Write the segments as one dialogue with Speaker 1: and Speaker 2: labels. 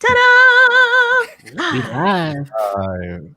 Speaker 1: Ta-da!
Speaker 2: We
Speaker 1: Live.
Speaker 2: live.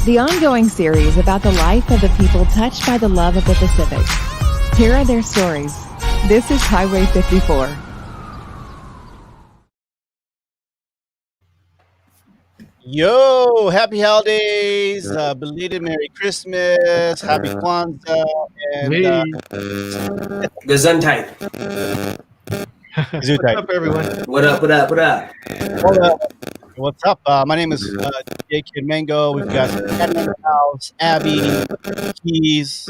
Speaker 3: The ongoing series about the life of the people touched by the love of the Pacific. Here are their stories. This is Highway 54.
Speaker 2: Yo, happy holidays, belated Merry Christmas, Happy Kwanzaa, and
Speaker 4: Gesundheit.
Speaker 2: What's
Speaker 5: up, everyone?
Speaker 4: What up?
Speaker 2: What's up? My name is DJ Kid Mango. We've got Adam in the house, Abby, Keys.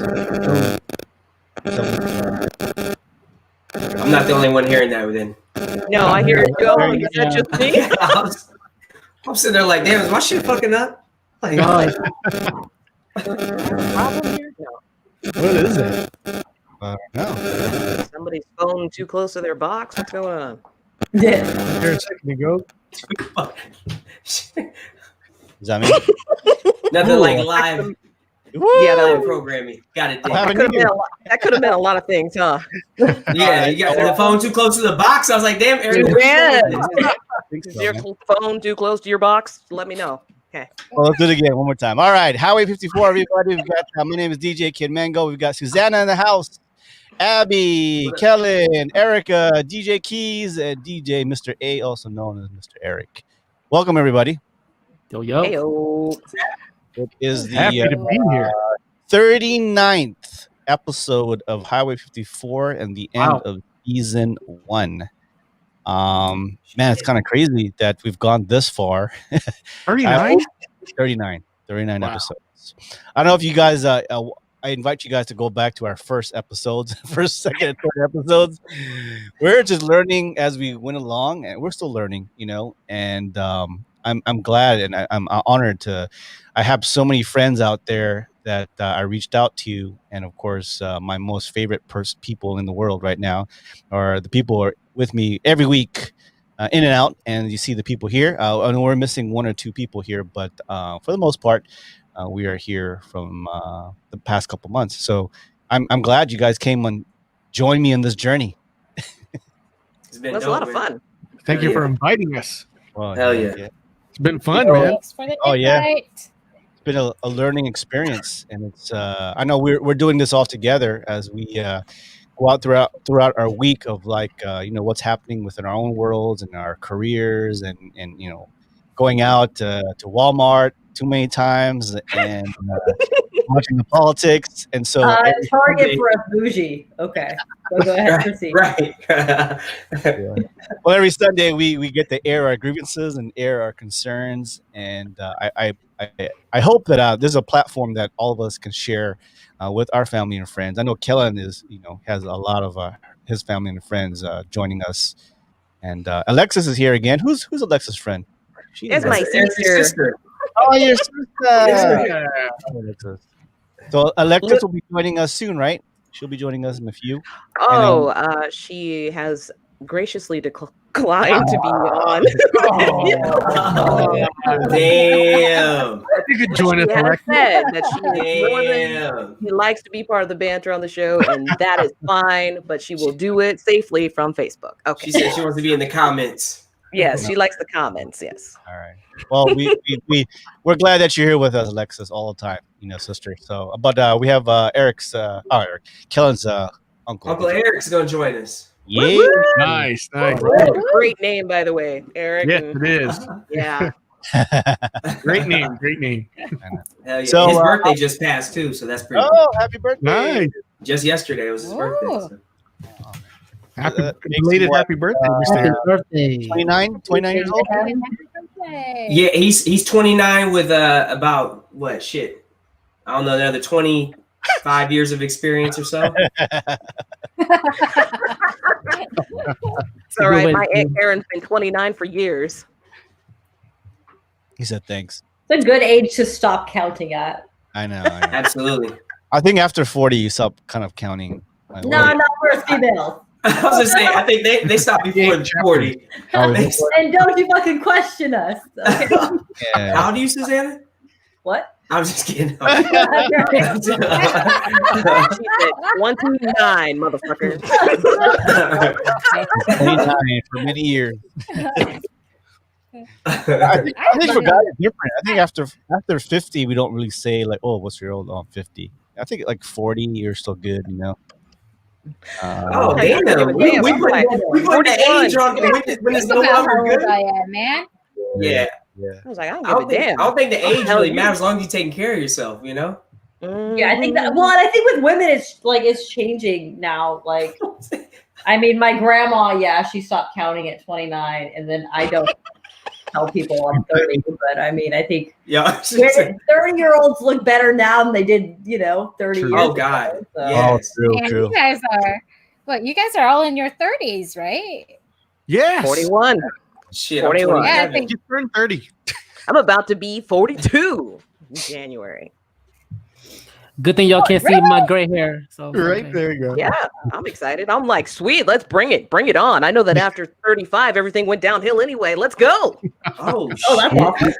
Speaker 4: I'm not the only one hearing that then.
Speaker 1: No, I hear it too. Is that just me?
Speaker 4: I'm sitting there like, damn, is my shit fucking up? Like,
Speaker 1: Problem here? No.
Speaker 2: What is it? No.
Speaker 1: Somebody's phone too close to their box? What's going on?
Speaker 5: Here a second ago.
Speaker 2: Is that me?
Speaker 4: nothing like live
Speaker 1: Yeah,
Speaker 4: programming. Got it.
Speaker 1: that could have been a lot of things, huh?
Speaker 4: Yeah, you got the phone too close to the box. I was like, damn, Aaron.
Speaker 1: Is your phone too close to your box? Let me know. Okay.
Speaker 2: Well, let's do it again one more time. All right, Highway 54, everybody. We've got my name is DJ Kid Mango. We've got Susanna in the house, Abby, Kellen, Erica, DJ Keys, and DJ Mr. A, also known as Mr. Eric. Welcome, everybody.
Speaker 5: Yo.
Speaker 1: Heyo.
Speaker 2: It is
Speaker 5: Happy to be here.
Speaker 2: 39th episode of Highway 54 and the end
Speaker 5: Wow.
Speaker 2: of season 1. Man, it's kind of crazy that we've gone this far.
Speaker 5: 39?
Speaker 2: 39
Speaker 5: Wow.
Speaker 2: episodes. I don't know if you guys I invite you guys to go back to our first episodes, first, second, and third episodes. We're just learning as we went along, and we're still learning, and I'm glad and I'm honored to. I have so many friends out there that I reached out to, and of course, my most favorite people in the world right now are the people who are with me every week, in and out. And you see the people here. I know we're missing one or two people here, but for the most part, we are here from the past couple months. So I'm glad you guys came and joined me in this journey.
Speaker 1: It was a lot of fun.
Speaker 5: Thank you for inviting us.
Speaker 2: Well,
Speaker 4: Hell yeah.
Speaker 5: It's been fun, man.
Speaker 6: Thanks for the
Speaker 2: Oh, yeah.
Speaker 6: invite.
Speaker 2: It's been a learning experience, and it's I know we're doing this all together as we go out throughout our week of what's happening within our own worlds and our careers, and going out to Walmart too many times, and watching the politics, and so every
Speaker 6: Target
Speaker 2: Sunday-
Speaker 6: for a bougie. Okay. So go ahead, proceed.
Speaker 4: Right.
Speaker 2: well, every Sunday we get to air our grievances and air our concerns, and I hope that this is a platform that all of us can share with our family and friends. I know Kellen has a lot of his family and friends joining us, and Alexis is here again. Who's Alexis' friend?
Speaker 1: It's my
Speaker 4: That's your
Speaker 1: sister.
Speaker 2: Oh, your sister.
Speaker 5: Yeah.
Speaker 2: Oh, Alexis. So Alexis will be joining us soon, right? She'll be joining us in a few.
Speaker 1: Oh, she has graciously declined to be on.
Speaker 4: Damn.
Speaker 5: You could join us,
Speaker 1: She has
Speaker 5: Alexa.
Speaker 1: said that she is more than
Speaker 4: Damn.
Speaker 1: she likes to be part of the banter on the show, and that is fine, but she will do it safely from Facebook. Okay.
Speaker 4: She said she wants to be in the comments.
Speaker 1: Yes, she likes the comments. Yes.
Speaker 2: All right. Well, we're glad that you're here with us, Alexis, all the time, sister. So, but we have Eric, Kellen's uncle.
Speaker 4: Uncle Eric's gonna join us.
Speaker 2: Yeah.
Speaker 5: Nice, nice.
Speaker 1: Great name, by the way, Eric.
Speaker 5: Yes,
Speaker 1: and-
Speaker 5: it is.
Speaker 1: yeah.
Speaker 5: Great name, great name.
Speaker 4: Hell yeah.
Speaker 2: So,
Speaker 4: his birthday just passed too, so that's pretty.
Speaker 2: Oh, happy birthday!
Speaker 5: Nice.
Speaker 4: Just yesterday was his birthday. So.
Speaker 5: Happy,
Speaker 2: makes
Speaker 5: belated
Speaker 2: what,
Speaker 5: happy birthday, Mr.
Speaker 7: Happy
Speaker 5: Eric.
Speaker 7: birthday.
Speaker 2: 29 years old.
Speaker 4: Yeah, he's 29 with about what shit? I don't know, another 25 years of experience or so.
Speaker 1: It's all right. My Aunt Karen's been 29 for years.
Speaker 2: He said thanks.
Speaker 6: It's a good age to stop counting at.
Speaker 2: I know.
Speaker 4: Absolutely.
Speaker 2: I think after 40, you stop kind of counting. Like,
Speaker 6: No, not for females.
Speaker 4: I was just saying, I think they stopped before 40.
Speaker 2: Oh,
Speaker 6: And don't you fucking question us. Okay.
Speaker 2: yeah.
Speaker 4: How old are you, Susanna?
Speaker 6: What?
Speaker 4: I was just kidding.
Speaker 1: She said 29, motherfucker.
Speaker 2: 29 for many years. I think for guys it's different. I think after 50, we don't really say like, "Oh, what's your old?" Oh, I'm 50. I think like 40, you're still good,
Speaker 4: Oh,
Speaker 1: Okay,
Speaker 4: damn. We put the
Speaker 1: 41.
Speaker 4: age on when it's no
Speaker 8: Think about
Speaker 4: longer
Speaker 8: how old
Speaker 4: good.
Speaker 8: I am, man.
Speaker 4: Yeah.
Speaker 1: I was like, I don't
Speaker 4: I
Speaker 1: give
Speaker 4: don't,
Speaker 1: a
Speaker 4: think,
Speaker 1: damn.
Speaker 4: I don't think the age
Speaker 1: hell
Speaker 4: really
Speaker 1: you.
Speaker 4: matters as long as you're taking care of yourself, you know?
Speaker 6: Yeah, I think that. Well, and I think with women, it's changing now. Like, I mean, my grandma, yeah, she stopped counting at 29, and then I don't tell people I'm 30. But I mean, I think
Speaker 4: Yeah.
Speaker 6: 30-year-olds look better now than they did, 30
Speaker 2: True.
Speaker 6: years
Speaker 4: Oh,
Speaker 6: ago.
Speaker 4: God.
Speaker 6: So.
Speaker 4: Yeah.
Speaker 2: Oh, true,
Speaker 8: And
Speaker 2: true.
Speaker 8: you guys are, you guys are all in your 30s, right?
Speaker 5: Yes.
Speaker 1: 41.
Speaker 4: Shit,
Speaker 1: 41.
Speaker 4: I'm
Speaker 8: Yeah, I
Speaker 4: 27.
Speaker 8: think
Speaker 5: You turned 30.
Speaker 1: I'm about to be 42 in January.
Speaker 7: Good thing y'all can't see my gray hair. So
Speaker 5: Right
Speaker 7: okay.
Speaker 5: there you go.
Speaker 1: Yeah, I'm excited. I'm like, sweet, let's bring it on. I know that after 35, everything went downhill anyway. Let's go.
Speaker 4: Oh,
Speaker 6: Oh, that's
Speaker 4: shit.
Speaker 6: awesome.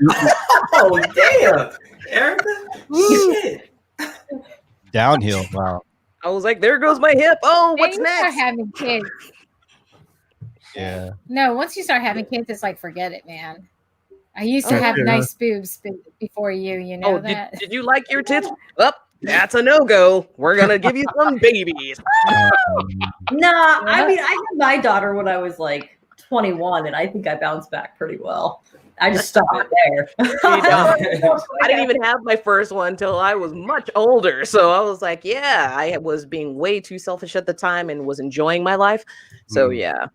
Speaker 4: Oh, damn. Erica? Shit.
Speaker 2: Downhill. Wow.
Speaker 1: I was like, there goes my hip. Oh,
Speaker 8: when
Speaker 1: what's
Speaker 8: you start
Speaker 1: next?
Speaker 8: having kids.
Speaker 2: Yeah.
Speaker 8: No, once you start having kids, it's like forget it, man. I used to
Speaker 1: Oh,
Speaker 8: have
Speaker 5: yeah.
Speaker 8: nice boobs before you know
Speaker 1: Oh,
Speaker 8: that.
Speaker 1: did you like your tits? Up. That's a no-go. We're gonna give you some babies.
Speaker 6: Nah, I mean, I had my daughter when I was like 21, and I think I bounced back pretty well. I just stopped there.
Speaker 1: I didn't even have my first one until I was much older. So I was like, yeah, I was being way too selfish at the time and was enjoying my life. So yeah.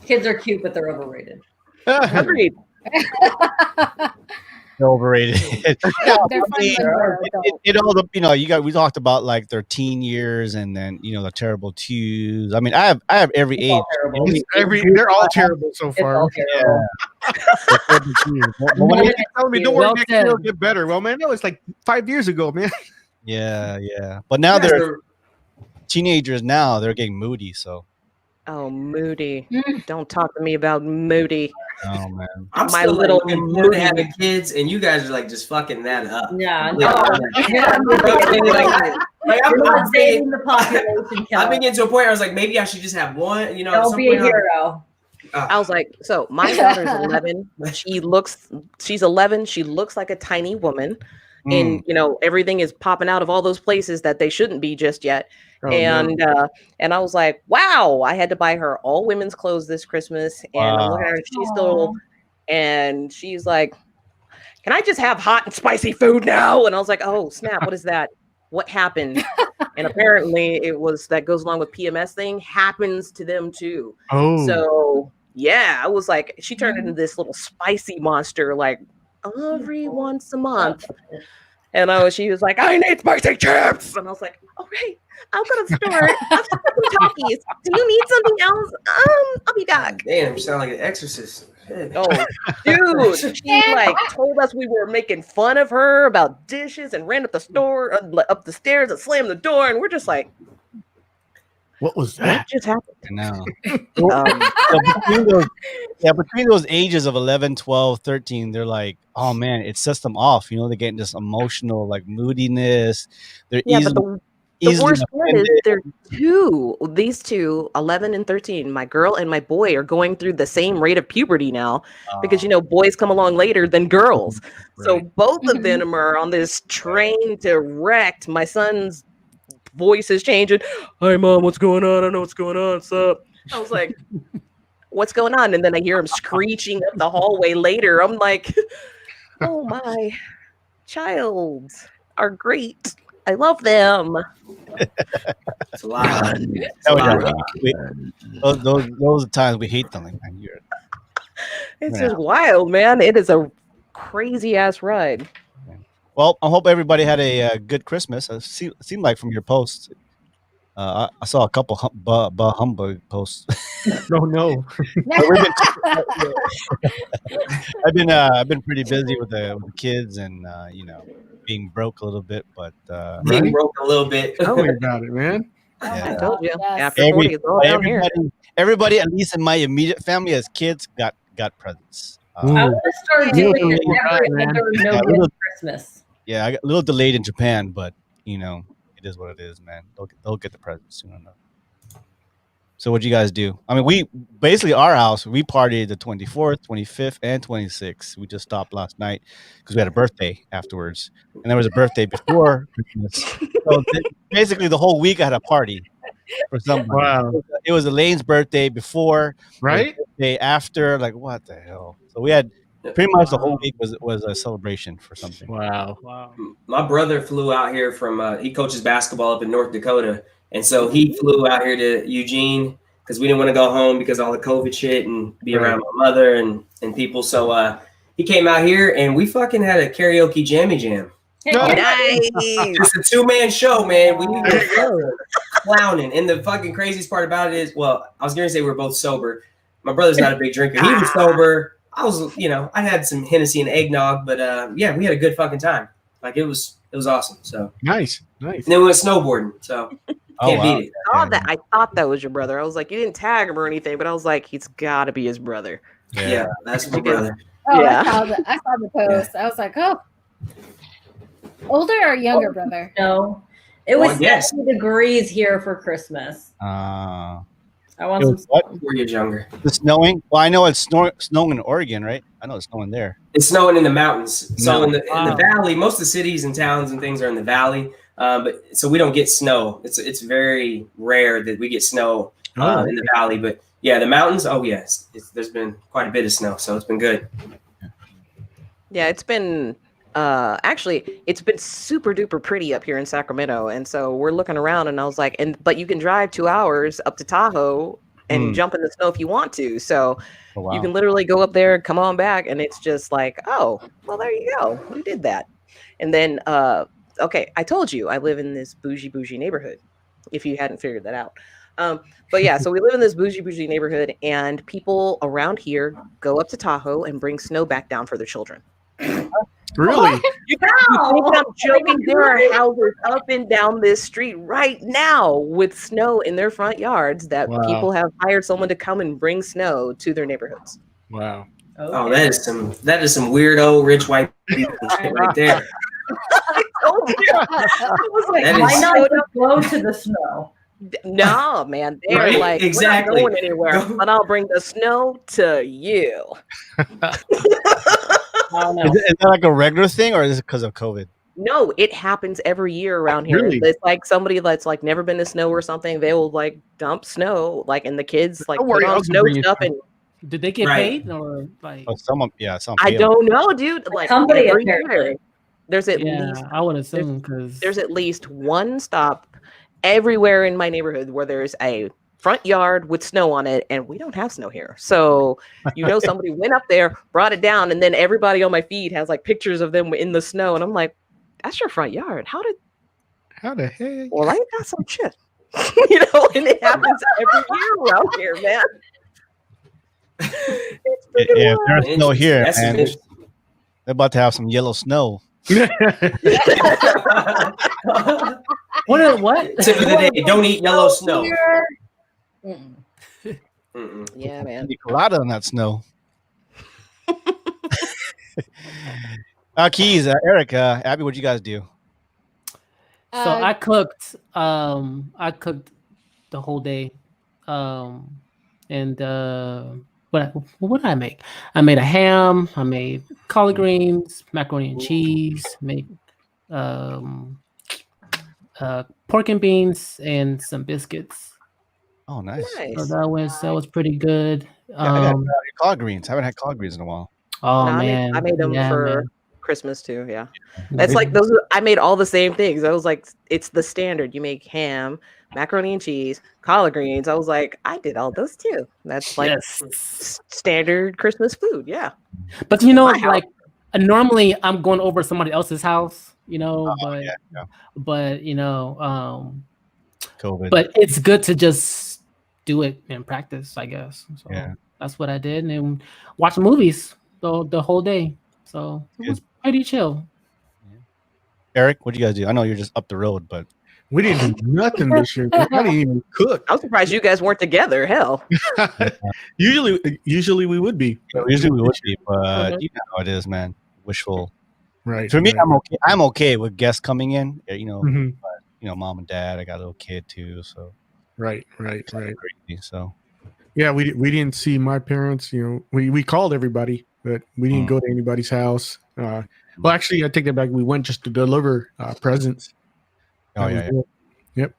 Speaker 6: Kids are cute, but they're overrated.
Speaker 1: Agreed.
Speaker 2: Overrated.
Speaker 8: They're fun when they're adults.
Speaker 2: It all we talked about like their teen years and then the terrible twos. I mean, I have every
Speaker 6: It's
Speaker 2: age.
Speaker 6: all terrible.
Speaker 5: They're all terrible so
Speaker 6: It's
Speaker 5: far.
Speaker 6: all terrible.
Speaker 2: But when
Speaker 5: They tell me, don't worry,
Speaker 7: Well
Speaker 5: next
Speaker 7: said.
Speaker 5: year will get better. Well, man, that was like 5 years ago, man.
Speaker 2: yeah. But now they're teenagers. Now they're getting moody. So,
Speaker 1: Oh, Moody.
Speaker 8: Mm.
Speaker 1: Don't talk to me about Moody.
Speaker 2: oh man.
Speaker 4: I'm
Speaker 1: My
Speaker 4: still
Speaker 1: little
Speaker 4: like, looking forward to
Speaker 1: movie.
Speaker 4: having kids, and you guys are like just fucking that up.
Speaker 6: Yeah,
Speaker 4: Yeah. Like,
Speaker 6: You're not
Speaker 4: I'm
Speaker 6: saving the population,
Speaker 4: I've been
Speaker 6: Kelly.
Speaker 4: getting to a point where I was like, maybe I should just have one. At
Speaker 6: Don't
Speaker 4: some
Speaker 6: be a
Speaker 4: point,
Speaker 6: hero.
Speaker 1: I was like, so my daughter's 11. She's 11. She looks like a tiny woman. And everything is popping out of all those places that they shouldn't be just yet.
Speaker 5: Oh,
Speaker 1: and I was like, wow, I had to buy her all women's clothes this Christmas. And I'm looking at her, and she's like, can I just have hot and spicy food now? And I was like, oh snap, what is that? What happened? And apparently it was that goes along with PMS thing, happens to them too.
Speaker 5: Oh.
Speaker 1: So yeah, I was like, she turned into this little spicy monster like every once a month. And she was like, I need spicy chips. And I was like, all right, I'll go to the store. I'll just get some Takis. Do you need something else? I'll be back.
Speaker 4: Damn, you sound like an exorcist.
Speaker 1: Oh, dude, she like told us we were making fun of her about dishes and ran up the stairs and slammed the door. And we're just like,
Speaker 5: What was
Speaker 1: what
Speaker 5: that?
Speaker 1: just happened?
Speaker 2: No.
Speaker 1: Um,
Speaker 2: Between those ages of 11, 12, 13, they're like, oh man, it sets them off. They're getting this emotional like moodiness. They're
Speaker 1: yeah,
Speaker 2: easily,
Speaker 1: but the
Speaker 2: easily
Speaker 1: worst part is
Speaker 2: offended.
Speaker 1: these two, 11 and 13, my girl and my boy are going through the same rate of puberty now because, boys come along later than girls. So both of them are on this train to wrecked. My son's voice is changing. Hi, Mom, what's going on? I know what's going on. What's up? I was like, what's going on? And then I hear him screeching up the hallway later. I'm like, oh, my child are great. I love them.
Speaker 4: It's a lot.
Speaker 2: Those are times we hate them. Like, man,
Speaker 1: It's just wild, man. It is a crazy ass ride.
Speaker 2: Well, I hope everybody had a good Christmas. It seemed like from your posts. I saw a couple humbug posts.
Speaker 5: No.
Speaker 2: I've been pretty busy with the kids and being broke a little bit, but
Speaker 4: Being broke a little bit.
Speaker 5: Tell me about it, man.
Speaker 1: I told you.
Speaker 8: Yes.
Speaker 1: After 40, it's all down here.
Speaker 2: everybody, at least in my immediate family, as kids, got presents.
Speaker 6: I want to start doing it
Speaker 5: Right,
Speaker 6: never
Speaker 2: Yeah,
Speaker 6: no good Christmas.
Speaker 2: Yeah, I got a little delayed in Japan, but it is what it is, man. They'll get the presents soon enough. So what'd you guys do? I mean, we basically our house, we partied the 24th, 25th, and 26th. We just stopped last night because we had a birthday afterwards. And there was a birthday before Christmas. So basically the whole week I had a party for somebody.
Speaker 5: Wow.
Speaker 2: It was Elaine's birthday before,
Speaker 5: Right?
Speaker 2: birthday after, like what the hell? So we had pretty much the whole week was a celebration for something.
Speaker 5: Wow.
Speaker 4: My brother flew out here from he coaches basketball up in North Dakota, and so he flew out here to Eugene because we didn't want to go home because of all the COVID shit and be around my mother and people. So he came out here and we fucking had a karaoke jammy jam.
Speaker 1: Nice.
Speaker 4: It's a 2-man show, man. We were clowning, and the fucking craziest part about it is, well, I was gonna say we're both sober. My brother's not a big drinker. He was sober. I was, I had some Hennessy and eggnog, but yeah, we had a good fucking time. Like it was awesome. So
Speaker 5: Nice.
Speaker 4: and then we went snowboarding. So can't beat it.
Speaker 1: I thought that was your brother. I was like, you didn't tag him or anything, but I was like, he's got to be his brother.
Speaker 4: Yeah, that's my brother.
Speaker 8: Oh,
Speaker 1: Yeah.
Speaker 8: I saw the post. I was like, oh, older or younger brother?
Speaker 6: No, it was
Speaker 4: Well, yes.
Speaker 6: 70 degrees here for Christmas. I want some.
Speaker 2: What?
Speaker 4: 4 years younger.
Speaker 2: The snowing? Well, I know it's snowing in Oregon, right? I know it's snowing there.
Speaker 4: It's snowing in the mountains. So in the
Speaker 7: Wow.
Speaker 4: valley, most of the cities and towns and things are in the valley. But so we don't get snow. It's very rare that we get snow in the valley. But yeah, the mountains. Oh yes, there's been quite a bit of snow, so it's been good.
Speaker 1: Yeah, it's been actually it's been super duper pretty up here in Sacramento, and so we're looking around, and I was like, but you can drive 2 hours up to Tahoe and jump in the snow if you want to. So you can literally go up there, come on back, and it's just like, oh, well, there you go, you did that. And then okay, I told you I live in this bougie neighborhood, if you hadn't figured that out. But yeah, so we live in this bougie neighborhood, and people around here go up to Tahoe and bring snow back down for their children.
Speaker 5: Really?
Speaker 1: You think I'm joking? There are houses up and down this street right now with snow in their front yards that people have hired someone to come and bring snow to their neighborhoods.
Speaker 5: Wow.
Speaker 4: Oh, that is some weirdo rich white people shit right there.
Speaker 1: I told you. I was like,
Speaker 4: That
Speaker 6: Why
Speaker 4: is-
Speaker 6: not just go to the snow?
Speaker 1: no, man. They're
Speaker 4: Right,
Speaker 1: like,
Speaker 4: exactly.
Speaker 1: we're not going anywhere, but I'll bring the snow to you.
Speaker 6: I don't know.
Speaker 2: Is that like a regular thing, or is it because of COVID?
Speaker 1: No, it happens every year around here.
Speaker 5: Really?
Speaker 1: It's like somebody that's like never been to snow or something. They will like dump snow, like, and the kids like
Speaker 5: Don't
Speaker 1: put
Speaker 5: worry,
Speaker 1: on
Speaker 5: I'll
Speaker 1: snow
Speaker 5: bring you
Speaker 1: stuff
Speaker 5: some.
Speaker 1: and
Speaker 7: Did they get
Speaker 4: Right.
Speaker 7: paid or like?
Speaker 2: Oh, some
Speaker 1: I
Speaker 2: pay 'em.
Speaker 1: don't know, dude. Like
Speaker 6: company,
Speaker 1: every
Speaker 6: apparently.
Speaker 1: year, there's at
Speaker 7: Yeah,
Speaker 1: least
Speaker 7: I would assume because
Speaker 1: there's at least one stop everywhere in my neighborhood where there's a front yard with snow on it, and we don't have snow here. So somebody went up there, brought it down, and then everybody on my feed has like pictures of them in the snow, and I'm like, that's your front yard. How
Speaker 5: the heck?
Speaker 1: well, I got some shit. And it happens every year around here, man. It's freaking
Speaker 2: Yeah,
Speaker 1: wild.
Speaker 2: there's snow here,
Speaker 4: That's
Speaker 2: man.
Speaker 4: interesting.
Speaker 2: They're about to have some yellow snow.
Speaker 7: what?
Speaker 4: Tip of the day: don't eat yellow snow.
Speaker 6: Mm-mm.
Speaker 4: Mm-mm.
Speaker 1: Yeah, man.
Speaker 2: Pina colada on that snow. Keys, Eric, Abby, what'd you guys do?
Speaker 7: So I cooked. I cooked the whole day. And what did I make? I made a ham. I made collard greens, macaroni and cheese. Made pork and beans and some biscuits.
Speaker 2: Oh, nice.
Speaker 7: So that was pretty good.
Speaker 2: Yeah, I got collard greens. I haven't had collard greens in a while.
Speaker 7: Oh
Speaker 1: No,
Speaker 7: man,
Speaker 1: I made them
Speaker 7: Yeah,
Speaker 1: for
Speaker 7: man.
Speaker 1: Christmas too. Yeah. That's like those. I made all the same things. I was like, it's the standard. You make ham, macaroni and cheese, collard greens. I was like, I did all those too. That's like
Speaker 7: Yes.
Speaker 1: standard Christmas food. Yeah.
Speaker 7: But
Speaker 1: My house.
Speaker 7: like normally I'm going over somebody else's house, but
Speaker 2: yeah.
Speaker 7: but
Speaker 2: COVID.
Speaker 7: but it's good to just do it in practice, I guess. So
Speaker 2: Yeah.
Speaker 7: that's what I did, and then watch movies the whole day. So it was pretty chill.
Speaker 2: Eric, what'd you guys do? I know you're just up the road, but
Speaker 5: We didn't do nothing this year. I didn't even cook.
Speaker 1: I'm surprised you guys weren't together. Hell.
Speaker 5: Usually we would be.
Speaker 2: usually we would be, but
Speaker 1: Mhm.
Speaker 2: you know how it is, man. Wishful.
Speaker 5: Right.
Speaker 2: For me,
Speaker 5: right.
Speaker 2: I'm okay with guests coming in.
Speaker 5: Mhm.
Speaker 2: Mom and dad. I got a little kid too, so
Speaker 5: Right.
Speaker 2: crazy. So
Speaker 5: Yeah, we didn't see my parents. We called everybody, but we didn't go to anybody's house. Well, actually, I take that back. We went just to deliver presents.
Speaker 2: oh
Speaker 5: That
Speaker 2: yeah,
Speaker 5: was
Speaker 2: yeah.
Speaker 5: it. Yep.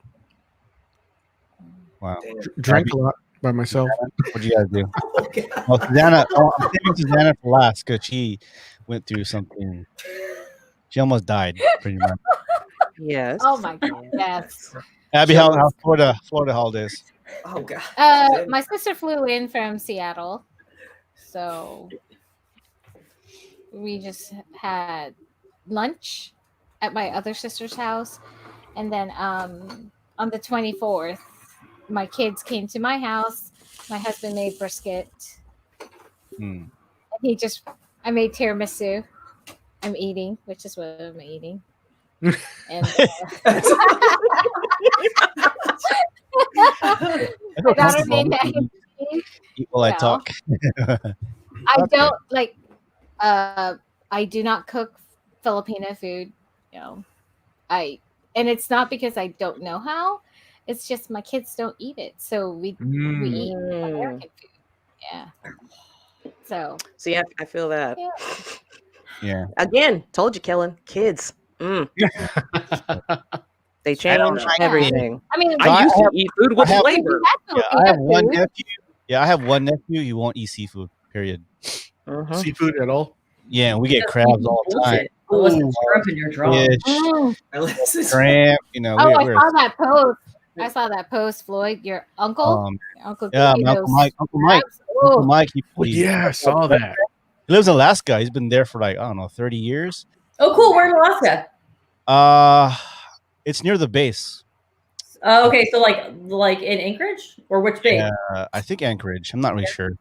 Speaker 2: Wow.
Speaker 5: Drank a lot by myself.
Speaker 2: What'd you guys do?
Speaker 4: Oh, God.
Speaker 2: Well, Susanna, I'm saving Susanna for last because she went through something. She almost died, pretty much.
Speaker 1: Yes.
Speaker 8: Oh my god. Yes.
Speaker 2: Abby, how Florida holidays?
Speaker 4: Oh God.
Speaker 8: My sister flew in from Seattle, so we just had lunch at my other sister's house, and then on the 24th, my kids came to my house. My husband made brisket.
Speaker 2: Hmm.
Speaker 8: And I made tiramisu. I'm eating, which is what I'm eating. And my daughter made mac and cheese.
Speaker 2: Eat while I
Speaker 8: No.
Speaker 2: talk.
Speaker 8: I don't like. I do not cook Filipino food. And it's not because I don't know how. It's just my kids don't eat it, so we eat American food. Yeah. So.
Speaker 1: See, I feel that.
Speaker 8: Yeah.
Speaker 2: Yeah.
Speaker 1: Again, told you, Kellen. Kids. They change everything.
Speaker 8: I mean,
Speaker 1: I used to eat food with
Speaker 2: I have-
Speaker 1: flavor.
Speaker 2: Yeah, I have one nephew. Yeah, I have one nephew. He won't eat seafood. Period.
Speaker 5: Seafood at all?
Speaker 2: Yeah, and we get crabs all the time.
Speaker 6: Unless it's shrimp and you're drunk.
Speaker 2: Fish, shrimp.
Speaker 8: Oh, I saw that post. I saw that post, Floyd. Your uncle? Your uncle
Speaker 2: yeah,
Speaker 8: gave you
Speaker 2: my Uncle
Speaker 8: those
Speaker 2: Mike. Uncle Mike.
Speaker 8: crabs? Oh.
Speaker 2: Uncle Mike.
Speaker 5: Yeah, I saw that.
Speaker 2: He lives in Alaska. He's been there for like, I don't know, 30 years.
Speaker 6: Oh, cool. We're in Alaska.
Speaker 2: It's near the base.
Speaker 6: Oh, okay. So like in Anchorage or which base?
Speaker 2: Yeah, I think Anchorage. I'm not really sure.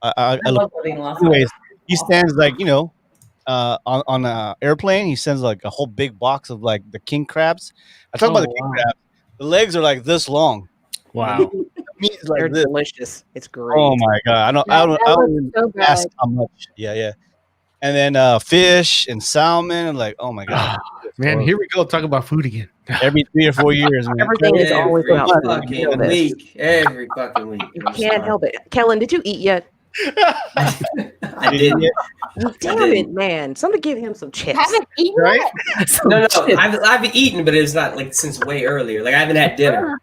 Speaker 2: I
Speaker 6: I
Speaker 2: look.
Speaker 6: love living in Alaska.
Speaker 2: Anyways, he stands like on an airplane. He sends like a whole big box of like the king crabs. I talk about the king crabs. The legs are like this long.
Speaker 5: Wow.
Speaker 2: The meat is like
Speaker 1: They're
Speaker 2: this.
Speaker 1: delicious. It's great.
Speaker 2: Oh my god! I don't even
Speaker 8: so good.
Speaker 2: ask how much. Yeah. And then fish and salmon and like, oh my god,
Speaker 5: Man, here we go. Talk about food again.
Speaker 2: every 3 or 4 years, man.
Speaker 1: Everything is always
Speaker 4: Every
Speaker 1: about food.
Speaker 4: fucking
Speaker 1: You know this.
Speaker 4: week. Every fucking week.
Speaker 1: You can't help it. Kellen, did you eat yet?
Speaker 4: I didn't.
Speaker 1: Damn it, man. Somebody give him some chips.
Speaker 8: Haven't eaten
Speaker 5: Right?
Speaker 8: it?
Speaker 4: No. I've eaten, but it's not like since way earlier. Like I haven't had dinner.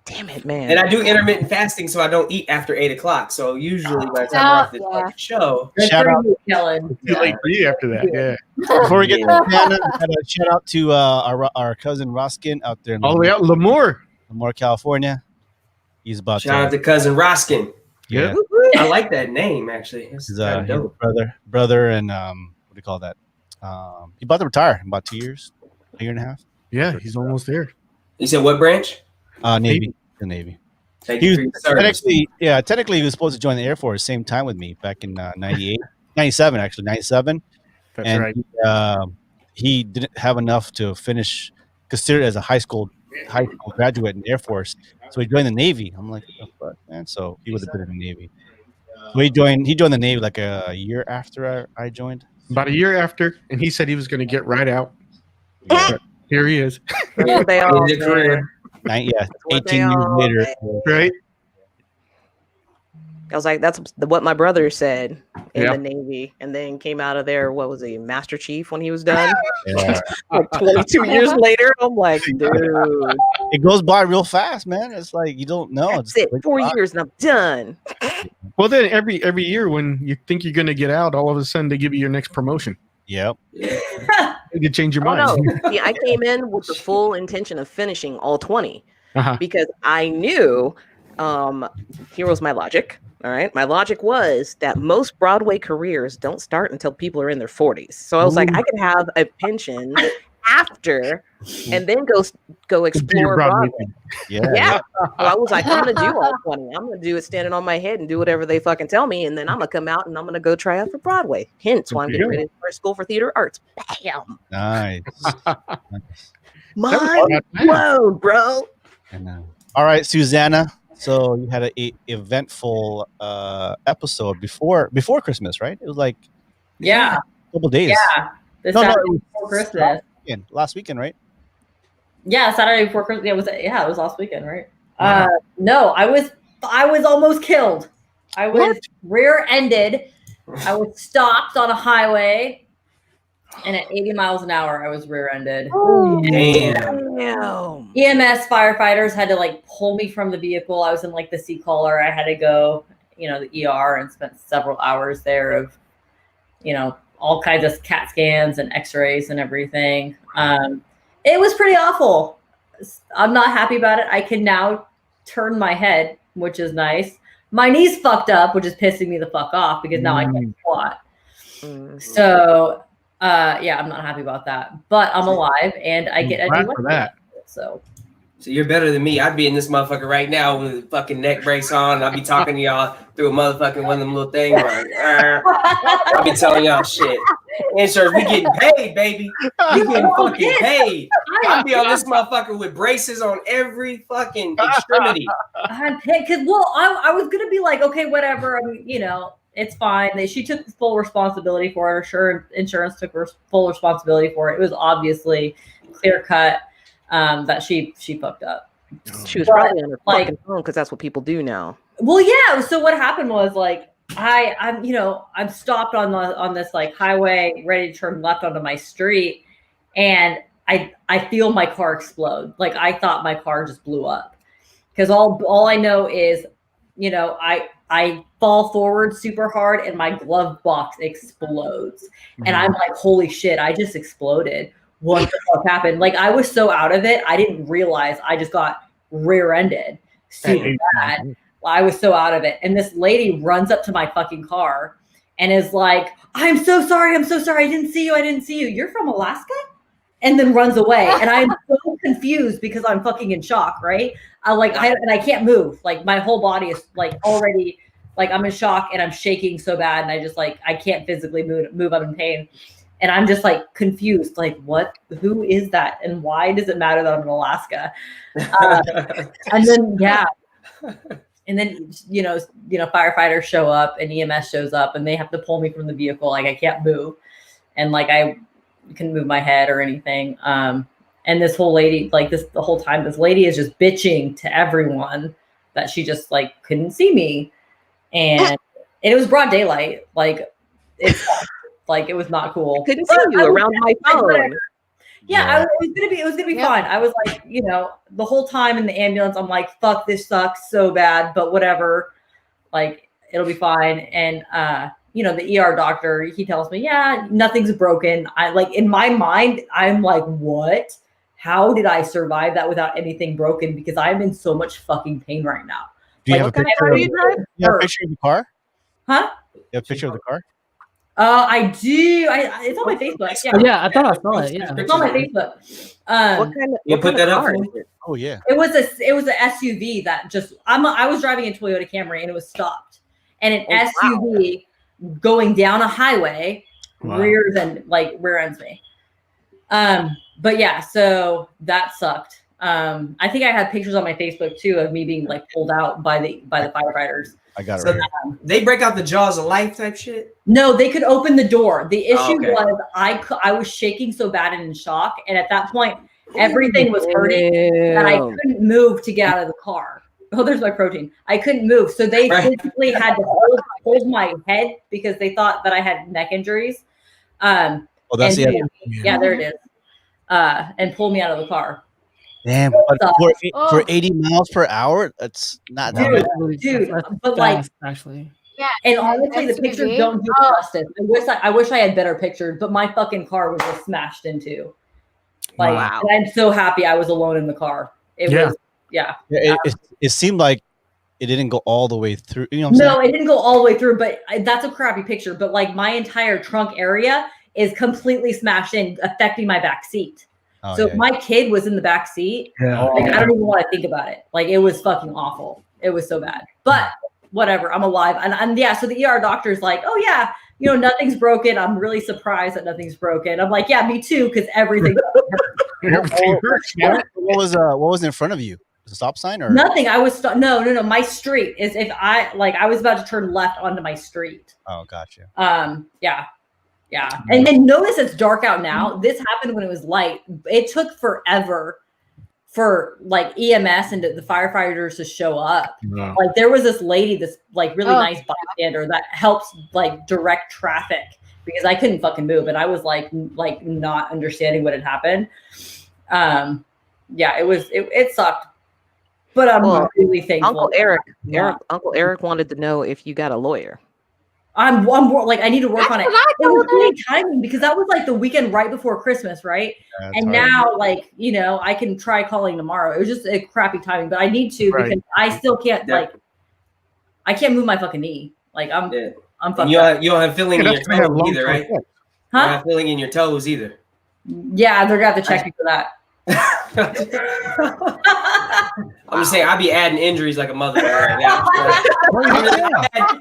Speaker 1: Damn it, man.
Speaker 4: And I do intermittent fasting, so I don't eat after 8 o'clock. So usually by the time we're off this fucking show,
Speaker 2: Shout out.
Speaker 6: Kellen.
Speaker 5: Too late for you after that. Yeah.
Speaker 2: Before we get
Speaker 4: Yeah.
Speaker 2: to Hannah, we got a shout out to our cousin Roskin out there in
Speaker 5: All the way out Lemoore.
Speaker 2: Lemoore, California. He's about
Speaker 4: shout out to cousin Roskin.
Speaker 2: yeah.
Speaker 4: I like that name actually. It's
Speaker 2: He's
Speaker 4: kind of
Speaker 2: his
Speaker 4: dope.
Speaker 2: brother, and what do you call that? He about to retire in about 2 years, a year and a half.
Speaker 5: Yeah, he's almost there.
Speaker 4: You said what branch?
Speaker 2: Navy, the Navy.
Speaker 4: Thank
Speaker 2: He
Speaker 4: you
Speaker 2: was
Speaker 4: for your service.
Speaker 2: technically he was supposed to join the Air Force same time with me back in 98, 97 actually, 97.
Speaker 5: That's
Speaker 2: And
Speaker 5: right.
Speaker 2: he didn't have enough to finish, considered as a high school graduate in the Air Force. So he joined the Navy. I'm like, what the fuck, man? So he would have been in the Navy. So he joined the Navy like a year after I joined.
Speaker 5: About a year after, and he said he was going to get right out. But here he is.
Speaker 1: That's what they all
Speaker 4: End of career.
Speaker 1: what
Speaker 2: 18
Speaker 1: they
Speaker 2: years
Speaker 1: all
Speaker 2: later.
Speaker 1: say.
Speaker 5: Right?
Speaker 1: I was like, that's what my brother said in
Speaker 5: Yeah.
Speaker 1: the Navy, and then came out of there. What was he, Master Chief when he was done?
Speaker 2: Yeah.
Speaker 1: Like 22 years later, I'm like, dude,
Speaker 2: It goes by real fast, man. It's like you don't know.
Speaker 1: that's it. 4 years and I'm done.
Speaker 5: Well, then every year when you think you're going to get out, all of a sudden they give you your next promotion.
Speaker 2: Yep.
Speaker 5: You can change your
Speaker 1: Oh
Speaker 5: mind.
Speaker 1: no! See, I came in with the full intention of finishing all 20
Speaker 5: Uh-huh.
Speaker 1: because I knew. Here was my logic. All right, my logic was that most Broadway careers don't start until people are in their 40s. So I was like, I could have a pension after, and then go
Speaker 5: Do your
Speaker 1: explore
Speaker 5: Broadway
Speaker 1: Broadway.
Speaker 5: thing.
Speaker 2: Yeah.
Speaker 1: Yeah. So I was like, I'm gonna do all 20. I'm gonna do it standing on my head and do whatever they fucking tell me, and then I'm gonna come out and I'm gonna go try out for Broadway. Hence why I'm
Speaker 5: There
Speaker 1: getting
Speaker 5: you
Speaker 1: ready for school for theater arts. Bam!
Speaker 2: Nice.
Speaker 1: Mind blown, bro.
Speaker 2: I know. All right, Susanna. So you had a eventful episode before Christmas, right? It was like
Speaker 6: Yeah.
Speaker 2: a couple days.
Speaker 6: Yeah. This
Speaker 2: No,
Speaker 6: Saturday
Speaker 2: it was
Speaker 6: before Christmas.
Speaker 2: last weekend, right?
Speaker 6: Yeah, Saturday before Christmas. It was last weekend, right? No, I was almost killed. I was rear-ended. I was stopped on a highway, and at 80 miles an hour, I was rear-ended.
Speaker 4: Damn.
Speaker 1: Damn.
Speaker 6: EMS firefighters had to like pull me from the vehicle. I was in like the seat collar. I had to go, the ER and spent several hours there of, all kinds of CAT scans and X-rays and everything. It was pretty awful. I'm not happy about it. I can now turn my head, which is nice. My knee's fucked up, which is pissing me the fuck off because now I can't squat. So, yeah, I'm not happy about that. But I'm alive and I get
Speaker 5: Glad for that.
Speaker 6: So
Speaker 4: you're better than me. I'd be in this motherfucker right now with a fucking neck brace on. I'd be talking to y'all through a motherfucking one of them little things. Like, I'll be telling y'all shit. Insurance, we getting paid, baby. We getting fucking paid. I'll be on this motherfucker with braces on every fucking extremity.
Speaker 6: I'm pissed because I was gonna be like, okay, whatever. I mean, it's fine. She took full responsibility for it. Sure, insurance took full responsibility for it. It was obviously clear cut that she fucked up.
Speaker 1: She was probably on her fucking phone because that's what people do now.
Speaker 6: Well, yeah. So what happened was like I'm stopped on this like highway, ready to turn left onto my street, and I feel my car explode. Like I thought my car just blew up because all I know is I fall forward super hard and my glove box explodes, and I'm like, holy shit! I just exploded. What the fuck happened? Like I was so out of it, I didn't realize I just got rear-ended super bad. I was so out of it. And this lady runs up to my fucking car and is like, I'm so sorry. I didn't see you. You're from Alaska? And then runs away. And I'm so confused because I'm fucking in shock, right? I can't move. Like my whole body is like already like I'm in shock and I'm shaking so bad. And I just like, I can't physically move. I'm in pain. And I'm just like confused, like who is that? And why does it matter that I'm in Alaska? And then, yeah. And then, firefighters show up and EMS shows up and they have to pull me from the vehicle. Like I can't move. And like, I couldn't move my head or anything. And this whole lady, like the whole time, this lady is just bitching to everyone that she just like couldn't see me. And it was broad daylight. Like it's like, it was not cool.
Speaker 1: I couldn't see you around my phone.
Speaker 6: Yeah, it was gonna be
Speaker 8: Yep.
Speaker 6: fine. I was like, the whole time in the ambulance, I'm like, fuck, this sucks so bad, but whatever. Like, it'll be fine. And the ER doctor, he tells me, yeah, nothing's broken. I like in my mind, I'm like, what? How did I survive that without anything broken? Because I'm in so much fucking pain right now.
Speaker 2: Do you
Speaker 6: Like,
Speaker 2: have a picture?
Speaker 1: Car do you drive?
Speaker 2: You have a picture of the car?
Speaker 6: Huh?
Speaker 2: You have a picture of the car?
Speaker 6: I do. It's on my Facebook. Yeah.
Speaker 7: Yeah, I thought I saw it. Yeah.
Speaker 6: It's on my Facebook.
Speaker 1: What kind of?
Speaker 4: You
Speaker 1: what
Speaker 4: put
Speaker 1: kind of
Speaker 4: that up
Speaker 1: car
Speaker 4: for
Speaker 1: is
Speaker 4: me?
Speaker 1: it?
Speaker 2: Oh yeah.
Speaker 6: It was a SUV that just I was driving a Toyota Camry and it was stopped, and an SUV going down a highway rear ends me. But yeah, so that sucked. I think I had pictures on my Facebook too of me being like pulled out by the firefighters.
Speaker 2: I got it
Speaker 4: So
Speaker 2: right here.
Speaker 4: they break out the jaws of life type shit.
Speaker 6: No, they could open the door. The issue
Speaker 4: okay.
Speaker 6: was I was shaking so bad and in shock, and at that point everything was hurting that I couldn't move to get out of the car. Oh, there's my protein. I couldn't move, so they physically had to hold my head because they thought that I had neck injuries.
Speaker 2: Oh, that's
Speaker 6: and
Speaker 2: it.
Speaker 6: yeah, there it is. And pull me out of the car.
Speaker 2: Damn, but for 80 miles per hour, that's not that bad.
Speaker 6: Dude,
Speaker 7: That's
Speaker 6: but
Speaker 7: fast, actually.
Speaker 8: Yeah.
Speaker 6: and honestly, the pictures
Speaker 8: SUV?
Speaker 6: don't do it justice. I wish I had better pictures, but my fucking car was just smashed into. Like,
Speaker 1: Wow.
Speaker 6: and I'm so happy I was alone in the car. It was,
Speaker 2: It seemed like it didn't go all the way through. You know what I'm
Speaker 6: No,
Speaker 2: saying?
Speaker 6: it didn't go all the way through, but that's a crappy picture. But like my entire trunk area is completely smashed in, affecting my back seat.
Speaker 2: Oh,
Speaker 6: So
Speaker 2: yeah.
Speaker 6: my kid was in the back seat.
Speaker 5: Yeah.
Speaker 6: Like, I don't even want to think about it. Like, it was fucking awful. It was so bad. But whatever, I'm alive. And yeah, so the ER doctor's like, oh yeah, nothing's broken. I'm really surprised that nothing's broken. I'm like, yeah, me too, because everything
Speaker 5: Everything hurts, man.
Speaker 2: What was in front of you? Was it a stop sign or
Speaker 6: nothing. I was no. My street is if I was about to turn left onto my street.
Speaker 2: Oh, gotcha.
Speaker 6: Yeah. And then notice it's dark out now. This happened when it was light. It took forever for like EMS and the firefighters to show up.
Speaker 5: No.
Speaker 6: Like there was this lady, this like really
Speaker 8: Oh,
Speaker 6: nice bystander that helps like direct traffic because I couldn't fucking move and I was like not understanding what had happened. Yeah, it sucked. But I'm really thankful.
Speaker 1: Uncle Eric wanted to know if you got a lawyer.
Speaker 6: I'm like, I need to work on it.
Speaker 8: That's what I
Speaker 6: It was
Speaker 8: told her.
Speaker 6: really timing because that was like the weekend right before Christmas, right? And now, like, I can try calling tomorrow. It was just a crappy timing, but I need to because I still can't I can't move my fucking knee. Like I'm fucked
Speaker 4: And you
Speaker 6: up.
Speaker 4: don't have feeling in your
Speaker 5: That's gonna have
Speaker 4: toes either,
Speaker 5: long-term
Speaker 4: right?
Speaker 5: effects.
Speaker 4: You don't
Speaker 6: Huh?
Speaker 4: have feeling in your toes either.
Speaker 6: Yeah, they're gonna have to check me for that.
Speaker 4: I'm just saying, I be adding injuries like a mother right now.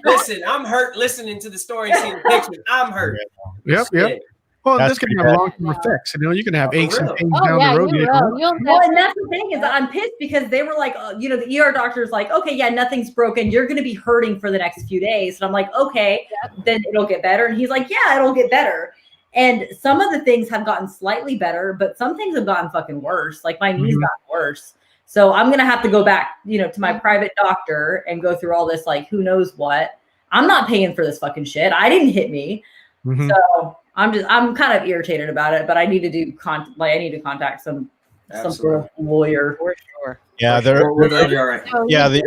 Speaker 4: Listen, I'm hurt listening to the story and seeing the pictures. I'm hurt.
Speaker 5: Yep.
Speaker 4: Shit.
Speaker 5: Well,
Speaker 2: That's
Speaker 5: this can
Speaker 2: pretty
Speaker 5: have
Speaker 2: bad.
Speaker 5: long-term effects. You can have aches and
Speaker 4: real.
Speaker 5: pains
Speaker 8: Oh
Speaker 5: down
Speaker 8: yeah,
Speaker 5: the road.
Speaker 8: you will. You'll
Speaker 6: Well, and
Speaker 8: definitely.
Speaker 6: that's the thing is that I'm pissed because they were like, the ER doctor's like, okay, yeah, nothing's broken. You're going to be hurting for the next few days. And I'm like, okay, then it'll get better. And he's like, yeah, it'll get better. And some of the things have gotten slightly better, but some things have gotten fucking worse. Like my knees gotten worse. So I'm going to have to go back, to my private doctor and go through all this, like, who knows what. I'm not paying for this fucking shit. I didn't hit me.
Speaker 5: Mhm.
Speaker 6: So I'm kind of irritated about it, but I need to I need to contact some
Speaker 4: Absolutely.
Speaker 6: lawyer.
Speaker 1: For sure.
Speaker 2: Yeah,
Speaker 4: We're glad you're all right.
Speaker 8: So
Speaker 2: yeah. The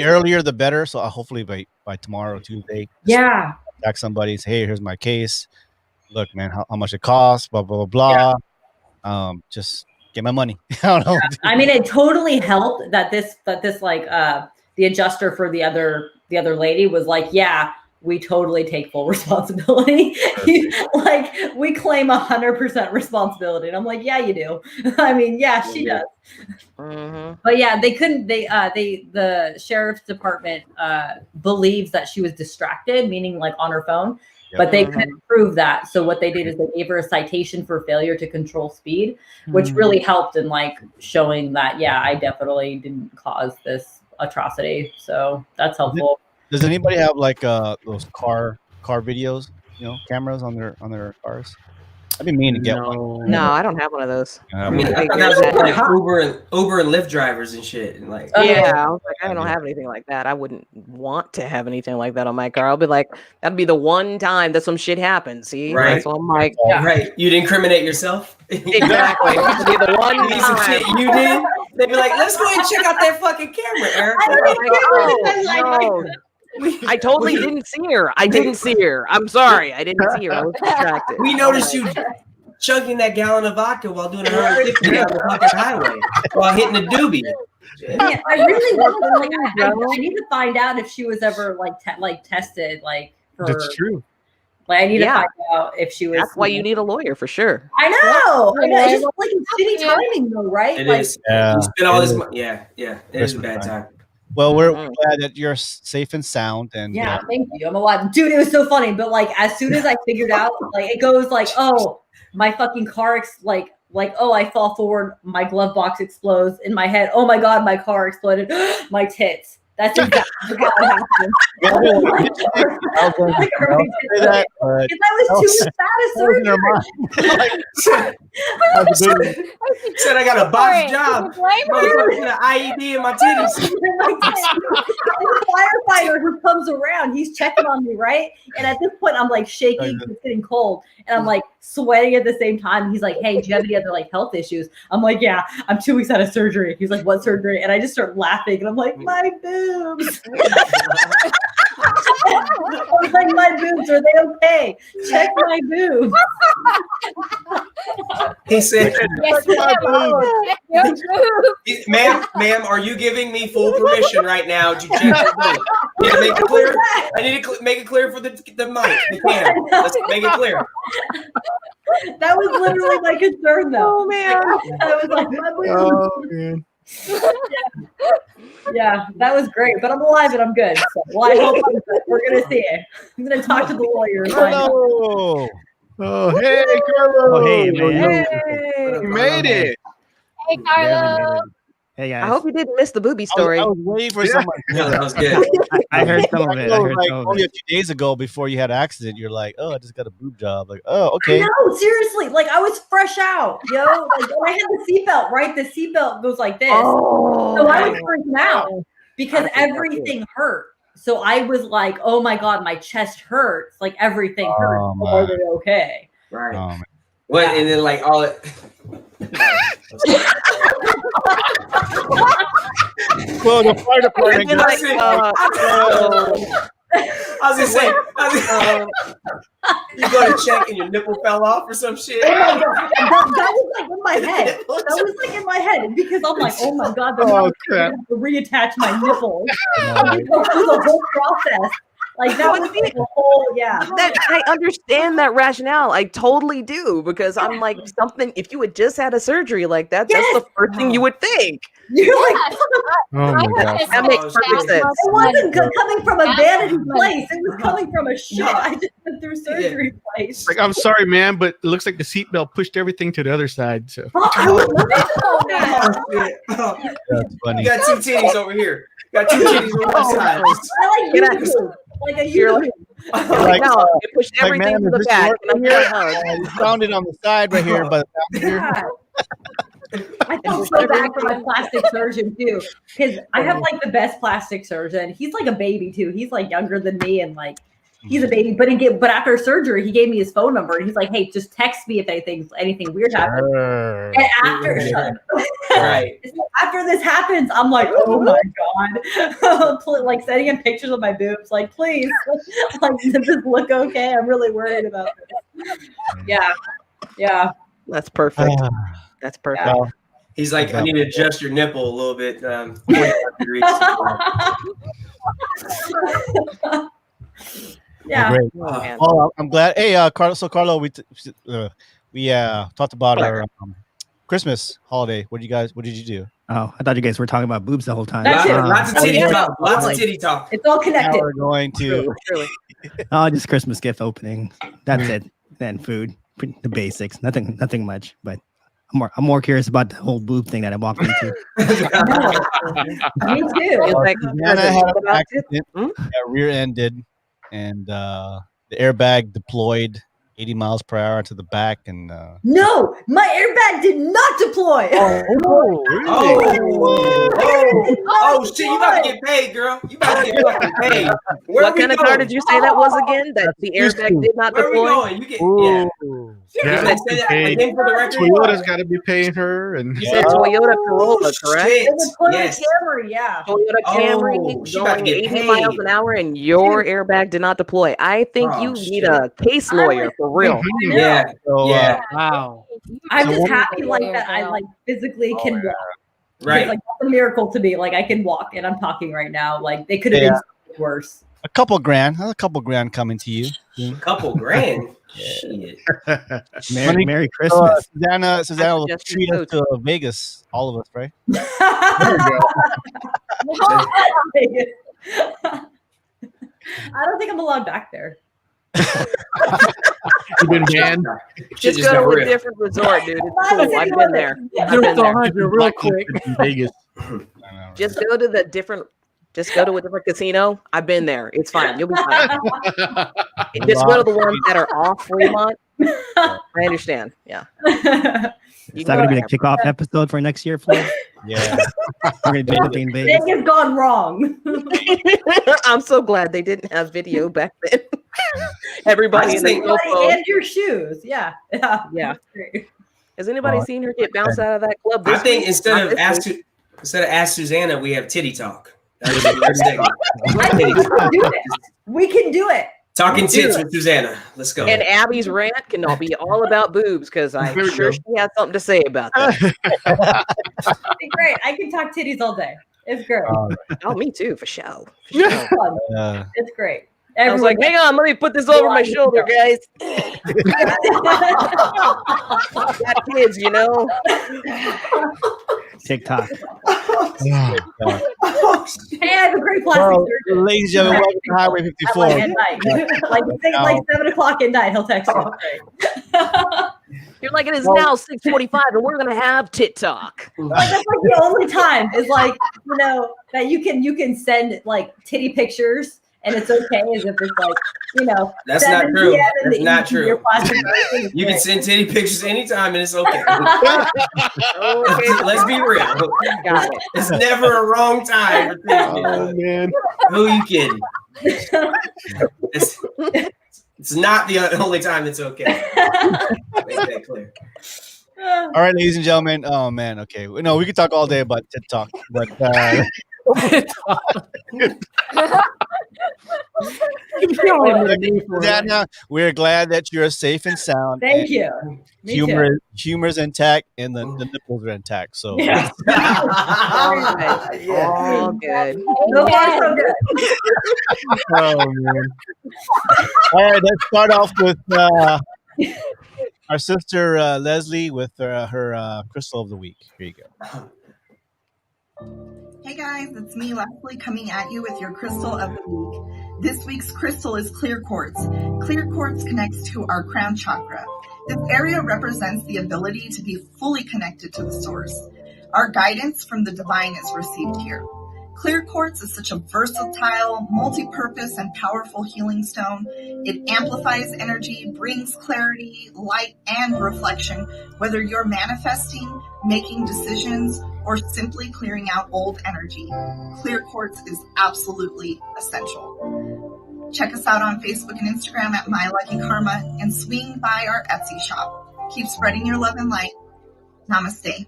Speaker 2: earlier the better. So hopefully by tomorrow, Tuesday,
Speaker 6: Yeah.
Speaker 2: contact somebody. Say, hey, here's my case. Look, man, how much it costs? Blah blah blah blah. Just get my money. I don't know.
Speaker 6: I mean, it totally helped that this like the adjuster for the other lady was like, yeah, we totally take full responsibility. Like we claim 100% responsibility. And I'm like, yeah, you do. I mean, yeah, she does.
Speaker 1: Mm-hmm.
Speaker 6: But yeah, they couldn't. The sheriff's department believes that she was distracted, meaning like on her phone, but they couldn't prove that. So what they did is they gave her a citation for failure to control speed, which really helped in like showing that I definitely didn't cause this atrocity. So that's helpful.
Speaker 2: Does anybody have like those car videos? Cameras on their cars. I've been meaning to get one.
Speaker 1: No, I don't have one of those.
Speaker 4: I mean, I thought that was like Uber and Lyft drivers and shit. And like,
Speaker 1: Yeah, I was like, I don't have anything like that. I wouldn't want to have anything like that on my car. I'll be like, that'd be the one time that some shit happens. See,
Speaker 4: Right.
Speaker 1: So I'm like,
Speaker 4: right, you'd incriminate yourself.
Speaker 1: Exactly. It'd be the one
Speaker 4: Some
Speaker 1: time.
Speaker 4: shit you did. They'd be like, let's go ahead and check out that fucking camera, Eric.
Speaker 1: I totally didn't see her. I didn't see her. I'm sorry. I didn't see her. I was distracted.
Speaker 4: We noticed you chugging that gallon of vodka while doing 150 down the fucking highway while hitting a doobie.
Speaker 6: Yeah, I really want like I need to find out if she was ever like tested for.
Speaker 5: That's true.
Speaker 6: Like I need to find out if she was.
Speaker 1: That's why you need a lawyer for sure.
Speaker 6: I know. It's just like shitty timing though, right?
Speaker 4: It
Speaker 6: like,
Speaker 4: is. You spend all this money. Yeah. It is a bad time.
Speaker 2: Well, we're glad that you're safe and sound. And
Speaker 6: yeah, thank you. I'm alive, dude. It was so funny, but like as soon as I figured out, like it goes like, oh, my fucking car oh, I fall forward, my glove box explodes in my head. Oh my god, my car exploded. My tits. That's exactly how it happened. I was too fat of surgery.
Speaker 4: Said I got a box job. The IED in my titties.
Speaker 6: The firefighter who comes around, he's checking on me, right? And at this point, I'm like shaking, it's getting cold, and I'm like sweating at the same time. He's like, "Hey, do you have any other like health issues?" I'm like, "Yeah, I'm 2 weeks out of surgery." He's like, "What surgery?" And I just start laughing, and I'm like, "My boobs." I'm like, "My boobs, are they okay? Check my boobs."
Speaker 4: He said,
Speaker 8: Yes,
Speaker 4: ma'am, are you giving me full permission right now to check your boobs? Need to make it clear. I need to make it clear for the mic. The cam. Let's make it clear.
Speaker 6: That was literally my concern, though.
Speaker 1: Oh man,
Speaker 6: I was like, my boobs.
Speaker 5: Oh man.
Speaker 6: Yeah, that was great, but I'm alive and I'm good. So, well, I hope we're gonna see it. I'm gonna talk to the lawyers.
Speaker 2: Hello.
Speaker 5: Oh hey, Carlo.
Speaker 9: Oh, hey, man.
Speaker 1: hey.
Speaker 5: You made it.
Speaker 8: Hey, Carlo.
Speaker 9: Hey guys.
Speaker 1: I hope you didn't miss the booby story.
Speaker 2: I was waiting for someone.
Speaker 4: Yeah, that was good.
Speaker 9: I heard some of it. I heard
Speaker 2: Like
Speaker 9: some of
Speaker 2: only
Speaker 9: it.
Speaker 2: a few days ago, before you had an accident, you're like, "Oh, I just got a boob job." Like, "Oh, okay."
Speaker 6: No, seriously, like I was fresh out, yo. Like when I had the seatbelt, right? The seatbelt goes like this.
Speaker 1: Oh,
Speaker 6: So I was freaking out because everything hurt. So I was like, "Oh my god, my chest hurts. Like everything hurts.
Speaker 2: Oh,
Speaker 6: Are
Speaker 2: my.
Speaker 6: they okay?"
Speaker 4: Right.
Speaker 2: Oh, man.
Speaker 4: What? And then like all it.
Speaker 2: Well, the fire department.
Speaker 1: And like,
Speaker 4: I was gonna say, you go to check and your nipple fell off or some shit.
Speaker 6: Oh my god, that was like in my head. That was like in my head because I'm like, "Oh my god, they're
Speaker 5: Oh,
Speaker 6: going to reattach my nipples." It was a whole process. Like that was like a whole,
Speaker 1: that I understand that rationale. I totally do because I'm like something. If you had just had a surgery like that, that's the first thing you would think.
Speaker 6: You're like,
Speaker 5: Oh my god.
Speaker 1: That makes perfect sense.
Speaker 6: it wasn't coming from a vanity place. It was coming from a shit I just went through surgery place.
Speaker 5: Like, I'm sorry, man, but it looks like the seatbelt pushed everything to the other side. So
Speaker 6: I was
Speaker 2: That's funny.
Speaker 4: You got two titties over here. Got two titties on one side.
Speaker 6: I like YouTube. Like a
Speaker 1: You're
Speaker 6: YouTube.
Speaker 2: Like,
Speaker 1: no, it pushed
Speaker 2: like,
Speaker 1: everything
Speaker 2: man,
Speaker 1: to
Speaker 2: is
Speaker 1: the
Speaker 2: this
Speaker 1: back.
Speaker 2: working
Speaker 1: And I'm
Speaker 2: here?
Speaker 1: gonna hug.
Speaker 2: You found it on the side right here, but here.
Speaker 6: God. I feel so bad for my plastic surgeon too, because I have like the best plastic surgeon. He's like a baby too. He's like younger than me, and like he's a baby. But after surgery, he gave me his phone number, and he's like, "Hey, just text me if anything weird happens." And after
Speaker 4: Right.
Speaker 6: after this happens, I'm like, "Oh my god!" Like sending him pictures of my boobs, like, please, like, does this look okay? I'm really worried about this. Yeah.
Speaker 1: That's perfect. That's perfect.
Speaker 2: Well,
Speaker 4: He's like, I need to adjust your nipple a little bit. 45 degrees.
Speaker 6: Yeah.
Speaker 2: great.
Speaker 1: Oh, man.
Speaker 2: Well, I'm glad. Hey, Carlo. So, Carlo, we talked about our Christmas holiday. What did you do?
Speaker 9: Oh, I thought you guys were talking about boobs the whole time.
Speaker 6: That's it.
Speaker 4: Lots of
Speaker 6: Oh,
Speaker 4: titty
Speaker 6: yeah.
Speaker 4: talk. Lots of titty talk.
Speaker 6: It's all
Speaker 2: Now
Speaker 6: connected.
Speaker 2: we're going to.
Speaker 1: Truly.
Speaker 9: Oh, just Christmas gift opening. That's it. Then food, the basics. Nothing much. But I'm more curious about the whole boob thing that I walked into.
Speaker 6: Me too.
Speaker 1: It's like,
Speaker 2: Nana had an
Speaker 1: about it.
Speaker 2: accident, rear-ended, and the airbag deployed, 80 miles per hour to the back, and
Speaker 6: No, my airbag did not deploy.
Speaker 4: Oh, shit! You about to get paid, girl. You about to get fucking paid. Where
Speaker 1: What kind of car did you say that was again? That the airbag did not
Speaker 4: Where are we
Speaker 1: deploy?
Speaker 4: going? You get yeah.
Speaker 5: Yeah,
Speaker 4: You say that again for the record.
Speaker 5: Toyota's got to be paying her, and
Speaker 1: You said Toyota Corolla, correct?
Speaker 4: Shit.
Speaker 6: It was Toyota
Speaker 4: Yes.
Speaker 6: Camry, yeah.
Speaker 1: Toyota Camry
Speaker 4: she about to
Speaker 1: going
Speaker 4: get
Speaker 1: 80
Speaker 4: paid.
Speaker 1: miles an hour and your airbag did not deploy. I think
Speaker 4: Oh,
Speaker 1: you need
Speaker 4: shit.
Speaker 1: a case lawyer for real.
Speaker 4: Yeah.
Speaker 2: so,
Speaker 4: Yeah.
Speaker 7: Wow.
Speaker 6: I'm
Speaker 2: So
Speaker 6: just
Speaker 2: what-
Speaker 6: happy like that I like physically can walk.
Speaker 4: Right.
Speaker 6: It's like that's a miracle to me. Like I can walk and I'm talking right now. Like they could have been something worse.
Speaker 2: a couple grand coming to you.
Speaker 4: A couple grand. Shit.
Speaker 9: Merry Christmas.
Speaker 2: Susanna will
Speaker 1: suggest
Speaker 2: treat
Speaker 1: you
Speaker 2: us to Vegas, all of us, right?
Speaker 6: I don't think I'm allowed back there.
Speaker 5: you've been banned.
Speaker 1: Just go to a different resort, dude. It's cool. I've been there. I've
Speaker 7: You're
Speaker 1: been
Speaker 7: so
Speaker 1: there.
Speaker 7: hungry real quick.
Speaker 5: In Vegas.
Speaker 1: Just go to a different casino. I've been there. It's fine. You'll be fine. Just go to the ones that are off Fremont. I understand. Yeah.
Speaker 9: Is that going to be the kickoff episode for next year, Floyd?
Speaker 2: Yeah.
Speaker 9: We're going to do something in Vegas.
Speaker 6: Thing has gone wrong.
Speaker 1: I'm so glad they didn't have video back then. Everybody in the
Speaker 6: Everybody and your shoes. Yeah.
Speaker 1: Yeah.
Speaker 6: That's great.
Speaker 1: Has anybody seen her get bounced out of that club?
Speaker 4: I
Speaker 1: This
Speaker 4: think
Speaker 1: week?
Speaker 4: instead
Speaker 1: Not
Speaker 4: of
Speaker 1: this week.
Speaker 4: ask Susanna, we have titty talk. That would be our segment.
Speaker 6: I think we can do it. We can do it.
Speaker 4: Talking tits with Susanna. Let's go.
Speaker 1: And Abby's rant can all be all about boobs because I'm
Speaker 5: There we
Speaker 1: sure
Speaker 5: go.
Speaker 1: she has something to say about that.
Speaker 6: It's great. I can talk titties all day. It's great.
Speaker 1: Oh, me too, for sure. For
Speaker 5: Yeah.
Speaker 1: sure.
Speaker 6: It's fun.
Speaker 2: Uh,
Speaker 6: It's great.
Speaker 1: I was like, hang on, let me put this over my shoulder, guys. Got kids, you know.
Speaker 9: TikTok.
Speaker 6: Hey, I have a great plastic
Speaker 2: well,
Speaker 6: surgeon.
Speaker 2: ladies and gentlemen, welcome to Highway
Speaker 6: At
Speaker 2: 54.
Speaker 6: like at night. like 7:00 at night, he'll text you.
Speaker 1: You're like, it is now 6:45, and we're gonna have tit talk.
Speaker 6: Like that's like the only time is like that you can send like titty pictures and it's okay as if it's like
Speaker 4: That's not
Speaker 6: 7
Speaker 4: true.
Speaker 6: p.m. in
Speaker 4: That's
Speaker 6: the
Speaker 4: not
Speaker 6: evening,
Speaker 4: true.
Speaker 6: your plastic surgeon is
Speaker 4: You can
Speaker 6: great.
Speaker 4: send titty pictures anytime and it's okay.
Speaker 1: Okay,
Speaker 4: Let's be real.
Speaker 1: got it.
Speaker 4: It's never a wrong time for titty
Speaker 5: Oh
Speaker 4: pictures.
Speaker 5: man.
Speaker 4: Who you kidding? It's not the only time it's okay. Make that clear.
Speaker 2: All right, ladies and gentlemen. Oh man, okay. No, we could talk all day about TikTok, but Susanna, we're glad that you're safe and sound.
Speaker 6: Thank
Speaker 2: and
Speaker 6: you. Me too.
Speaker 2: humor's intact, and the nipples are intact. So
Speaker 6: Yeah.
Speaker 1: All right. All good.
Speaker 6: So far, so good.
Speaker 2: oh man. All right, let's start off with our sister Leslie with her crystal of the week. Here you go.
Speaker 10: Hey guys, it's me, Leslie, coming at you with your crystal of the week. This week's crystal is clear quartz. Clear quartz connects to our crown chakra. This area represents the ability to be fully connected to the source. Our guidance from the divine is received here. Clear quartz is such a versatile, multi-purpose, and powerful healing stone. It amplifies energy, brings clarity, light, and reflection, whether you're manifesting, making decisions, or simply clearing out old energy. Clear quartz is absolutely essential. Check us out on Facebook and Instagram at My Lucky Karma and swing by our Etsy shop. Keep spreading your love and light. Namaste.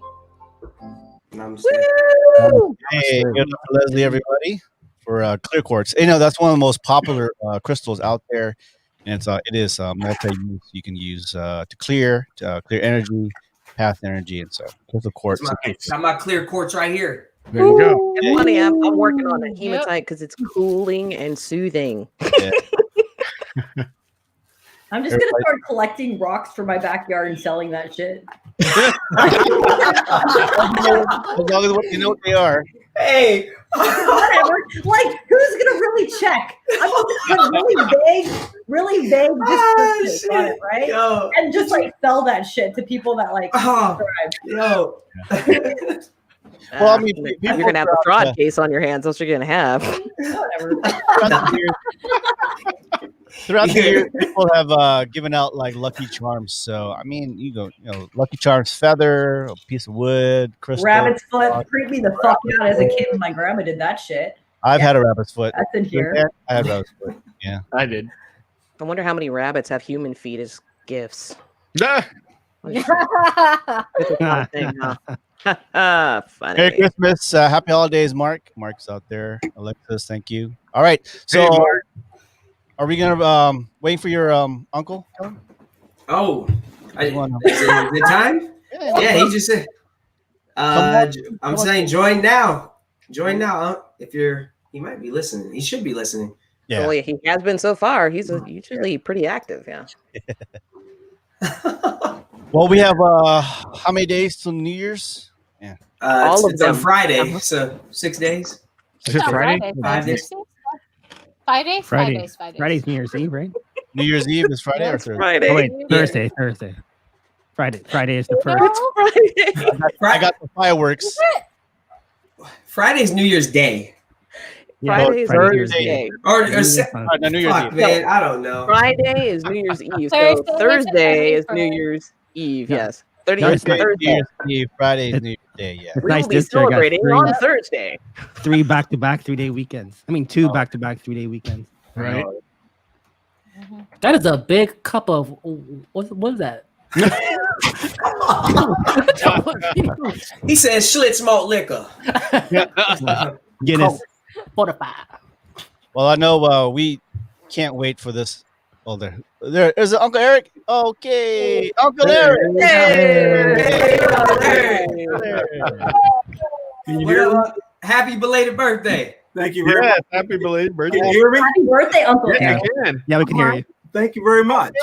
Speaker 2: Hey, good enough for Leslie, everybody, for clear quartz. You know, that's one of the most popular crystals out there, and it is multi-use. You can use to clear energy, path energy, and so crystal quartz.
Speaker 4: It's my clear quartz right here.
Speaker 5: There you go.
Speaker 1: It's funny, I'm working on a hematite because it's cooling and soothing.
Speaker 2: Yeah.
Speaker 6: I'm just gonna start collecting rocks for my backyard and selling that shit.
Speaker 2: As long as you know what they are.
Speaker 4: Hey,
Speaker 6: Whatever. Like, who's gonna really check? I'm gonna put really vague descriptions on it, right?
Speaker 4: Yo,
Speaker 6: And just like sell that shit to people that like subscribe.
Speaker 4: yo.
Speaker 2: Well, I mean,
Speaker 1: you're gonna have a fraud case on your hands. That's what you're gonna have.
Speaker 6: Whatever.
Speaker 2: Throughout the year, people have given out like Lucky Charms. So I mean, Lucky Charms feather, a piece of wood, crystal.
Speaker 6: Rabbit's foot creeped me the fuck out as a kid when my grandma did that shit.
Speaker 2: I've had a rabbit's foot.
Speaker 6: That's in here.
Speaker 2: I had rabbit's foot. Yeah,
Speaker 5: I did.
Speaker 1: I wonder how many rabbits have human feet as gifts.
Speaker 5: Ah,
Speaker 1: It's a fun thing, huh? Funny.
Speaker 2: Merry Christmas, happy holidays, Mark. Mark's out there. Alexis, thank you. All right, so
Speaker 5: Hey, Mark.
Speaker 2: are we gonna waiting for your uncle?
Speaker 4: Oh, is
Speaker 2: Come on.
Speaker 4: it time? Yeah, he just said. I'm saying join now. Join now. If he might be listening. He should be listening.
Speaker 2: Yeah.
Speaker 1: Well, he has been so far. He's usually pretty active. Yeah.
Speaker 2: Well, we have how many days till New Year's? Yeah.
Speaker 1: All of
Speaker 4: It's on
Speaker 1: them.
Speaker 4: Friday, so 6 days.
Speaker 5: Is it Friday?
Speaker 4: 5 days.
Speaker 8: 5 days.
Speaker 9: Friday.
Speaker 8: 5 days.
Speaker 9: Friday's New Year's Eve, right?
Speaker 2: New Year's Eve is Friday or
Speaker 1: That's
Speaker 2: Thursday?
Speaker 1: Friday.
Speaker 9: Oh wait,
Speaker 4: Yeah.
Speaker 9: Thursday. Friday is the first.
Speaker 1: It's Friday.
Speaker 2: I got the fireworks.
Speaker 4: Friday's New Year's Day.
Speaker 1: Friday is
Speaker 9: Friday,
Speaker 1: New Year's Day.
Speaker 4: Or
Speaker 9: New Year's
Speaker 4: fuck,
Speaker 9: Eve.
Speaker 2: No, New Year's Eve.
Speaker 4: man, I don't know.
Speaker 1: Friday is New Year's Eve. So
Speaker 8: Thursday makes it
Speaker 1: Thursday is
Speaker 8: Thursday
Speaker 1: New Year's Eve.
Speaker 9: Yeah.
Speaker 1: Yes. 30th
Speaker 2: Thursday,
Speaker 1: Thursday.
Speaker 2: New Year's Eve, Friday is New Year's Day. Yeah.
Speaker 9: It's
Speaker 1: We
Speaker 9: nice
Speaker 1: will be
Speaker 9: this year. I got
Speaker 1: celebrating on Thursday.
Speaker 9: three back-to-back 3-day weekends. I mean, two back-to-back 3-day weekends.
Speaker 5: Right.
Speaker 7: That is a big cup of what is that?
Speaker 4: He says Schlitz malt liquor.
Speaker 9: Guinness.
Speaker 7: Fortified.
Speaker 2: Well, I know we can't wait for this. Oh, there's Uncle Eric. Okay, Uncle Eric.
Speaker 1: Hey!
Speaker 11: Can you hear me?
Speaker 4: Happy belated birthday.
Speaker 11: Thank you very
Speaker 5: Yeah,
Speaker 11: much.
Speaker 5: happy belated birthday.
Speaker 11: Can you hear me?
Speaker 6: Happy birthday, Uncle
Speaker 5: Yeah,
Speaker 6: Eric.
Speaker 5: you can.
Speaker 9: Yeah, we can hear you.
Speaker 11: Thank you very much.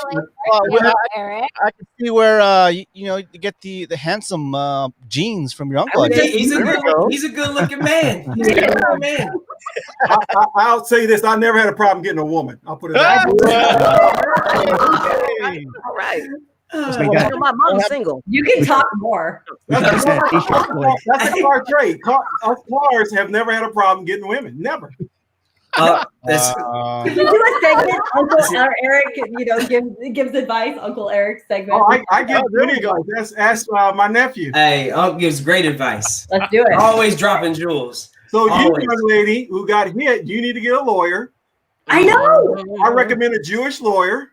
Speaker 8: Eric.
Speaker 2: I can see where you get the handsome genes from your uncle. I guess.
Speaker 4: He's a good looking man. He's a good looking man.
Speaker 11: I'll say this: I never had a problem getting a woman. I'll put it that way.
Speaker 1: All right.
Speaker 9: We got-
Speaker 1: My mom's single.
Speaker 6: You can talk more.
Speaker 11: That's
Speaker 9: T-shirt boys.
Speaker 11: a car trait. Us cars have never had a problem getting women. Never.
Speaker 4: This,
Speaker 6: Can you do a segment? Uncle Eric, gives advice. Uncle Eric segment.
Speaker 11: Oh, I give plenty of guys. Ask my nephew.
Speaker 4: hey, Uncle gives great advice.
Speaker 6: Let's do it.
Speaker 4: Always dropping jewels.
Speaker 11: So you,
Speaker 4: Always.
Speaker 11: young lady who got hit, you need to get a lawyer.
Speaker 6: I know.
Speaker 11: I recommend a Jewish lawyer.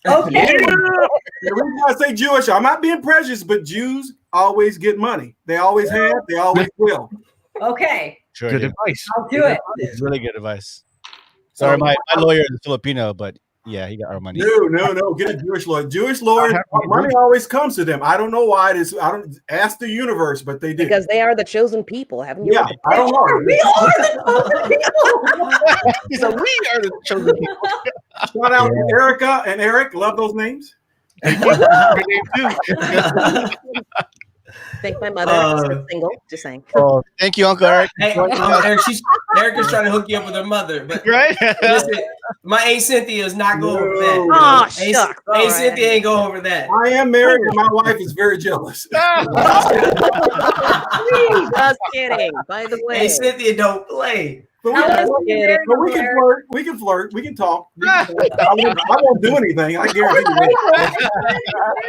Speaker 6: Okay.
Speaker 11: The reason I say Jewish, I'm not being prejudiced, but Jews always get money. They always have. They always will.
Speaker 6: Okay.
Speaker 2: Sure,
Speaker 5: Good
Speaker 2: yeah.
Speaker 5: advice.
Speaker 6: I'll do it.
Speaker 2: It's really good advice. Sorry, my lawyer is Filipino, but yeah, he got our money.
Speaker 11: No. Get a Jewish lawyer. Jewish lawyers, money always comes to them. I don't know why it is. I don't ask the universe, but they do.
Speaker 1: Because they are the chosen people, haven't you?
Speaker 11: Yeah, I don't know.
Speaker 6: We are the chosen people.
Speaker 5: So we are the chosen people.
Speaker 11: Shout out to Erica and Eric. Love those names.
Speaker 5: Good name too.
Speaker 1: Thank my mother. She's single. Just saying.
Speaker 2: Oh, thank you, Uncle Eric.
Speaker 4: Hey, Erica's trying to hook you up with her mother, but
Speaker 5: Right?
Speaker 4: listen, my Aunt Cynthia is not going over that.
Speaker 1: Oh,
Speaker 4: Aunt
Speaker 1: shucks. All right.
Speaker 4: Cynthia ain't going over that.
Speaker 11: I am married, and my wife is very jealous.
Speaker 1: Just kidding. By the way.
Speaker 4: Aunt Cynthia don't play.
Speaker 11: But
Speaker 6: How is
Speaker 11: we,
Speaker 6: it married,
Speaker 11: but we
Speaker 6: Uncle
Speaker 11: can
Speaker 6: Eric?
Speaker 11: flirt. We can flirt. We can talk. I won't do anything. I guarantee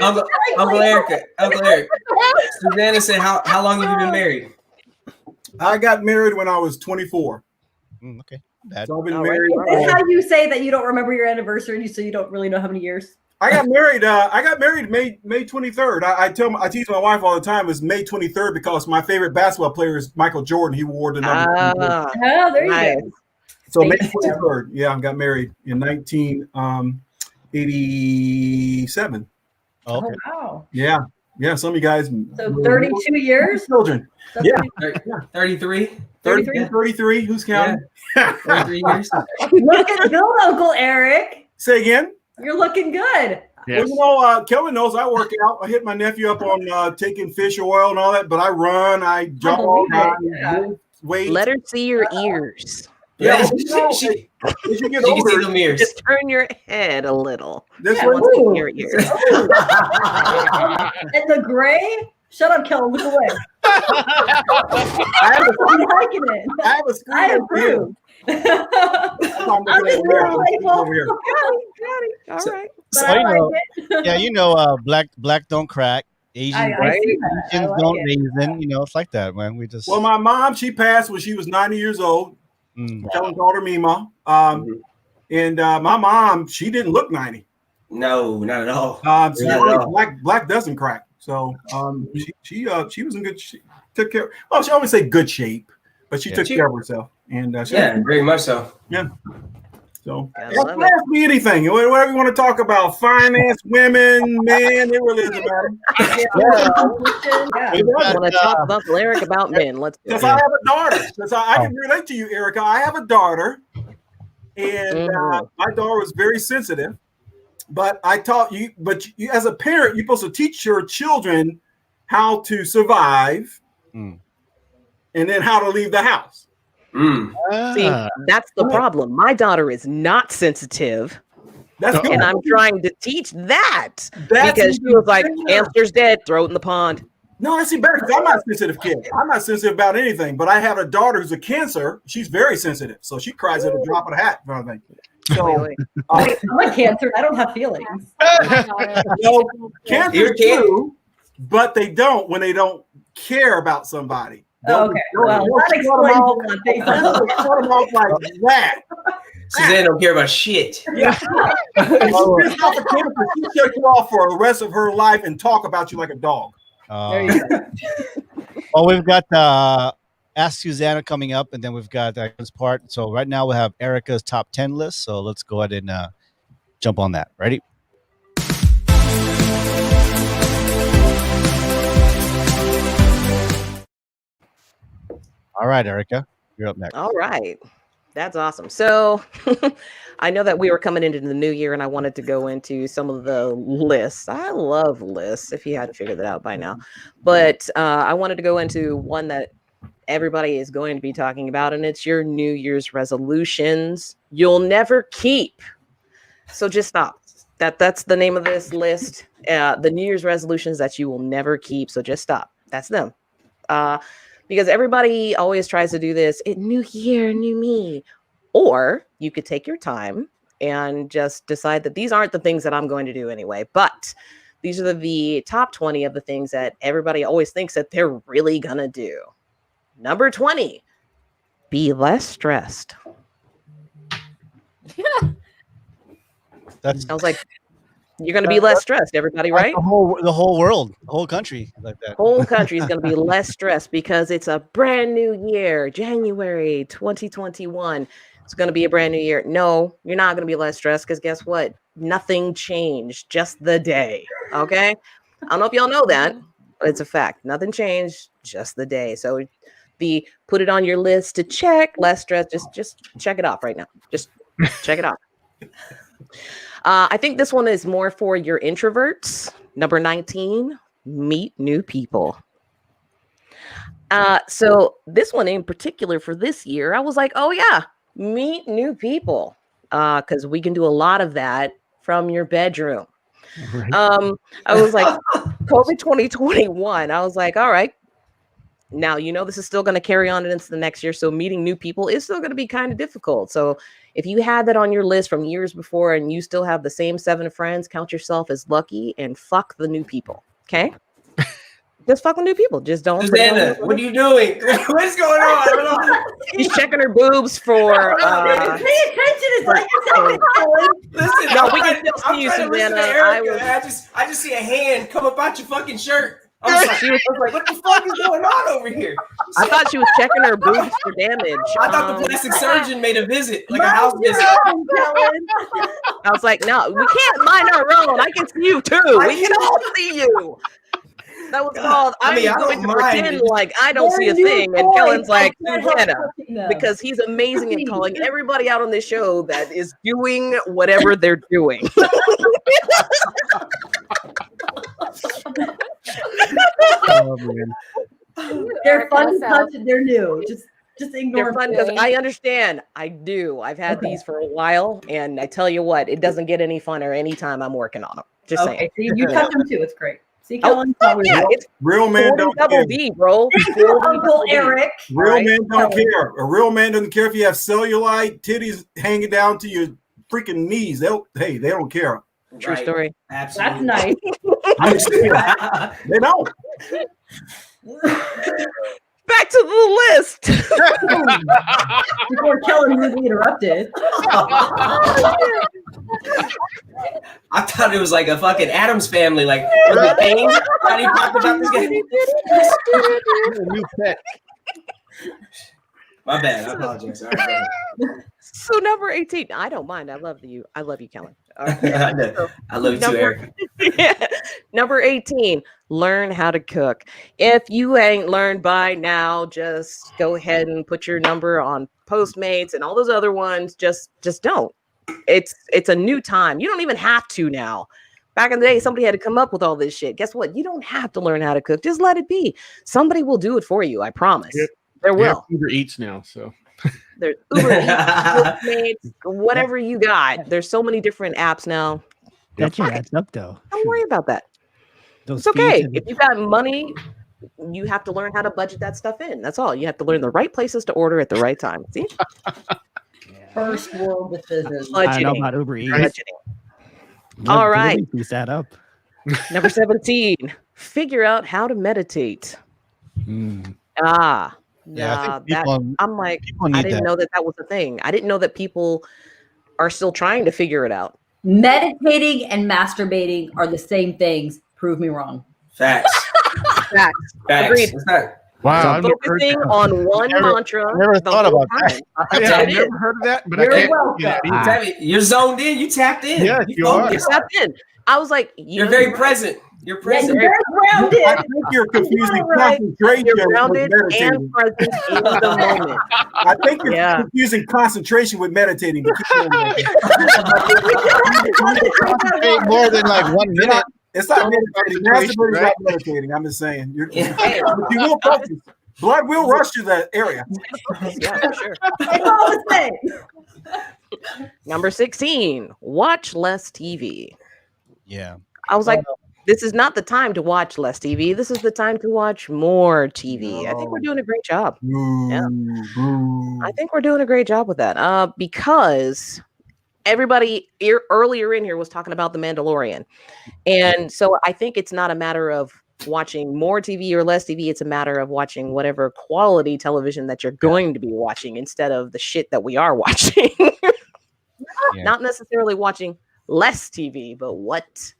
Speaker 11: you.
Speaker 4: Uncle Eric. Susanna said, how long have you been married?
Speaker 11: I got married when I was 24.
Speaker 2: Okay, bad.
Speaker 11: So I've been
Speaker 1: All right.
Speaker 11: married.
Speaker 6: Is this how you say that you don't remember your anniversary, so you don't really know how many years?
Speaker 11: I got married. May 23rd. I tease my wife all the time. It's May 23rd because my favorite basketball player is Michael Jordan. He wore the number.
Speaker 1: Ah,
Speaker 6: Oh, there you
Speaker 1: nice.
Speaker 6: go.
Speaker 11: So May 23rd. Yeah, I got married in 1987.
Speaker 2: Oh, okay.
Speaker 6: Oh, wow.
Speaker 11: Yeah. Some of you guys.
Speaker 6: So 32 years?
Speaker 11: Children. Yeah.
Speaker 4: 33?
Speaker 11: 33. Who's counting?
Speaker 4: 33 years?
Speaker 6: Looking good, Uncle Eric.
Speaker 11: Say again.
Speaker 6: You're looking good.
Speaker 5: Yes.
Speaker 11: Well, Kelvin knows I work out. I hit my nephew up on taking fish oil and all that, but I run, I jog, I lift weights.
Speaker 1: Let her see your ears.
Speaker 11: Yeah,
Speaker 4: She-
Speaker 11: you know,
Speaker 4: she-
Speaker 11: as you get
Speaker 4: She can see
Speaker 11: older,
Speaker 4: them ears.
Speaker 1: Just turn your head a little.
Speaker 11: this
Speaker 6: Yeah,
Speaker 11: way,
Speaker 1: Wants to see your ears.
Speaker 6: And the gray? Shut up, Kelvin. Look away.
Speaker 11: I have a
Speaker 6: I'm liking it.
Speaker 11: I have a screen
Speaker 6: I
Speaker 11: over here.
Speaker 6: approve.
Speaker 11: Over here.
Speaker 1: All right.
Speaker 6: But
Speaker 2: Well,
Speaker 6: I
Speaker 2: you
Speaker 6: like
Speaker 2: know,
Speaker 6: it.
Speaker 2: yeah, you know, black don't crack. Asian,
Speaker 6: I see that. I
Speaker 2: Asians
Speaker 6: like
Speaker 2: don't
Speaker 6: it.
Speaker 2: raisin. You know, it's like that, man. We just
Speaker 11: Well, my mom, she passed when she was 90 years old. Kellen's daughter, Mima. And my mom, she didn't look 90.
Speaker 4: No, not at all.
Speaker 11: Not at all.
Speaker 4: all.
Speaker 11: Black doesn't crack. So she was in good. She took care. Well, she always say good shape, but she took care of herself. And
Speaker 4: very much so.
Speaker 11: Yeah. So
Speaker 1: Gotta love
Speaker 11: ask me anything, whatever you want to talk about, finance, women, man, it really doesn't matter.
Speaker 1: I want to talk about Uncle Eric about men. Let's do
Speaker 11: Because
Speaker 1: it.
Speaker 11: I have a daughter. Because I can relate to you, Erica. I have a daughter, and my daughter was very sensitive. But I taught you. But you, as a parent, you're supposed to teach your children how to survive, and then how to leave the house.
Speaker 1: See, that's the problem. My daughter is not sensitive.
Speaker 11: That's good.
Speaker 1: And I'm trying to teach that because she was like, hamster's dead, throw it in the pond.
Speaker 11: No, that's even better because I'm not a sensitive kid. I'm not sensitive about anything, but I have a daughter who's a Cancer. She's very sensitive. So she cries at a drop of a hat. Kind of thing. So,
Speaker 6: I'm a Cancer. I don't have feelings.
Speaker 11: Cancers do, but they don't when they don't care about somebody.
Speaker 6: Okay, well, that explains a lot.
Speaker 11: Shut them off like that.
Speaker 4: Suzanne don't care about shit.
Speaker 11: Yeah. If she pissed off a Cancer, she'll shut you off for the rest of her life and talk about you like a dog.
Speaker 6: There you go.
Speaker 2: Well, we've got Ask Susanna coming up, and then we've got this part. So right now we have Erica's top 10 list. So let's go ahead and jump on that. Ready? All right, Erica, you're up next.
Speaker 1: All right. That's awesome. So I know that we were coming into the new year and I wanted to go into some of the lists. I love lists, if you hadn't figured that out by now. But I wanted to go into one that everybody is going to be talking about, and it's your New Year's resolutions you'll never keep. So just stop. That's the name of this list. The New Year's resolutions that you will never keep. So just stop. That's them. Because everybody always tries to do this. New year, new me. Or you could take your time and just decide that these aren't the things that I'm going to do anyway. But these are the top 20 of the things that everybody always thinks that they're really going to do. Number 20, be less stressed.
Speaker 2: I
Speaker 1: was like, you're going to be less stressed, everybody, right?
Speaker 2: The whole world, the whole country, like that.
Speaker 1: Whole country is going to be less stressed because it's a brand new year, January 2021. It's going to be a brand new year. No, you're not going to be less stressed because guess what? Nothing changed, just the day. Okay? I don't know if y'all know that, but it's a fact. Nothing changed, just the day. So put it on your list to check. Less stress. Just check it off right now. Just check it off. I think this one is more for your introverts. Number 19, meet new people. So this one in particular for this year, I was like, oh yeah, meet new people. Because we can do a lot of that from your bedroom. Right. I was like, COVID 2021. I was like, all right. Now, this is still going to carry on into the next year. So meeting new people is still going to be kind of difficult. So if you had that on your list from years before and you still have the same 7 friends, count yourself as lucky and fuck the new people. Okay? Just fuck with new people. Just don't.
Speaker 4: Susanna, what are you doing? What's going on?
Speaker 1: She's checking her boobs for.
Speaker 6: Pay attention. It's like
Speaker 4: listen,
Speaker 1: no, we can still see you, Susanna.
Speaker 4: I just see a hand come up out your fucking shirt. I was like, what the fuck is going on over here?
Speaker 1: I thought she was checking her boobs for damage.
Speaker 4: I thought the plastic surgeon made a visit, like a house visit.
Speaker 1: I was like, no, we can't mind our own. I can see you too. We can all see you. That was called, I'm going to pretend like I don't see a thing. And Kellen's like, Susanna, because he's amazing at calling everybody out on this show that is doing whatever they're doing.
Speaker 6: Oh, man. They're fun because they're new. Just ignore
Speaker 1: they're fun because I understand. I do. I've had these for a while, and I tell you what, it doesn't get any funner anytime I'm working on them. Just saying.
Speaker 6: So you touch them too. It's great. See, Kellen,
Speaker 1: it's
Speaker 11: real man
Speaker 1: 40
Speaker 11: don't
Speaker 1: double
Speaker 11: care.
Speaker 1: D, bro.
Speaker 6: Thank you, Uncle Eric.
Speaker 11: Real
Speaker 1: Right.
Speaker 11: men don't care. A real man doesn't care if you have cellulite, titties hanging down to your freaking knees. They don't care.
Speaker 1: True story.
Speaker 6: That's
Speaker 4: Absolutely.
Speaker 6: nice.
Speaker 11: I'm serious. They don't.
Speaker 1: Back to the list.
Speaker 6: Before Kellen rudely interrupted.
Speaker 4: I thought it was like a fucking Addams family, like was it Bane? How do you talk about this guy?
Speaker 2: New pet.
Speaker 4: My bad. I apologize. All right,
Speaker 1: So number 18. I don't mind. I love you, Kellen. All right.
Speaker 4: I know. I love you too, Eric.
Speaker 1: Yeah. Number 18, learn how to cook. If you ain't learned by now, just go ahead and put your number on Postmates and all those other ones. Just don't. It's a new time. You don't even have to now. Back in the day, somebody had to come up with all this shit. Guess what? You don't have to learn how to cook. Just let it be. Somebody will do it for you. I promise.
Speaker 5: Yep.
Speaker 1: There
Speaker 5: We have
Speaker 1: will.
Speaker 5: Uber Eats now, so
Speaker 1: There's Uber Eats, Postmates, whatever you got. There's so many different apps now.
Speaker 9: That shit adds up, though.
Speaker 1: Don't worry about that.
Speaker 9: Those
Speaker 1: It's okay.
Speaker 9: fees and-
Speaker 1: If you got money, you have to learn how to budget that stuff in. That's all. You have to learn the right places to order at the right time. See?
Speaker 6: First world decisions.
Speaker 9: I don't know
Speaker 1: Budgeting.
Speaker 9: about Uber Eats.
Speaker 1: Budgeting. All right.
Speaker 9: You set up.
Speaker 1: Number 17. Figure out how to meditate. Ah.
Speaker 2: Yeah, I
Speaker 1: Nah,
Speaker 2: think
Speaker 1: that
Speaker 2: people-
Speaker 1: I'm like,
Speaker 2: people
Speaker 1: I
Speaker 2: need
Speaker 1: didn't
Speaker 2: that.
Speaker 1: know that was a thing. I didn't know that people are still trying to figure it out.
Speaker 6: Meditating and masturbating are the same things. Prove me wrong.
Speaker 4: Facts.
Speaker 1: Facts. Agreed.
Speaker 4: It's not-
Speaker 5: wow. I've never heard
Speaker 1: Focusing
Speaker 5: that.
Speaker 1: on one mantra.
Speaker 2: I never
Speaker 1: the
Speaker 2: thought
Speaker 1: whole
Speaker 2: about that.
Speaker 1: time.
Speaker 5: Yeah, I've
Speaker 1: It
Speaker 5: never
Speaker 1: is.
Speaker 5: heard of that, but
Speaker 6: You're
Speaker 5: I can't
Speaker 6: welcome.
Speaker 5: do that either.
Speaker 4: Tabby, you're zoned in. You tapped in.
Speaker 5: Yes, you are.
Speaker 4: focused.
Speaker 1: Step in. I was like,
Speaker 4: You're
Speaker 1: know,
Speaker 4: very
Speaker 1: right.
Speaker 4: present. You're
Speaker 6: Yeah,
Speaker 4: present.
Speaker 6: you're very grounded.
Speaker 11: I think you're confusing
Speaker 1: Right.
Speaker 11: concentration
Speaker 1: You're
Speaker 11: with
Speaker 1: grounded
Speaker 11: meditating.
Speaker 1: and present in the moment.
Speaker 11: I think you're
Speaker 1: Yeah.
Speaker 11: confusing concentration with meditating. But keep going, man.
Speaker 2: Concentrate more than like 1 minute.
Speaker 11: It's not meditating.
Speaker 5: Concentration,
Speaker 11: Masturbating is
Speaker 5: right?
Speaker 11: not meditating. I'm just saying.
Speaker 4: Yeah.
Speaker 11: But you will focus. Blood will rush to that area.
Speaker 1: Yeah, for sure.
Speaker 6: That's all I'm saying.
Speaker 1: Number 16, watch less TV.
Speaker 2: Yeah.
Speaker 1: I was like, this is not the time to watch less TV. This is the time to watch more TV. I think we're doing a great job. Yeah. I think we're doing a great job with that. Because everybody earlier in here was talking about The Mandalorian. And so I think it's not a matter of watching more TV or less TV. It's a matter of watching whatever quality television that you're going to be watching instead of the shit that we are watching.
Speaker 2: Yeah.
Speaker 1: Not necessarily watching less TV, but what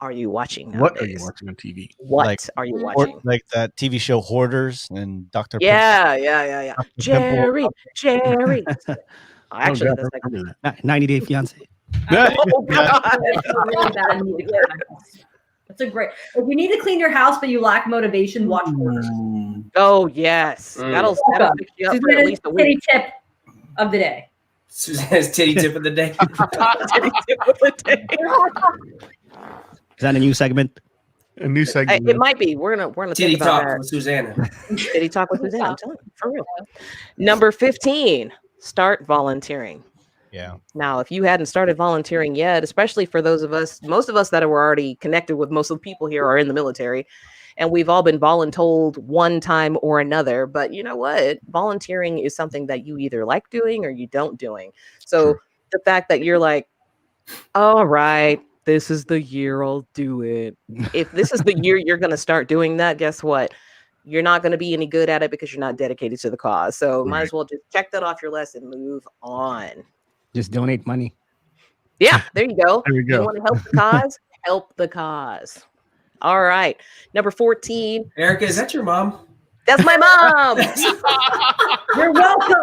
Speaker 1: are you watching nowadays?
Speaker 5: What are you watching on TV?
Speaker 1: What
Speaker 2: Like-
Speaker 1: are you
Speaker 2: Or
Speaker 1: watching?
Speaker 2: like that TV show Hoarders and Dr.
Speaker 1: Yeah.
Speaker 2: Pimple.
Speaker 1: Jerry. Actually,
Speaker 5: God,
Speaker 1: that's
Speaker 5: I
Speaker 1: like,
Speaker 5: remember that.
Speaker 9: 90 Day Fiance.
Speaker 1: oh god.
Speaker 6: That's a really bad movie. That's a great. If you need to clean your house but you lack motivation, watch Hoarders.
Speaker 1: Oh yes, that'll fix you up for at least a
Speaker 6: Titty
Speaker 1: week.
Speaker 6: tip of the day.
Speaker 4: Suzanne's titty tip of the day.
Speaker 1: Titty tip of the day.
Speaker 9: Is that a new segment?
Speaker 5: A new segment.
Speaker 1: It might be. We're gonna
Speaker 4: Titty
Speaker 1: think about
Speaker 4: talk
Speaker 1: that.
Speaker 4: with Susanna.
Speaker 1: Titty talk with Suzanne. I'm telling you, for real. Number 15. Start volunteering.
Speaker 2: Yeah.
Speaker 1: Now, if you hadn't started volunteering yet, especially for those of us, most of us that were already connected with most of the people here are in the military, and we've all been voluntold one time or another. But you know what? Volunteering is something that you either like doing or you don't doing. So the fact that you're like, all right, this is the year I'll do it. If this is the year you're going to start doing that, guess what? You're not going to be any good at it because you're not dedicated to the cause. So might as well just check that off your list and move on.
Speaker 9: Just donate money.
Speaker 1: Yeah, there you go.
Speaker 5: There we go.
Speaker 1: You want to help the cause? Help the cause. All right. Number 14.
Speaker 4: Erica, is that your mom?
Speaker 1: That's my mom.
Speaker 6: You're welcome.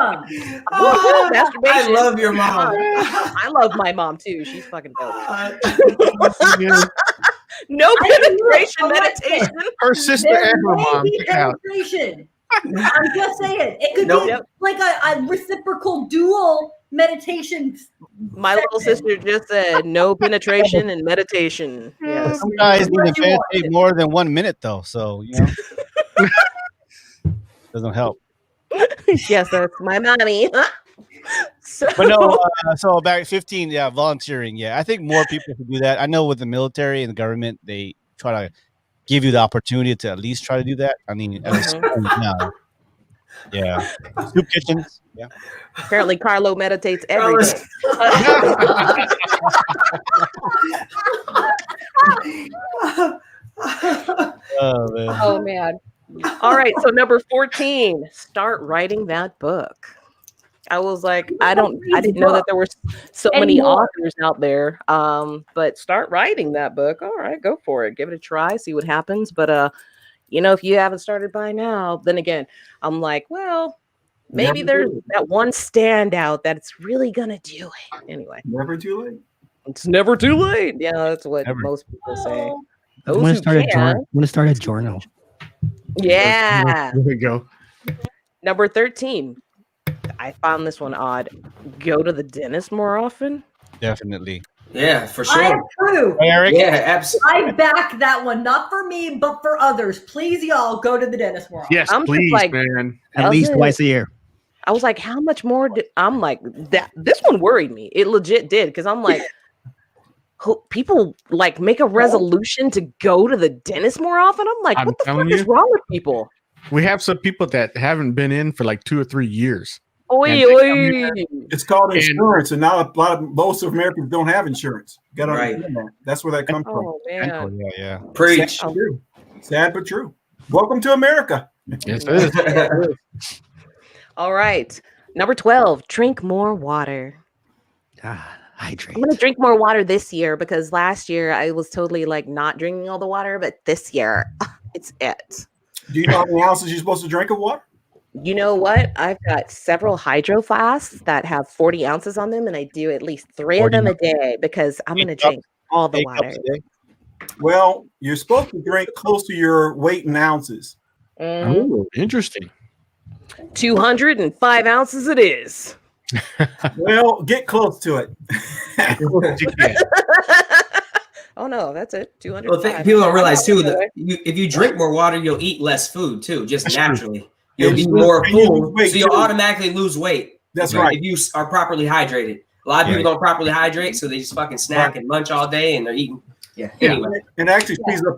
Speaker 4: I
Speaker 1: Masturbation.
Speaker 4: love your mom.
Speaker 1: I love my mom too. She's fucking dope.
Speaker 5: Yeah.
Speaker 1: No
Speaker 6: I
Speaker 1: penetration
Speaker 6: love
Speaker 1: meditation.
Speaker 5: Her sister
Speaker 6: There
Speaker 5: and her
Speaker 6: may
Speaker 5: mom.
Speaker 6: be
Speaker 5: Check it out.
Speaker 6: penetration. I'm just saying. It could
Speaker 4: Nope.
Speaker 6: be like a reciprocal dual meditation.
Speaker 1: My little sister just said no penetration and meditation. Yes.
Speaker 2: Some guys need
Speaker 6: What
Speaker 2: to
Speaker 6: you want.
Speaker 2: meditate more than 1 minute though, so you know. Doesn't help.
Speaker 1: Yes, that's my mommy. So,
Speaker 2: But no, so back 15, yeah, volunteering. Yeah, I think more people should do that. I know with the military and the government, they try to give you the opportunity to at least try to do that. I mean, at least no. Yeah. Soup kitchens. Yeah.
Speaker 1: Apparently, Carlo meditates every day.
Speaker 2: Oh man.
Speaker 1: Oh man. All right. So number 14, start writing that book. I was like, I didn't know that there were so many authors out there. But start writing that book. All right, go for it. Give it a try, see what happens. But if you haven't started by now, then again, I'm like, well, maybe there's that one standout that's really gonna do it. Anyway.
Speaker 11: Never too late.
Speaker 1: It's never too late. Yeah, that's what most people say.
Speaker 9: I want to start a journal.
Speaker 1: Yeah.
Speaker 5: There we go.
Speaker 1: Number 13. I found this one odd. Go to the dentist more often.
Speaker 2: Definitely.
Speaker 4: Yeah, for
Speaker 6: I
Speaker 4: sure.
Speaker 6: approve.
Speaker 2: Eric?
Speaker 4: Yeah, absolutely.
Speaker 6: I back that one, not for me, but for others. Please, y'all, go to the dentist more often.
Speaker 5: Yes,
Speaker 1: I'm just
Speaker 5: please,
Speaker 1: like-
Speaker 5: man.
Speaker 9: At least twice a year.
Speaker 1: I was like, how much more? I'm like, that. This one worried me. It legit did, because I'm like, people like make a resolution to go to the dentist more often. I'm like, what the fuck is wrong with people?
Speaker 5: We have some people that haven't been in for like 2 or 3 years.
Speaker 11: It's called insurance, and now most of Americans don't have insurance. Got to understand that. That's where that comes from.
Speaker 1: Oh man,
Speaker 2: yeah.
Speaker 4: Preach.
Speaker 11: Sad but true. Welcome to America.
Speaker 5: Yes, it is.
Speaker 1: All right, number 12. Drink more water.
Speaker 9: Hydrate.
Speaker 1: I'm gonna drink more water this year because last year I was totally like not drinking all the water, but this year it's it.
Speaker 11: Do you know how many ounces you're supposed to drink of water?
Speaker 1: You know what? I've got several hydro flasks that have 40 ounces on them, and I do at least 3 of them a day because I'm going to drink all the water.
Speaker 11: Well, you're supposed to drink close to your weight in ounces.
Speaker 5: Oh, interesting.
Speaker 1: 205 ounces it is.
Speaker 11: Well, get close to it.
Speaker 1: Oh no, that's it. 200.
Speaker 4: Well, people don't realize too that if you drink more water, you'll eat less food too, just naturally. You'll eat more food, so you'll automatically lose weight.
Speaker 11: That's right.
Speaker 4: If you are properly hydrated. A lot of people don't properly hydrate, so they just fucking snack and munch all day, and they're eating. Yeah. Anyway,
Speaker 11: and actually speeds up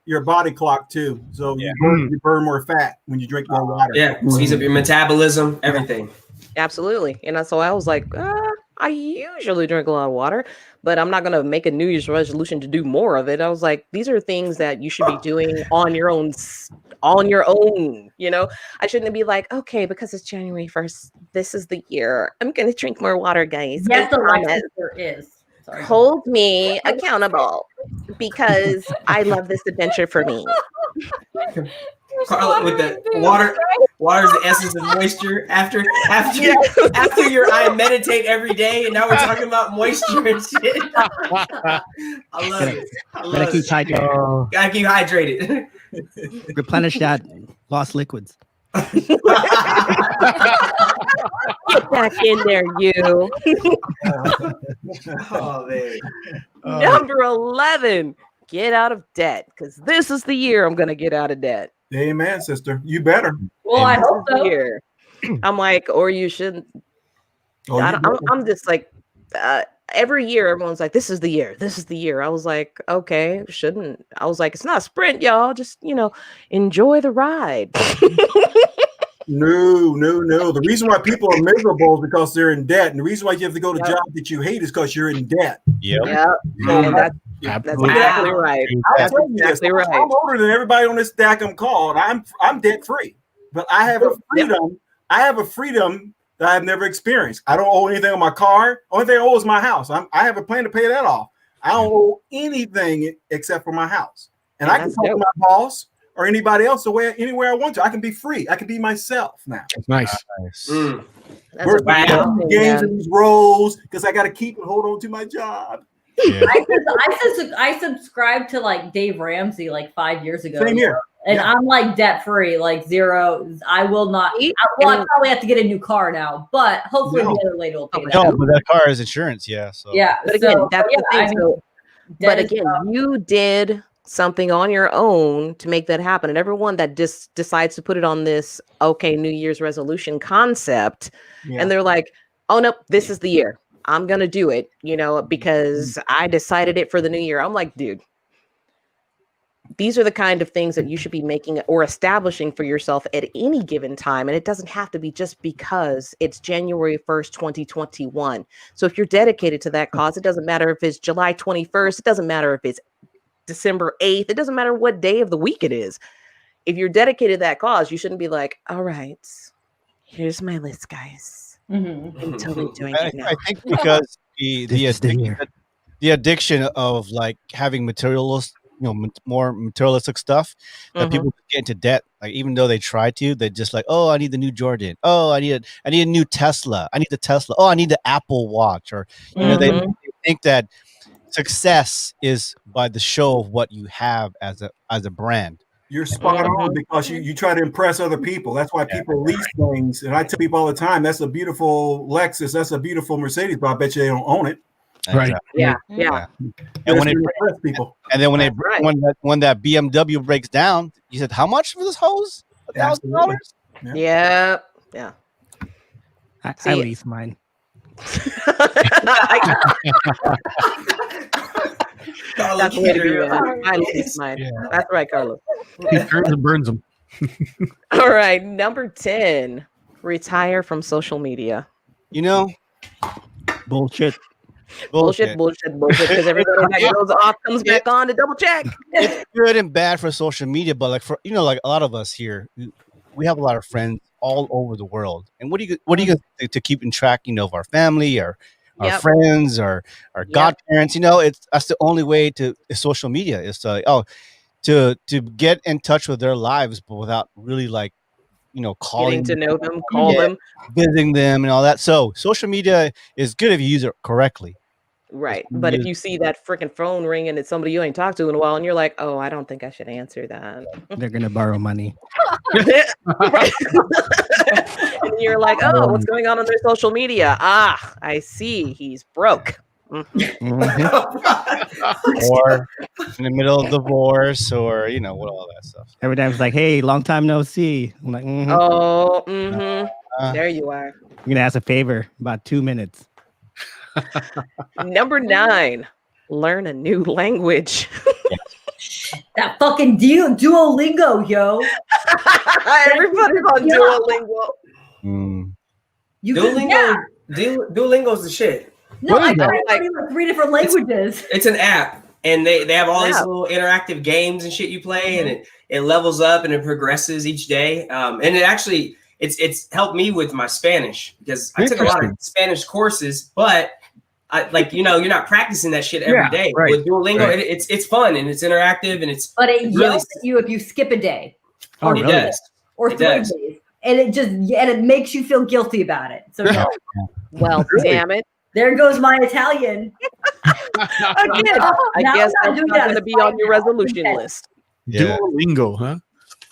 Speaker 11: your body clock too. So you burn more fat when you drink more water.
Speaker 4: Yeah, speeds up your metabolism, everything.
Speaker 1: Absolutely. And so I was like, I usually drink a lot of water, but I'm not going to make a New Year's resolution to do more of it. I was like, these are things that you should be doing on your own. I shouldn't be like, okay, because it's January 1st, this is the year. I'm going to drink more water, guys.
Speaker 6: Yes, the license there is. Sorry.
Speaker 1: Hold me accountable because I love this adventure for me.
Speaker 4: Carla, with the water is the essence of moisture. After your I meditate every day, and now we're talking about moisture and shit. I love it.
Speaker 9: Gotta keep hydrated.
Speaker 4: Gotta keep hydrated.
Speaker 9: Replenish that lost liquids.
Speaker 1: Get back in there, you.
Speaker 4: Oh man.
Speaker 1: Number 11. Get out of debt, because this is the year I'm gonna get out of debt.
Speaker 11: Amen, sister. You better.
Speaker 6: Well, I hope so.
Speaker 1: I'm like, or you shouldn't. I'm just like, every year everyone's like, this is the year. This is the year. I was like, okay, shouldn't. I was like, it's not a sprint, y'all. Just enjoy the ride.
Speaker 11: No. The reason why people are miserable is because they're in debt, and the reason why you have to go to a job that you hate is because you're in debt.
Speaker 1: Yeah. That's exactly right. That's exactly right.
Speaker 11: I'm older than everybody on this stack I'm called. I'm debt free, but I have a freedom. I have a freedom that I've never experienced. I don't owe anything on my car. Only thing I owe is my house. I have a plan to pay that off. I don't owe anything except for my house, and I can talk to my boss or anybody else anywhere I want to. I can be free. I can be myself now.
Speaker 5: That's nice.
Speaker 11: Where's the games and these roles? Because I got to keep and hold on to my job.
Speaker 2: Yeah.
Speaker 6: I subscribed to like Dave Ramsey like 5 years ago.
Speaker 11: Same here.
Speaker 6: And I'm like debt free, like zero. I will not. I probably have to get a new car now, but hopefully the other lady will pay that.
Speaker 2: No, but that car is insurance, yeah. So
Speaker 6: yeah,
Speaker 1: but again, that's the thing. But again, you did something on your own to make that happen, and everyone that just decides to put it on this New Year's resolution concept, and they're like, oh nope, this is the year. I'm gonna do it, because I decided it for the new year. I'm like, dude, these are the kind of things that you should be making or establishing for yourself at any given time. And it doesn't have to be just because it's January 1st, 2021. So if you're dedicated to that cause, it doesn't matter if it's July 21st, it doesn't matter if it's December 8th, it doesn't matter what day of the week it is. If you're dedicated to that cause, you shouldn't be like, all right, here's my list, guys. I'm totally doing it now.
Speaker 2: I think because the addiction of like having materialist, more materialistic stuff, that people get into debt. Like even though they try to, they just like, oh, I need the new Jordan. Oh, I need a new Tesla. I need the Tesla. Oh, I need the Apple Watch. Or they think that success is by the show of what you have as a brand.
Speaker 11: You're spot on because you try to impress other people. That's why people lease things. And I tell people all the time, that's a beautiful Lexus, that's a beautiful Mercedes, but I bet you they don't own it.
Speaker 5: Right.
Speaker 1: Yeah.
Speaker 2: And when
Speaker 11: people,
Speaker 2: and then when that BMW breaks down, you said, how much for this hose? $1,000?
Speaker 1: Yeah.
Speaker 9: I lease mine.
Speaker 1: That's the way to be. I lease mine. Yeah. That's right, Carlos.
Speaker 5: He turns and burns them.
Speaker 1: All right, number 10, retire from social media.
Speaker 9: Bullshit.
Speaker 1: Bullshit. Because everybody that goes off comes back on to double check.
Speaker 2: It's good and bad for social media, but like for like a lot of us here, we have a lot of friends all over the world. And what do you do to keep in track, of our family, our friends, our godparents? That's the only way to social media is to get in touch with their lives, but without really like calling
Speaker 1: to know them, call them,
Speaker 2: visiting them, and all that. So social media is good if you use it correctly.
Speaker 1: Right. But if you see that freaking phone ring and it's somebody you ain't talked to in a while and you're like, oh, I don't think I should answer that.
Speaker 9: They're going to borrow money.
Speaker 1: And you're like, oh, what's going on their social media? Ah, I see. He's broke.
Speaker 2: Or in the middle of divorce or, what all that stuff.
Speaker 9: Every time it's like, hey, long time no see. I'm like,
Speaker 1: there you are.
Speaker 9: I'm going to ask a favor about 2 minutes.
Speaker 1: Number 9, learn a new language.
Speaker 6: That fucking Duolingo, yo.
Speaker 1: Everybody's on Duolingo.
Speaker 4: Duolingo's the shit.
Speaker 6: No, I got like 3 different languages.
Speaker 4: It's an app, and they have all these little interactive games and shit you play, and it levels up and it progresses each day. And it actually it's helped me with my Spanish because I took a lot of Spanish courses, but you're not practicing that shit every day. Right. With Duolingo, it's fun and it's interactive and
Speaker 6: But it yells at you if you skip a day.
Speaker 4: Or it does.
Speaker 6: Or 3 days. And it makes you feel guilty about it. So no.
Speaker 1: Well, damn it.
Speaker 6: There goes my Italian.
Speaker 1: Again, I guess that's not going to be on your resolution list.
Speaker 5: Yeah. Duolingo, huh?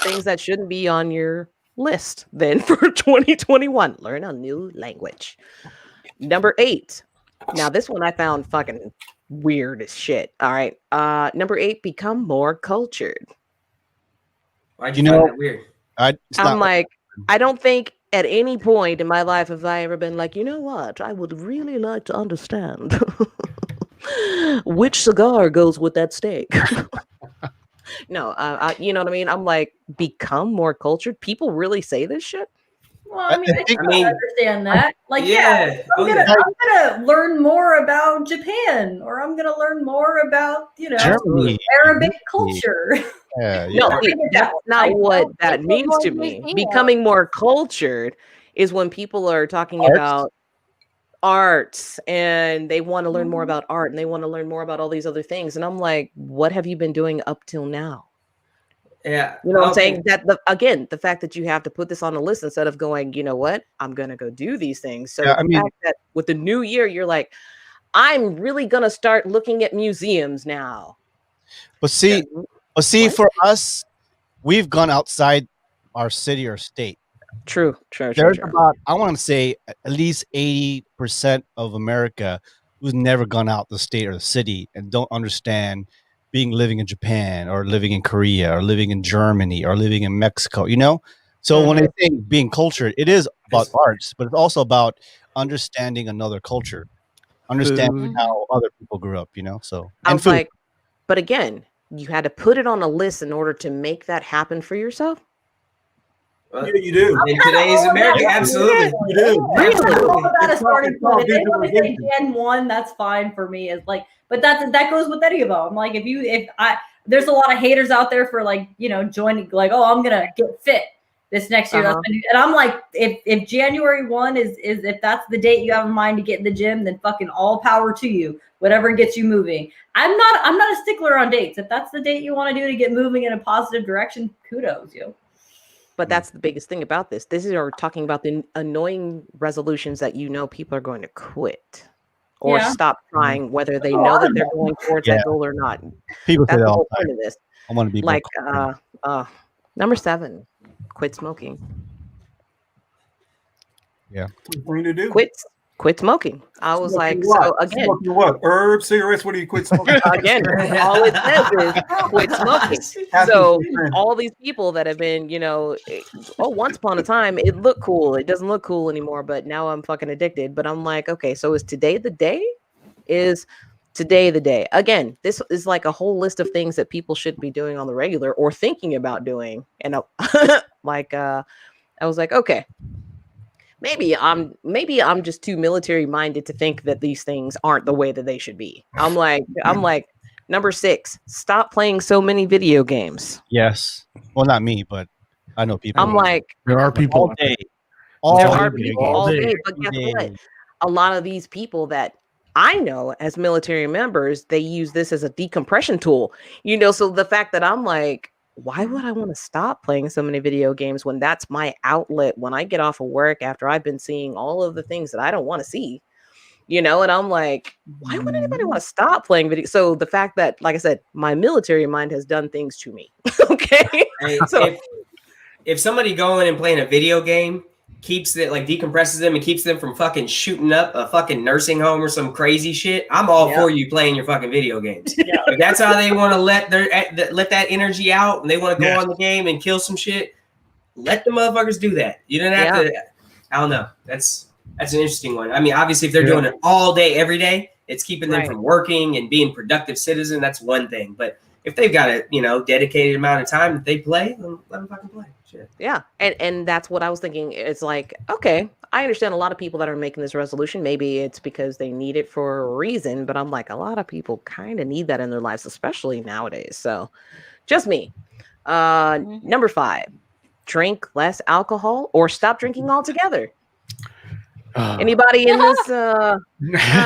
Speaker 1: Things that shouldn't be on your list then for 2021. Learn a new language. Number 8. Now, this one I found fucking weird as shit. All right. Number 8, become more cultured.
Speaker 4: Why'd you find that weird?
Speaker 1: I'm like, I don't think at any point in my life have I ever been like, you know what? I would really like to understand which cigar goes with that steak. No, you know what I mean? I'm like, become more cultured. People really say this shit?
Speaker 6: Well, I understand that. Like, I'm gonna learn more about Japan, or I'm gonna learn more about,
Speaker 2: Germany.
Speaker 6: Arabic culture.
Speaker 1: No, that's not what that means to me. Becoming more cultured is when people are talking about arts and they want to learn more about art and they want to learn more about all these other things. And I'm like, what have you been doing up till now?
Speaker 4: Yeah.
Speaker 1: You know what I'm saying? That the fact that you have to put this on the list instead of going, you know what, I'm going to go do these things. So the fact that with the new year, you're like, I'm really going to start looking at museums now.
Speaker 2: But see, for us, we've gone outside our city or state.
Speaker 1: True.
Speaker 2: There's about, I want to say, at least 80% of America who's never gone out the state or the city and don't understand living in Japan or living in Korea or living in Germany or living in Mexico, So when I think being cultured, it is about arts, but it's also about understanding another culture, understanding how other people grew up, So
Speaker 1: I was like, but again, you had to put it on a list in order to make that happen for yourself?
Speaker 11: Yeah, you do.
Speaker 4: In today's America, absolutely.
Speaker 11: You do.
Speaker 4: Absolutely.
Speaker 6: That is starting point. If they want to say
Speaker 11: visualization.
Speaker 6: Gen 1, that's fine for me. It's like, but that goes with any of them. I'm like, there's a lot of haters out there for like, joining, like, oh, I'm gonna get fit this next year.
Speaker 1: Uh-huh.
Speaker 6: And I'm like, if January 1 is if that's the date you have in mind to get in the gym, then fucking all power to you. Whatever gets you moving. I'm not a stickler on dates. If that's the date you want to do to get moving in a positive direction, kudos, yo.
Speaker 1: But that's the biggest thing about this. This is we're talking about the annoying resolutions that people are going to quit or stop trying, whether they know that they're going towards that goal or not.
Speaker 2: People say
Speaker 1: That's
Speaker 2: that
Speaker 1: the
Speaker 2: all
Speaker 1: whole
Speaker 2: the time.
Speaker 1: point of this.
Speaker 2: I want to be
Speaker 1: Like
Speaker 2: more
Speaker 1: number 7, quit smoking.
Speaker 2: Yeah.
Speaker 11: What do you do?
Speaker 1: Quit smoking. I was
Speaker 11: Smoking
Speaker 1: like,
Speaker 11: what?
Speaker 1: so again,
Speaker 11: Smoking what? Herbs, cigarettes? What do you quit smoking?
Speaker 1: again, all it says is quit smoking. So all these people that have been, once upon a time, it looked cool. It doesn't look cool anymore, but now I'm fucking addicted. But I'm like, okay, so is today the day? Is today the day? Again, this is like a whole list of things that people should be doing on the regular or thinking about doing. And I was like, okay. Maybe I'm just too military minded to think that these things aren't the way that they should be. I'm like, number 6, stop playing so many video games.
Speaker 2: Yes. Well, not me, but I know people.
Speaker 1: I'm like,
Speaker 5: there are people
Speaker 2: all day.
Speaker 1: There are people all day. But guess what? A lot of these people that I know as military members, they use this as a decompression tool. So the fact that I'm like, why would I want to stop playing so many video games when that's my outlet when I get off of work after I've been seeing all of the things that I don't want to see, and I'm like, why would anybody want to stop playing video? So the fact that, like I said, my military mind has done things to me. Okay.
Speaker 4: Hey,
Speaker 1: So
Speaker 4: if somebody going and playing a video game keeps it, like, decompresses them and keeps them from fucking shooting up a fucking nursing home or some crazy shit, I'm all for you playing your fucking video games. If that's how they want to let that energy out and they want to go on the game and kill some shit, let the motherfuckers do that. You don't have to. I don't know. That's an interesting one. I mean, obviously, if they're doing it all day, every day, it's keeping them from working and being productive citizen. That's one thing. But if they've got a dedicated amount of time that they play, then let them fucking play. Shit.
Speaker 1: Yeah. And that's what I was thinking. It's like, okay, I understand a lot of people that are making this resolution. Maybe it's because they need it for a reason, but I'm like, a lot of people kind of need that in their lives, especially nowadays. So just me. Number 5, drink less alcohol or stop drinking altogether. Anybody in this? How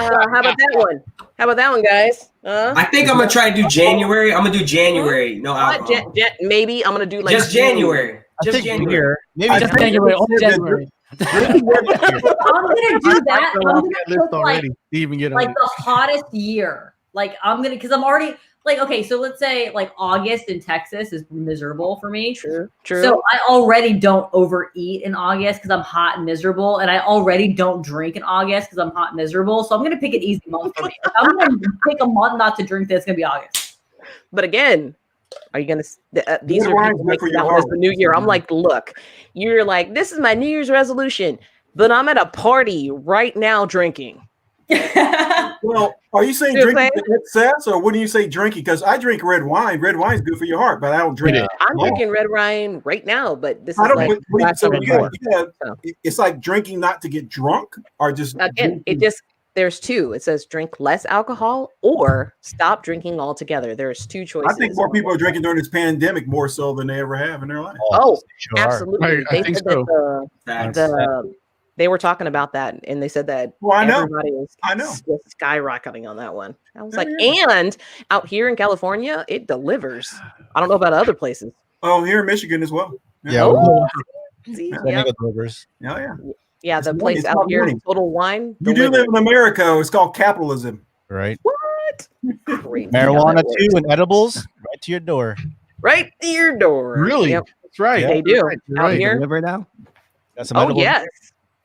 Speaker 1: about that one? How about that one, guys?
Speaker 4: I think I'm gonna try to do January. I'm gonna do January. No alcohol.
Speaker 1: Maybe I'm gonna do like
Speaker 4: just January. Just January.
Speaker 2: Maybe
Speaker 7: just January. Only January.
Speaker 6: I'm gonna do that. I'm gonna
Speaker 5: list
Speaker 6: put, like,
Speaker 5: already. Even get
Speaker 6: like
Speaker 5: on
Speaker 6: the hottest year. Like because I'm already like, okay, so let's say like August in Texas is miserable for me.
Speaker 1: True.
Speaker 6: So I already don't overeat in August because I'm hot and miserable, and I already don't drink in August because I'm hot and miserable. So I'm gonna pick an easy month for me. If I'm gonna pick a month not to drink, that's gonna be August.
Speaker 1: But again, are you gonna? These are people making that list for New Year. I'm like, look, you're like, this is my New Year's resolution, but I'm at a party right now drinking.
Speaker 11: Well, are you saying drinking excess, or wouldn't you say drinking? Because I drink red wine. Red wine is good for your heart, but I don't drink it.
Speaker 1: I'm drinking red wine right now, but this is
Speaker 11: I don't.
Speaker 1: like
Speaker 11: it's like drinking not to get drunk, or just
Speaker 1: again. There's 2. It says drink less alcohol or stop drinking altogether. There's 2 choices.
Speaker 11: I think more people are drinking during this pandemic more so than they ever have in their life.
Speaker 1: Oh, absolutely.
Speaker 5: I think so.
Speaker 1: They were talking about that, and they said that everybody is skyrocketing on that one. I was like, and out here in California, it delivers. I don't know about other places.
Speaker 11: Oh, here in Michigan as well.
Speaker 2: Yeah.
Speaker 11: Delivers.
Speaker 1: Yeah, the place out here, Total Wine.
Speaker 11: You do live in America. It's called capitalism.
Speaker 2: Right.
Speaker 1: What?
Speaker 2: Marijuana too and edibles right to your door.
Speaker 1: Right to your door.
Speaker 5: Really?
Speaker 1: Yep.
Speaker 5: That's right.
Speaker 1: They do. Out here.
Speaker 9: Deliver now?
Speaker 2: Got some
Speaker 1: Oh,
Speaker 2: edibles?
Speaker 1: yes.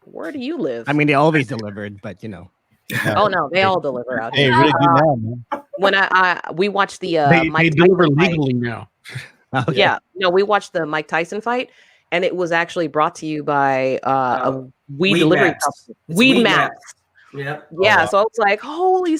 Speaker 1: Where do you live?
Speaker 9: I mean, they always delivered, but
Speaker 1: Oh no, they all deliver out here.
Speaker 2: Hey, really good now, man.
Speaker 1: When we watched the
Speaker 5: they deliver legally now.
Speaker 9: Okay.
Speaker 1: Yeah, no, we watched the Mike Tyson fight, and it was actually brought to you by a weed delivery company. Weed Maps.
Speaker 4: Yeah.
Speaker 1: Yeah. So I was like, holy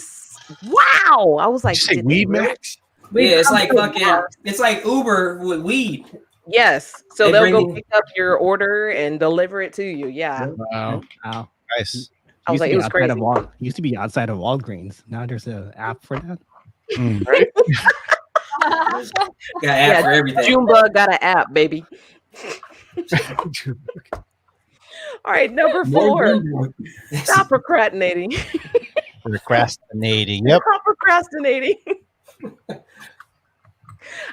Speaker 1: wow! I was like,
Speaker 5: Did you say Weed Max?
Speaker 4: Yeah, it's like fucking. It's like Uber with weed.
Speaker 1: Yes. So
Speaker 4: They
Speaker 1: they'll
Speaker 4: bring
Speaker 1: go
Speaker 4: you-
Speaker 1: pick up your order and deliver it to you. Yeah.
Speaker 5: Wow.
Speaker 9: Wow.
Speaker 2: Nice.
Speaker 1: I was like, it was crazy.
Speaker 9: Used to be outside of Walgreens. Now there's an app for that.
Speaker 5: Right?
Speaker 4: Got an app for everything.
Speaker 1: Joomba got an app, baby. All right, number 4. Stop procrastinating.
Speaker 2: Procrastinating. Yep.
Speaker 1: Stop procrastinating.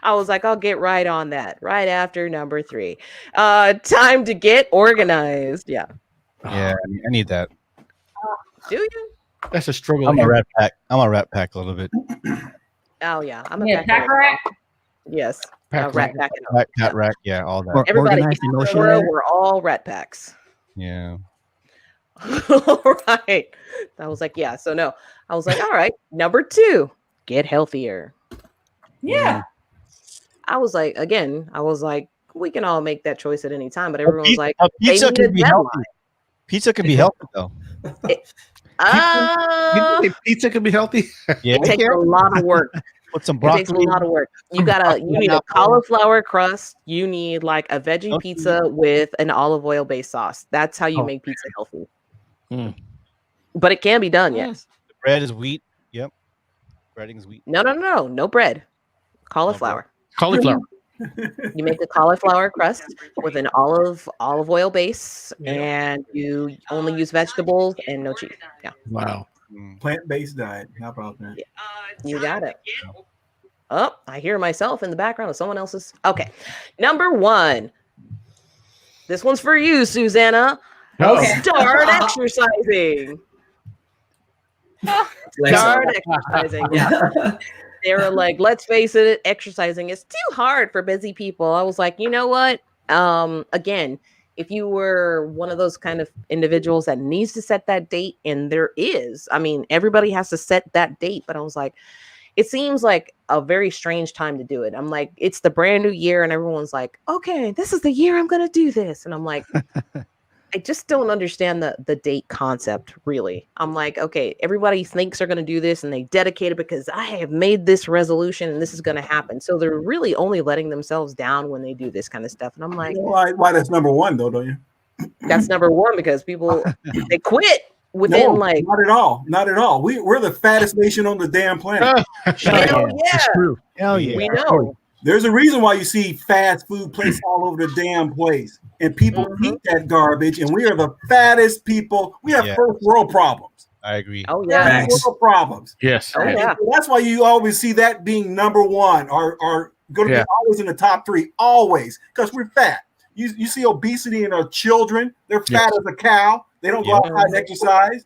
Speaker 1: I was like, I'll get right on that. Right after number 3. Time to get organized. Yeah.
Speaker 2: Yeah, I need that.
Speaker 1: Do you?
Speaker 5: That's a struggle.
Speaker 2: I'm a rat pack. I'm a rat pack a little bit.
Speaker 1: Oh yeah. I'm a
Speaker 6: Yeah, pack rat.
Speaker 1: Yes.
Speaker 5: Pack
Speaker 1: rat
Speaker 5: rat.
Speaker 1: pack.
Speaker 2: Cat rack. Yeah, all that.
Speaker 1: Everybody,
Speaker 9: Organized
Speaker 1: we're all rat packs.
Speaker 2: Yeah.
Speaker 1: All right. I was like, yeah. So no, I was like, all right. Number 2, get healthier.
Speaker 6: Yeah.
Speaker 1: I was like, we can all make that choice at any time, but everyone's like,
Speaker 2: pizza
Speaker 1: they need
Speaker 2: can
Speaker 1: a
Speaker 2: be
Speaker 1: deadline.
Speaker 2: healthy. Pizza can be healthy though.
Speaker 5: Pizza can be healthy.
Speaker 2: Yeah,
Speaker 1: It takes a lot of work.
Speaker 2: Put some
Speaker 1: It
Speaker 2: broccoli.
Speaker 1: takes a lot of work. You need a cauliflower crust. You need like a veggie pizza with an olive oil based sauce. That's how you make pizza healthy. But it can be done, yes.
Speaker 2: The bread is wheat. Yep. Breading is wheat.
Speaker 1: No bread. Cauliflower.
Speaker 5: Cauliflower.
Speaker 1: You make a cauliflower crust with an olive oil base, and you only use vegetables and no cheese. Yeah.
Speaker 5: Wow.
Speaker 11: Plant-based diet. How about that?
Speaker 1: You got it. Oh, I hear myself in the background of someone else's. Okay. Number 1. This one's for you, Susanna.
Speaker 6: Okay.
Speaker 1: Start exercising. Start exercising. Yeah. They were like, let's face it, exercising is too hard for busy people. I was like, you know what? Again, if you were one of those kind of individuals that needs to set that date, and there is, I mean, everybody has to set that date, but I was like, it seems like a very strange time to do it. I'm like, it's the brand new year, and everyone's like, okay, this is the year I'm going to do this. And I'm like, I just don't understand the date concept, really. I'm like, okay, everybody thinks they're going to do this, and they dedicate it because I have made this resolution and this is going to happen. So they're really only letting themselves down when they do this kind of stuff. And I'm like,
Speaker 11: why that's number 1 though, don't you?
Speaker 1: That's number 1 because people, they quit within
Speaker 11: not at all. Not at all. We're the fattest nation on the damn planet.
Speaker 1: Hell yeah.
Speaker 9: Hell yeah.
Speaker 1: We know.
Speaker 11: There's a reason why you see fast food places all over the damn place, and people eat that garbage. And we are the fattest people. We have first world problems.
Speaker 2: I agree.
Speaker 1: Oh yeah,
Speaker 11: first world problems.
Speaker 5: Yes.
Speaker 1: Oh, yeah.
Speaker 11: So that's why you always see that being number 1 or going to be always in the top 3, always, because we're fat. You see obesity in our children. They're fat as a cow. They don't go outside and exercise.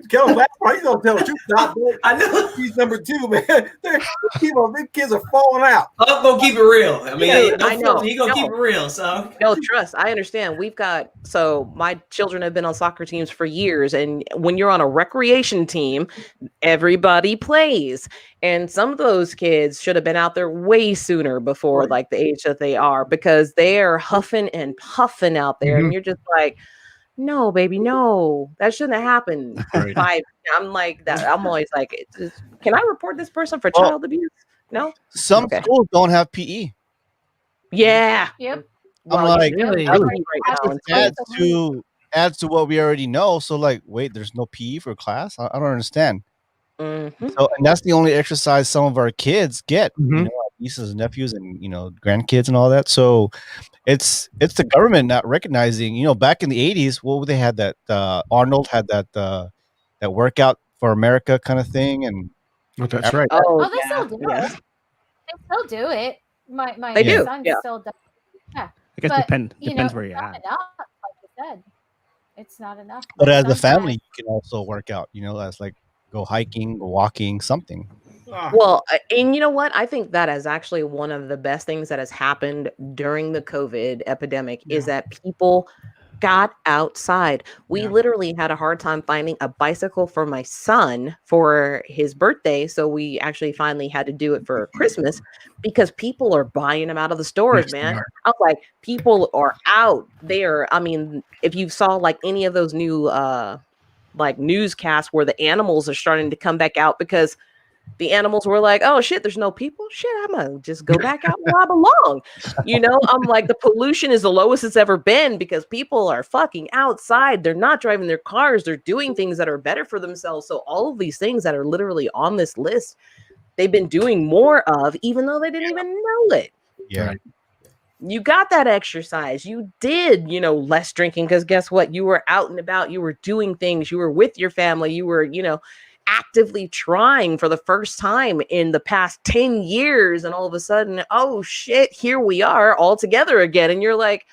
Speaker 11: Kelly last part, he's gonna tell the truth. I know he's number 2, man. The kids are falling out.
Speaker 4: I'm gonna keep it real. I mean,
Speaker 1: I know.
Speaker 4: He's gonna keep it real. So
Speaker 1: no, trust. I understand. So my children have been on soccer teams for years, and when you're on a recreation team, everybody plays. And some of those kids should have been out there way sooner before like the age that they are, because they are huffing and puffing out there, and you're just like, no, baby, no, that shouldn't have happened. I'm like that. I'm always like, can I report this person for child abuse? No.
Speaker 2: Some schools don't have PE.
Speaker 1: Yeah.
Speaker 8: Yep.
Speaker 2: I'm like,
Speaker 1: really?
Speaker 2: adds to what we already know. So like, wait, there's no PE for class? I don't understand.
Speaker 1: Mm-hmm.
Speaker 2: So, and that's the only exercise some of our kids get, you know, our nieces and nephews and, you know, grandkids and all that. So it's the government not recognizing, you know, back in the 80s, they had that, Arnold had that workout for America kind of thing. And
Speaker 5: that's right.
Speaker 8: Oh, they still do it. They still do it. My son still does. Yeah.
Speaker 9: I guess depends where you're
Speaker 8: at. Enough, like you said. It's not enough.
Speaker 2: But as a family, you can also work out, you know, as like go hiking, go walking, something.
Speaker 1: Well, and you know what? I think that is actually one of the best things that has happened during the COVID epidemic is that people got outside. We literally had a hard time finding a bicycle for my son for his birthday. So we actually finally had to do it for Christmas because people are buying them out of the stores, man. I was like, people are out there. I mean, if you saw like any of those new like newscasts where the animals are starting to come back out because The animals were like, oh shit, there's no people. Shit, I'm gonna just go back out where I belong. I'm like, the pollution is the lowest it's ever been because people are fucking outside. They're not driving their cars. They're doing things that are better for themselves. So all of these things that are literally on this list, they've been doing more of, even though they didn't even know it.
Speaker 2: Yeah.
Speaker 5: Right.
Speaker 1: You got that exercise. You did, less drinking because guess what? You were out and about. You were doing things. You were with your family. You were, actively trying for the first time in the past 10 years. And all of a sudden, oh shit, here we are all together again. And you're like,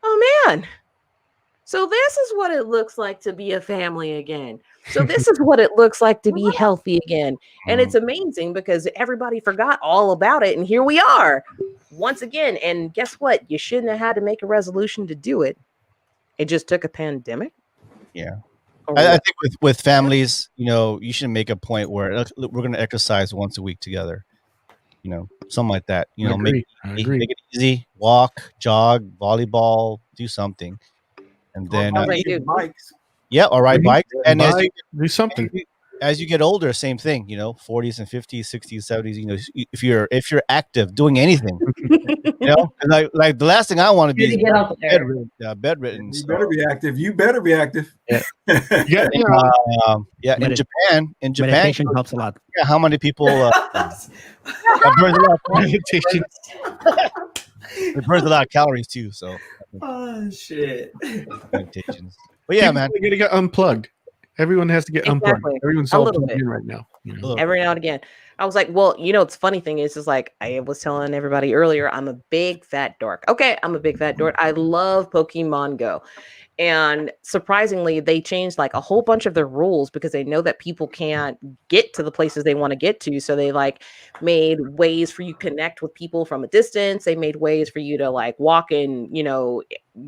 Speaker 1: oh man. So this is what it looks like to be a family again. So this is what it looks like to be healthy again. And it's amazing because everybody forgot all about it. And here we are once again. And guess what? You shouldn't have had to make a resolution to do it. It just took a pandemic.
Speaker 2: Yeah. I think with families, you should make a point where we're going to exercise once a week together. Something like that. Make it easy. Walk, jog, volleyball, do something. And then
Speaker 11: bikes.
Speaker 2: Yeah, or ride bikes. And as you
Speaker 5: do something.
Speaker 2: As you get older, same thing, 40s and 50s, 60s, 70s, if you're active, doing anything, like the last thing I want to be is bedridden.
Speaker 11: You better be active. You better be active.
Speaker 2: Yeah. In Japan,
Speaker 9: meditation helps a lot.
Speaker 2: Yeah, how many people it burns a lot of calories too, so
Speaker 4: oh shit.
Speaker 2: Meditations. But yeah, man,
Speaker 5: you're gonna get unplugged. Everyone has to get unplugged. Everyone's all plugged
Speaker 1: bit.
Speaker 5: in right now.
Speaker 1: Every now and again. I was like, well, it's funny thing is like I was telling everybody earlier, I'm a big fat dork. Okay, I'm a big fat dork. I love Pokemon Go. And surprisingly, they changed like a whole bunch of their rules because they know that people can't get to the places they want to get to. So they like made ways for you to connect with people from a distance. They made ways for you to like walk in,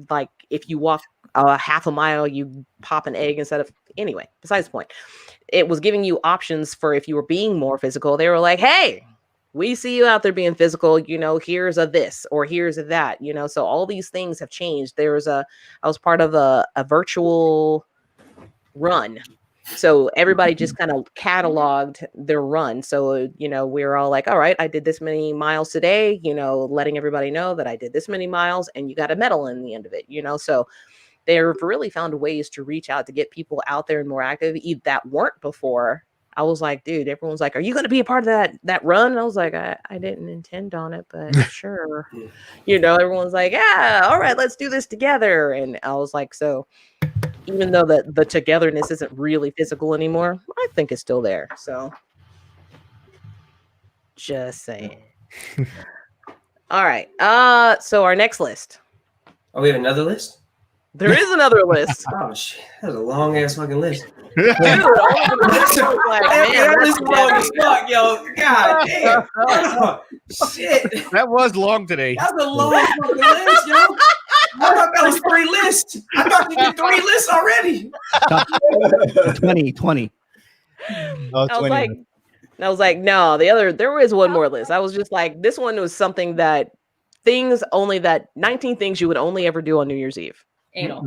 Speaker 1: like if you walk half a mile, you pop an egg instead of anyway, besides the point. It was giving you options for if you were being more physical. They were like, hey, we see you out there being physical, here's a this or here's a that, so all these things have changed. I was part of a virtual run. So everybody just kind of cataloged their run. So, we were all like, all right, I did this many miles today, letting everybody know that I did this many miles and you got a medal in the end of it, so they've really found ways to reach out to get people out there and more active that weren't before. I was like, dude, everyone's like, are you going to be a part of that run? And I was like, I didn't intend on it, but sure. Everyone's like, yeah, all right, let's do this together. And I was like, so even though the togetherness isn't really physical anymore, I think it's still there. So just saying. All right. So our next list.
Speaker 4: Oh, we have another list?
Speaker 1: There is another list.
Speaker 4: Oh shit, that's a long ass fucking list.
Speaker 1: Dude, all of the lists are like, man,
Speaker 4: that's long as fuck, yo. God damn. Oh, shit.
Speaker 5: That was long today.
Speaker 4: That's a long fucking list, yo. I thought that was 3 lists. I thought you did 3 lists already.
Speaker 9: 20.
Speaker 2: Oh,
Speaker 1: I was like, no, there was one more list. I was just like, this one was something that 19 things you would only ever do on New Year's Eve.
Speaker 6: Anal.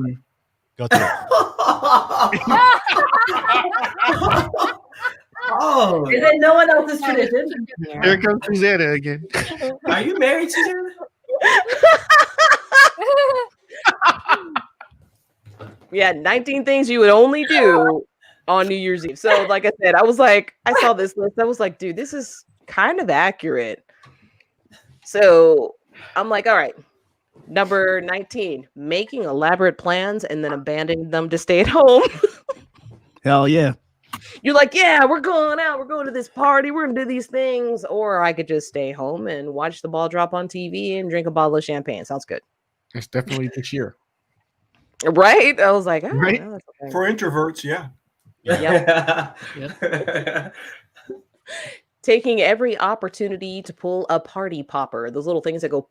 Speaker 2: Go through.
Speaker 4: Oh,
Speaker 6: Is it no one else's tradition?
Speaker 5: Here comes Susanna again.
Speaker 4: Are you married, Susanna?
Speaker 1: Yeah, 19 things you would only do on New Year's Eve. So, like I said, I saw this list. I was like, dude, this is kind of accurate. So I'm like, all right. Number 19, making elaborate plans and then abandoning them to stay at home.
Speaker 9: Hell yeah.
Speaker 1: You're like, yeah, we're going out. We're going to this party. We're going to do these things. Or I could just stay home and watch the ball drop on TV and drink a bottle of champagne. Sounds good.
Speaker 5: It's definitely this year.
Speaker 1: Right? I was like, oh,
Speaker 5: right?
Speaker 1: No, that's okay.
Speaker 11: For introverts, yeah.
Speaker 1: Yep. Taking every opportunity to pull a party popper. Those little things that go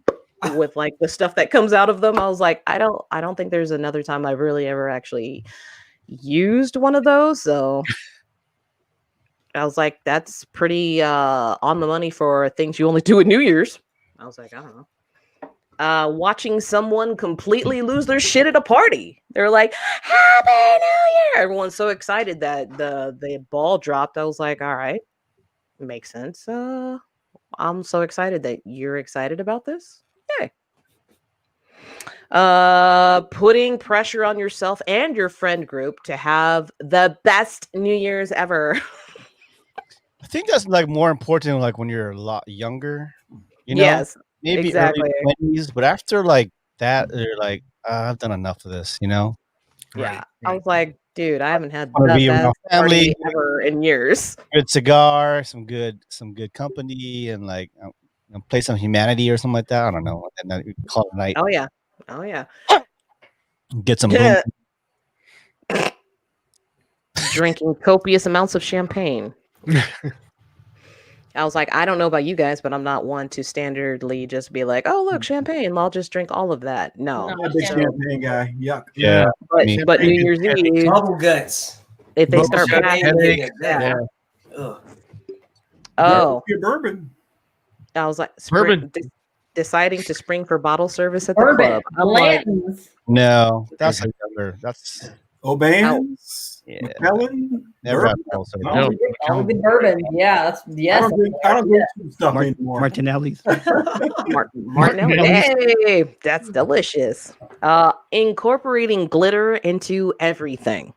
Speaker 1: with like the stuff that comes out of them. I was like, I don't think there's another time I've really ever actually used one of those. So I was like, that's pretty on the money for things you only do at New Year's. I was like, I don't know. Watching someone completely lose their shit at a party. They're like, Happy New Year! Everyone's so excited that the ball dropped. I was like, all right. Makes sense. I'm so excited that you're excited about this. Yay. Putting pressure on yourself and your friend group to have the best New Year's ever.
Speaker 2: I think that's like more important like when you're a lot younger,
Speaker 1: Yes,
Speaker 2: maybe
Speaker 1: exactly.
Speaker 2: early 20s, but after like that, they're like, I've done enough of this,
Speaker 1: Yeah. I was like, dude, I haven't had
Speaker 2: I want to
Speaker 1: the
Speaker 2: be around
Speaker 1: best
Speaker 2: family,
Speaker 1: party ever in years.
Speaker 2: good cigar, some good company, and like play some humanity or something like that. I don't know, and then we call it a night.
Speaker 1: Oh yeah. Oh yeah.
Speaker 2: Get some boom.
Speaker 1: Drinking copious amounts of champagne. I was like, I don't know about you guys, but I'm not one to standardly just be like, oh, look, champagne. I'll just drink all of that. No.
Speaker 11: I'm a big champagne guy. Yuck.
Speaker 2: Yeah.
Speaker 1: But New Year's Eve,
Speaker 4: Bubble guts.
Speaker 1: if they
Speaker 5: Bubble
Speaker 1: start
Speaker 5: guts,
Speaker 1: passing,
Speaker 5: headache.
Speaker 1: yeah.
Speaker 4: Ugh.
Speaker 1: Oh,
Speaker 11: Your bourbon.
Speaker 1: I was like,
Speaker 5: Bourbon.
Speaker 1: deciding to spring for bottle service at the
Speaker 6: Bourbon,
Speaker 1: club. I'm like,
Speaker 6: Blanton's.
Speaker 2: No, that's a younger. That's
Speaker 11: O'Ban's.
Speaker 2: Yeah.
Speaker 11: McClellan.
Speaker 2: never had
Speaker 11: bourbon.
Speaker 2: bottle service.
Speaker 11: No.
Speaker 6: All the good bourbon. Yeah, that's yes.
Speaker 11: I don't drink stuff anymore.
Speaker 9: Martinelli's.
Speaker 1: Martinelli. Hey, that's delicious. Incorporating glitter into everything.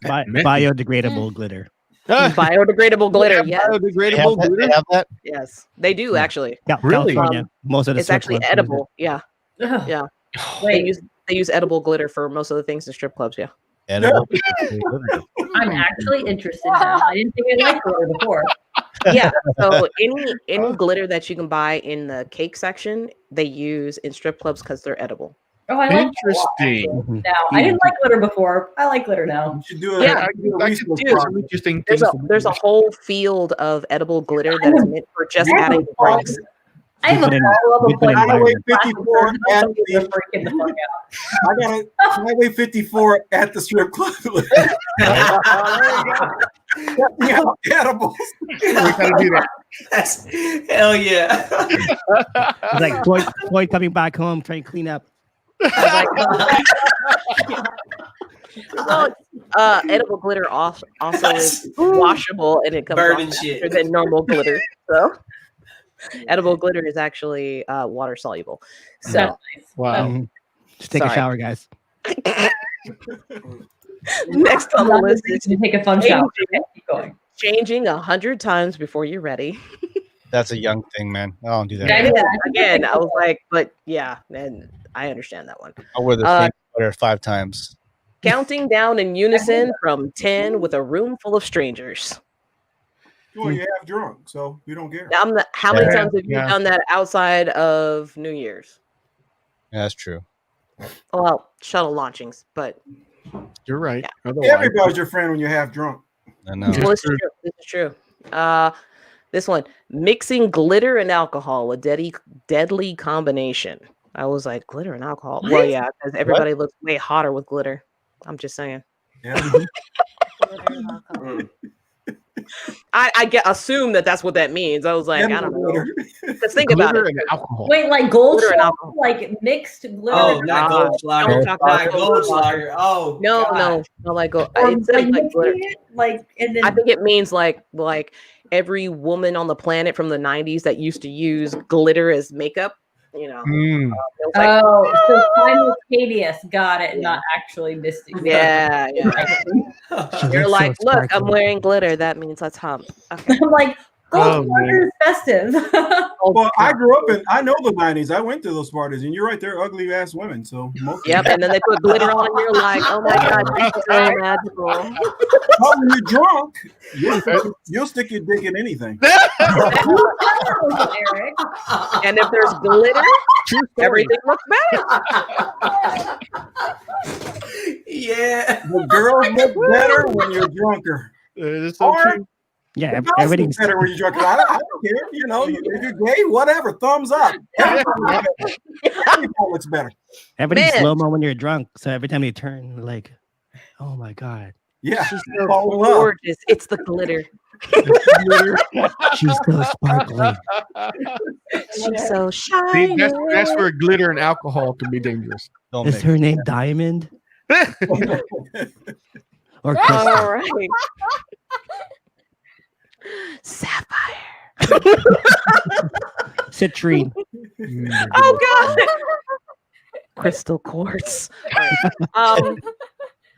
Speaker 9: Biodegradable glitter.
Speaker 1: Biodegradable glitter. Yes.
Speaker 5: Biodegradable
Speaker 2: They
Speaker 5: glitter.
Speaker 2: have that?
Speaker 1: Yes, they do actually.
Speaker 5: Really?
Speaker 9: California. Most of the
Speaker 1: It's
Speaker 9: strip
Speaker 1: actually
Speaker 9: clubs use it.
Speaker 1: edible. Yeah,
Speaker 6: Ugh.
Speaker 1: yeah.
Speaker 6: Wait,
Speaker 1: They use edible glitter for most of the things in strip clubs. Yeah.
Speaker 2: Edible.
Speaker 6: I'm actually interested now. I didn't think I liked glitter before.
Speaker 1: Yeah. So any glitter that you can buy in the cake section, they use in strip clubs because they're edible.
Speaker 6: Oh, I like that a lot,
Speaker 5: Interesting.
Speaker 6: actually. Now I didn't like glitter before. I like glitter now.
Speaker 11: You should do
Speaker 1: Yeah,
Speaker 5: Interesting.
Speaker 1: There's a whole field of edible glitter that is meant for just adding drinks.
Speaker 6: I have a
Speaker 9: Good
Speaker 6: follow-up
Speaker 9: good
Speaker 6: appointment.
Speaker 11: Highway
Speaker 6: with
Speaker 11: 54
Speaker 6: plastic
Speaker 11: at
Speaker 6: surgery.
Speaker 11: the,
Speaker 6: Freaking the fuck out.
Speaker 11: I got a Highway 54 at the strip club. Yeah, edibles.
Speaker 5: We gotta do that.
Speaker 4: That's, hell yeah.
Speaker 9: It's like Floyd coming back home trying to clean up.
Speaker 1: Well, edible glitter also is washable and it comes
Speaker 4: Burning
Speaker 1: off
Speaker 4: shit.
Speaker 1: faster than normal glitter. So edible glitter is actually water soluble. So
Speaker 6: That's nice.
Speaker 5: Wow.
Speaker 9: Just take a
Speaker 1: Sorry.
Speaker 9: shower, guys.
Speaker 1: next on the list is
Speaker 6: to take a fun shower. Okay, keep going.
Speaker 1: changing 100 times before you're ready.
Speaker 2: That's a young thing, man. I don't do that.
Speaker 6: Yeah,
Speaker 1: Again, I was like, but yeah, and I understand that one.
Speaker 2: I wear the same sweater 5 times.
Speaker 1: Counting down in unison from 10 with a room full of strangers.
Speaker 11: Well, you have drunk, so we don't care.
Speaker 1: How many
Speaker 5: Yeah,
Speaker 1: times have you
Speaker 5: yeah.
Speaker 1: done that outside of New Year's?
Speaker 2: Yeah, that's true.
Speaker 1: Well, shuttle launchings, but
Speaker 5: You're right.
Speaker 1: Yeah.
Speaker 5: Otherwise,
Speaker 11: Everybody's your friend when you're half drunk.
Speaker 2: I know.
Speaker 1: well, this is true. This is true. This one, mixing glitter and alcohol, a deadly combination. I was like, glitter and alcohol. Well,
Speaker 6: What?
Speaker 1: yeah, because everybody looks way hotter with glitter. I'm just saying.
Speaker 11: Yeah.
Speaker 1: I assume that's what that means. I was like, I don't know. Let's think about
Speaker 5: glitter
Speaker 1: it.
Speaker 5: and alcohol.
Speaker 6: Wait, like gold
Speaker 1: Glitter and
Speaker 6: shell,
Speaker 1: alcohol.
Speaker 6: like mixed glitter.
Speaker 4: Oh,
Speaker 6: and
Speaker 4: not
Speaker 6: alcohol.
Speaker 4: Goldschlager.
Speaker 1: Don't talk
Speaker 4: Not
Speaker 1: about
Speaker 4: Goldschlager. Oh,
Speaker 1: No,
Speaker 4: God.
Speaker 1: no, like go.
Speaker 6: Or,
Speaker 1: It says like
Speaker 6: mixing
Speaker 1: glitter.
Speaker 6: it, like, and then
Speaker 1: I think it means like every woman on the planet from the 90s that used to use glitter as makeup. You know.
Speaker 5: Mm.
Speaker 1: It was like,
Speaker 6: oh, so simultaneous. Got it. Not actually mystic.
Speaker 1: yeah, yeah. You're
Speaker 9: That's
Speaker 1: like,
Speaker 9: so
Speaker 1: look, I'm
Speaker 9: sparkly.
Speaker 1: wearing glitter. That means let's hump. Okay.
Speaker 6: I'm like,
Speaker 5: Oh,
Speaker 6: gold shell is festive.
Speaker 11: Well, I grew up in, I know the 90s. I went to those parties, and you're right, they're ugly ass women. So, most
Speaker 1: Yep, and then they put glitter on, and you're like, oh my god, this is so magical.
Speaker 11: But when you're drunk, you'll stick your dick in anything.
Speaker 6: Eric.
Speaker 1: And if there's glitter, everything looks better.
Speaker 4: Yeah.
Speaker 11: The girls look better when you're drunker.
Speaker 5: It's so
Speaker 11: Or
Speaker 5: true.
Speaker 9: Yeah,
Speaker 11: the guys look
Speaker 9: everything's
Speaker 11: better when you're drunk. I don't care. You know, if you're gay, whatever, thumbs up. Everything looks better.
Speaker 9: everything's
Speaker 1: Man.
Speaker 9: slow mo when you're drunk. So every time you turn, like, oh my god,
Speaker 11: Yeah.
Speaker 1: She's so
Speaker 11: Fall in love.
Speaker 1: gorgeous. It's the glitter.
Speaker 9: she's so sparkly.
Speaker 1: She's so
Speaker 5: See,
Speaker 1: shiny.
Speaker 5: that's where glitter and alcohol can be dangerous.
Speaker 2: Don't
Speaker 9: Is
Speaker 2: mix.
Speaker 9: her name Diamond or Crystal?
Speaker 1: All right. Sapphire.
Speaker 9: Citrine.
Speaker 1: Oh God. Crystal quartz. All right.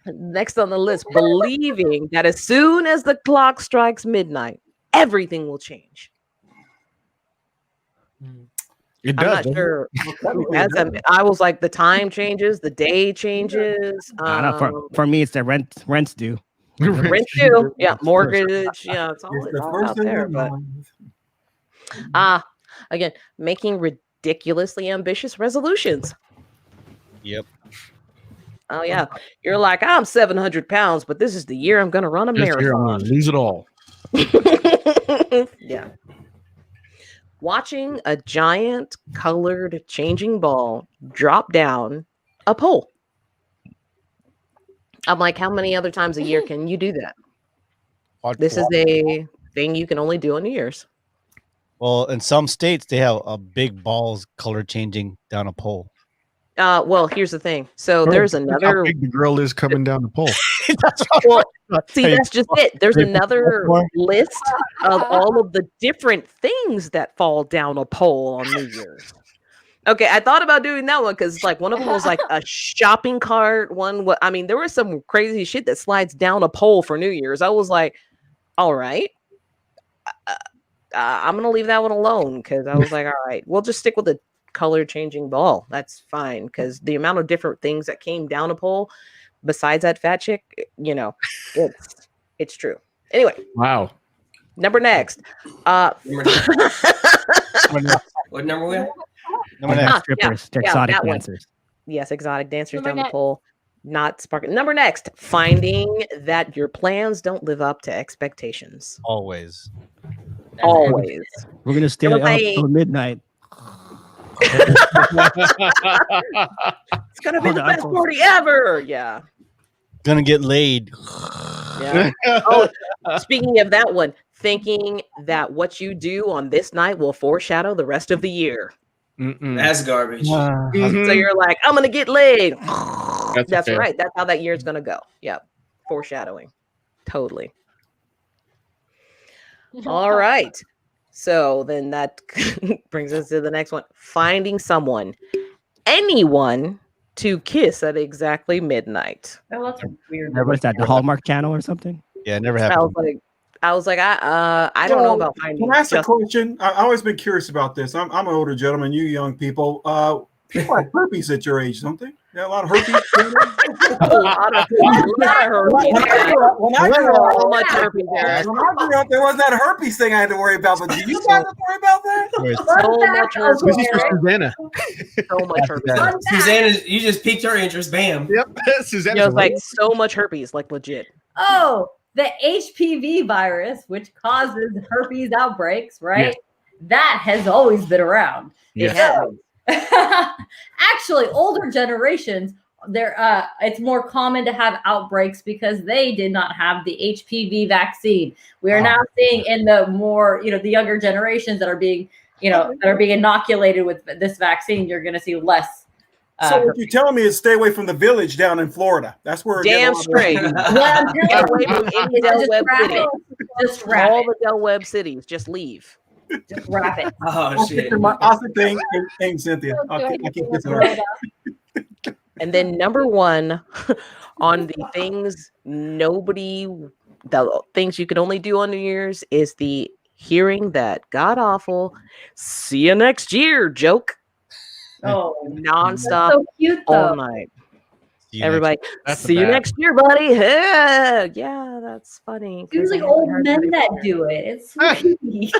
Speaker 1: Next on the list, believing that as soon as the clock strikes midnight, everything will change.
Speaker 5: It
Speaker 1: I'm
Speaker 5: does.
Speaker 1: not
Speaker 5: doesn't it?
Speaker 1: sure who has them. I was like, the time changes, the day changes.
Speaker 9: I don't know, for me, it's the rent's due.
Speaker 1: The rent due, yeah, mortgage, yeah, it's
Speaker 11: It's the
Speaker 1: all
Speaker 11: first
Speaker 1: out
Speaker 11: thing
Speaker 1: there.
Speaker 11: in
Speaker 1: But
Speaker 11: mind.
Speaker 1: again, making ridiculously ambitious resolutions.
Speaker 2: Yep.
Speaker 1: Oh yeah, you're like, I'm 700 pounds, but this is the year I'm going to run a
Speaker 5: This year I'm
Speaker 1: marathon.
Speaker 5: gonna lose it all.
Speaker 1: Yeah. Watching a giant colored changing ball drop down a pole. I'm like, how many other times a year can you do that? This is a thing you can only do on New Year's.
Speaker 2: Well, in some states, they have a big balls color changing down a pole.
Speaker 1: Well, here's the thing. So there's
Speaker 5: How
Speaker 1: another.
Speaker 5: big the girl is coming down the pole.
Speaker 1: Well, see, that's just it. There's another list of all of the different things that fall down a pole on New Year's. Okay, I thought about doing that one because like one of them was like a shopping cart. I mean, there was some crazy shit that slides down a pole for New Year's. I was like, all right, I'm gonna leave that one alone because I was like, all right, we'll just stick with the color changing ball. That's fine because the amount of different things that came down a pole besides that fat chick, it's true. Anyway,
Speaker 5: Wow.
Speaker 1: number next.
Speaker 4: What number we at?
Speaker 9: Strippers, exotic
Speaker 1: that one.
Speaker 9: dancers.
Speaker 1: Yes, exotic dancers
Speaker 8: Number
Speaker 1: down the
Speaker 8: next.
Speaker 1: pole. Not sparking. Number next, finding that your plans don't live up to expectations.
Speaker 2: Always.
Speaker 1: Always.
Speaker 9: We're gonna stay up till midnight.
Speaker 1: It's gonna be the best party ever. Yeah.
Speaker 2: Gonna get laid.
Speaker 1: Yeah. Oh, speaking of that one, thinking that what you do on this night will foreshadow the rest of the year.
Speaker 4: That's garbage.
Speaker 1: So you're like, I'm gonna get laid. That's
Speaker 5: okay.
Speaker 1: right. That's how that year's gonna go. Yep. Foreshadowing. Totally. All right. So then that brings us to the next one. Finding anyone to kiss at exactly midnight.
Speaker 6: Oh, that's weird.
Speaker 9: What's that? The Hallmark Channel or something?
Speaker 2: Yeah, it never
Speaker 1: I
Speaker 2: happened.
Speaker 1: was like, I don't know about finding.
Speaker 11: Can I ask a question? I've always been curious about this. I'm an older gentleman. You young people. People have herpes at your age, don't they? Yeah, a lot of herpes.
Speaker 1: A lot of herpes.
Speaker 11: When I grew
Speaker 1: So much herpes there.
Speaker 11: up, there wasn't that herpes thing I had to worry about. But do you guys have to worry about that?
Speaker 1: So much herpes.
Speaker 5: This is for Susanna.
Speaker 1: So much herpes.
Speaker 4: Susanna, you just piqued her interest. Bam.
Speaker 5: Yep. Susanna.
Speaker 1: Yeah, it was like so much herpes, like legit.
Speaker 6: Oh, the HPV virus, which causes herpes outbreaks, right?
Speaker 5: Yes.
Speaker 6: That has always been around.
Speaker 1: It has.
Speaker 6: Actually, older generations, it's more common to have outbreaks because they did not have the HPV vaccine. We are now seeing in the more, the younger generations that are being, inoculated with this vaccine, you're going to see less.
Speaker 11: So what you're telling me is stay away from the village down in Florida. That's where
Speaker 1: Damn straight. Get away from any Del Webb city.
Speaker 6: Just wrap
Speaker 1: All
Speaker 6: it.
Speaker 1: the Del Webb cities. Just leave.
Speaker 6: Just wrap it.
Speaker 4: Oh shit.
Speaker 11: Awesome thing, Cynthia. I keep kissing her.
Speaker 1: And then number one on the things the things you can only do on New Year's is the hearing that god awful "see you next year" joke.
Speaker 6: Oh,
Speaker 1: Nonstop
Speaker 6: so cute though.
Speaker 1: all night. Everybody,
Speaker 5: That's
Speaker 1: see you
Speaker 5: bad.
Speaker 1: next year, buddy. Yeah, that's funny.
Speaker 6: It's usually old men that do it. It's sweet.
Speaker 11: Hey,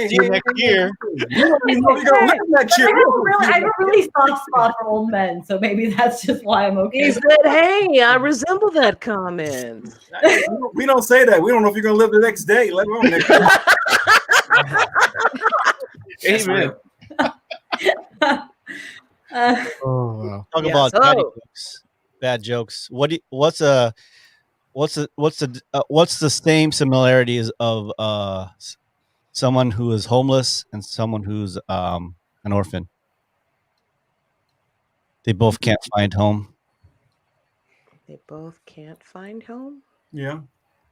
Speaker 2: See you next year.
Speaker 11: You don't even know if you're gonna live next year.
Speaker 6: I have a really soft spot for old men, so maybe that's just why I'm okay.
Speaker 1: He said, "Hey, I resemble that comment."
Speaker 11: We don't say that. We don't know if you're gonna live the next day, let alone next year.
Speaker 5: Amen.
Speaker 2: Oh, wow. Talk
Speaker 1: Yeah,
Speaker 2: about
Speaker 1: so-
Speaker 2: bad jokes. What's the same similarities of someone who is homeless and someone who's an orphan? They both can't find home.
Speaker 1: They both can't find home.
Speaker 11: Yeah.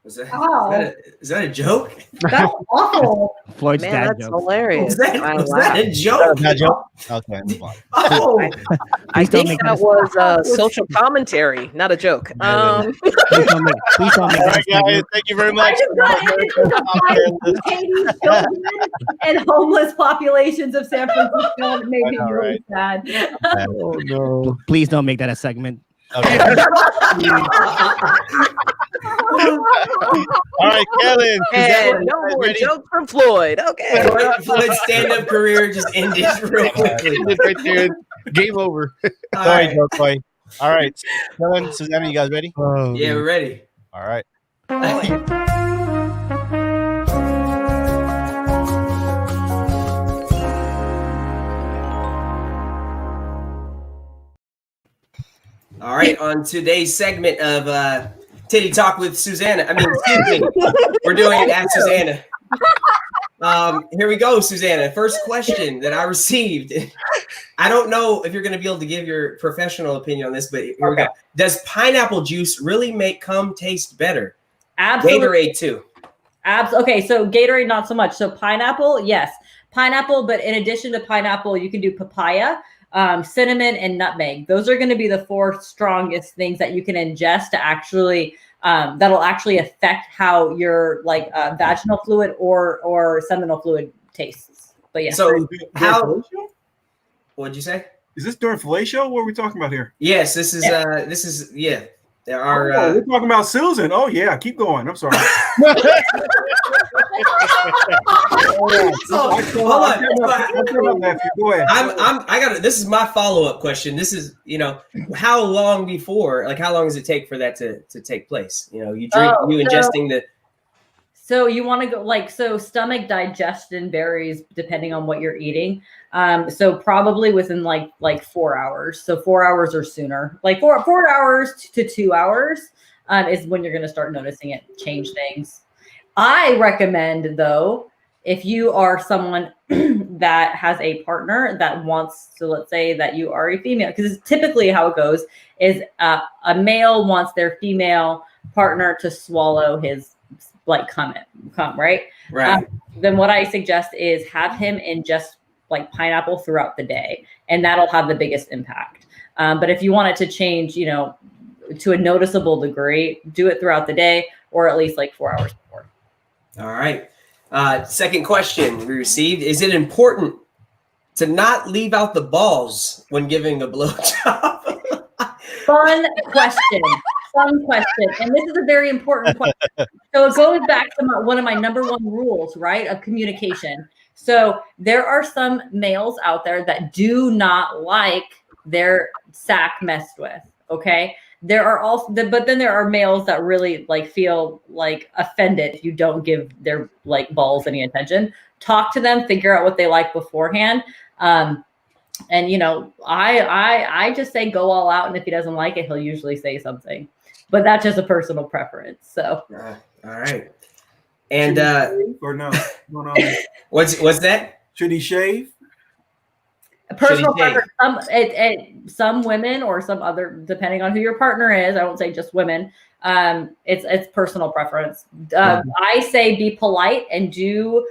Speaker 4: Is that,
Speaker 6: Wow.
Speaker 4: is that a joke?
Speaker 6: That's awful.
Speaker 9: Floyd's
Speaker 1: Man,
Speaker 9: dad
Speaker 1: that's
Speaker 9: joke.
Speaker 1: hilarious.
Speaker 4: Was that,
Speaker 1: I
Speaker 4: was
Speaker 1: laughed.
Speaker 4: that a joke?
Speaker 2: That joke? Okay, move on.
Speaker 4: Oh,
Speaker 1: I
Speaker 9: Please don't
Speaker 1: think
Speaker 9: make
Speaker 1: that was social commentary, not a joke.
Speaker 9: Please don't make
Speaker 2: All
Speaker 9: that
Speaker 2: right, guys,
Speaker 9: segment.
Speaker 2: thank you very
Speaker 6: I
Speaker 2: much.
Speaker 6: just got into Katie's children and homeless populations of San Francisco. And it made me
Speaker 2: All
Speaker 6: really
Speaker 2: right.
Speaker 6: sad.
Speaker 5: Oh no.
Speaker 9: Please don't make that a segment.
Speaker 2: Okay. All right, Kellen.
Speaker 1: And no more
Speaker 2: ready?
Speaker 1: jokes from Floyd. Okay.
Speaker 4: Floyd's stand-up career just ended real quickly.
Speaker 5: Ended right there. Game over.
Speaker 4: All
Speaker 2: Sorry,
Speaker 4: right.
Speaker 2: Joe Coy. All right, Kellen, Susanna, you guys ready?
Speaker 5: Oh,
Speaker 4: Yeah, we're ready.
Speaker 2: All right.
Speaker 4: All right, on today's segment of Titty Talk with Susanna. I mean, excuse me. We're doing it at Susanna. Here we go, Susanna. First question that I received. I don't know if you're going to be able to give your professional opinion on this, but here we go. Does pineapple juice really make cum taste better?
Speaker 6: Absolutely.
Speaker 4: Gatorade too.
Speaker 6: Okay, so Gatorade, not so much. So pineapple, yes. Pineapple, but in addition to pineapple, you can do papaya, cinnamon, and nutmeg. Those are going to be the 4 strongest things that you can ingest to actually that'll actually affect how your like vaginal fluid or seminal fluid tastes. But yeah.
Speaker 4: So how? What'd you say?
Speaker 11: Is this during fellatio? What are we talking about here?
Speaker 4: Yes, this is yeah. There are
Speaker 11: we're talking about Susan. Oh yeah, keep going. I'm sorry.
Speaker 4: Hold on.
Speaker 11: Go ahead.
Speaker 4: I got this is my follow-up question. This is, how long before, like how long does it take for that to take place? You ingesting the.
Speaker 6: So you want to go so stomach digestion varies depending on what you're eating. So probably within like 4 hours. So 4 hours or sooner, like 4 hours to 2 hours is when you're going to start noticing it change things. I recommend though, if you are someone that has a partner that wants to, let's say that you are a female, because typically how it goes is a male wants their female partner to swallow his cum, right?
Speaker 4: Right.
Speaker 6: Then what I suggest is have him ingest like pineapple throughout the day, and that'll have the biggest impact. But if you want it to change, to a noticeable degree, do it throughout the day or at least like 4 hours before.
Speaker 4: All right. Second question we received: is it important to not leave out the balls when giving a blowjob?
Speaker 6: Fun question. Fun question. And this is a very important question. So it goes back to one of my number 1 rules, right, of communication. So there are some males out there that do not like their sack messed with. Okay. There are also, but then there are males that really feel offended if you don't give their balls any attention. Talk to them, figure out what they like beforehand. And I just say go all out, and if he doesn't like it, he'll usually say something. But that's just a personal preference. So
Speaker 4: all right. And
Speaker 11: or no?
Speaker 4: What's that?
Speaker 11: Should he shave?
Speaker 6: A personal preference. Some women or some other, depending on who your partner is, I won't say just women. It's personal preference. I say be polite and do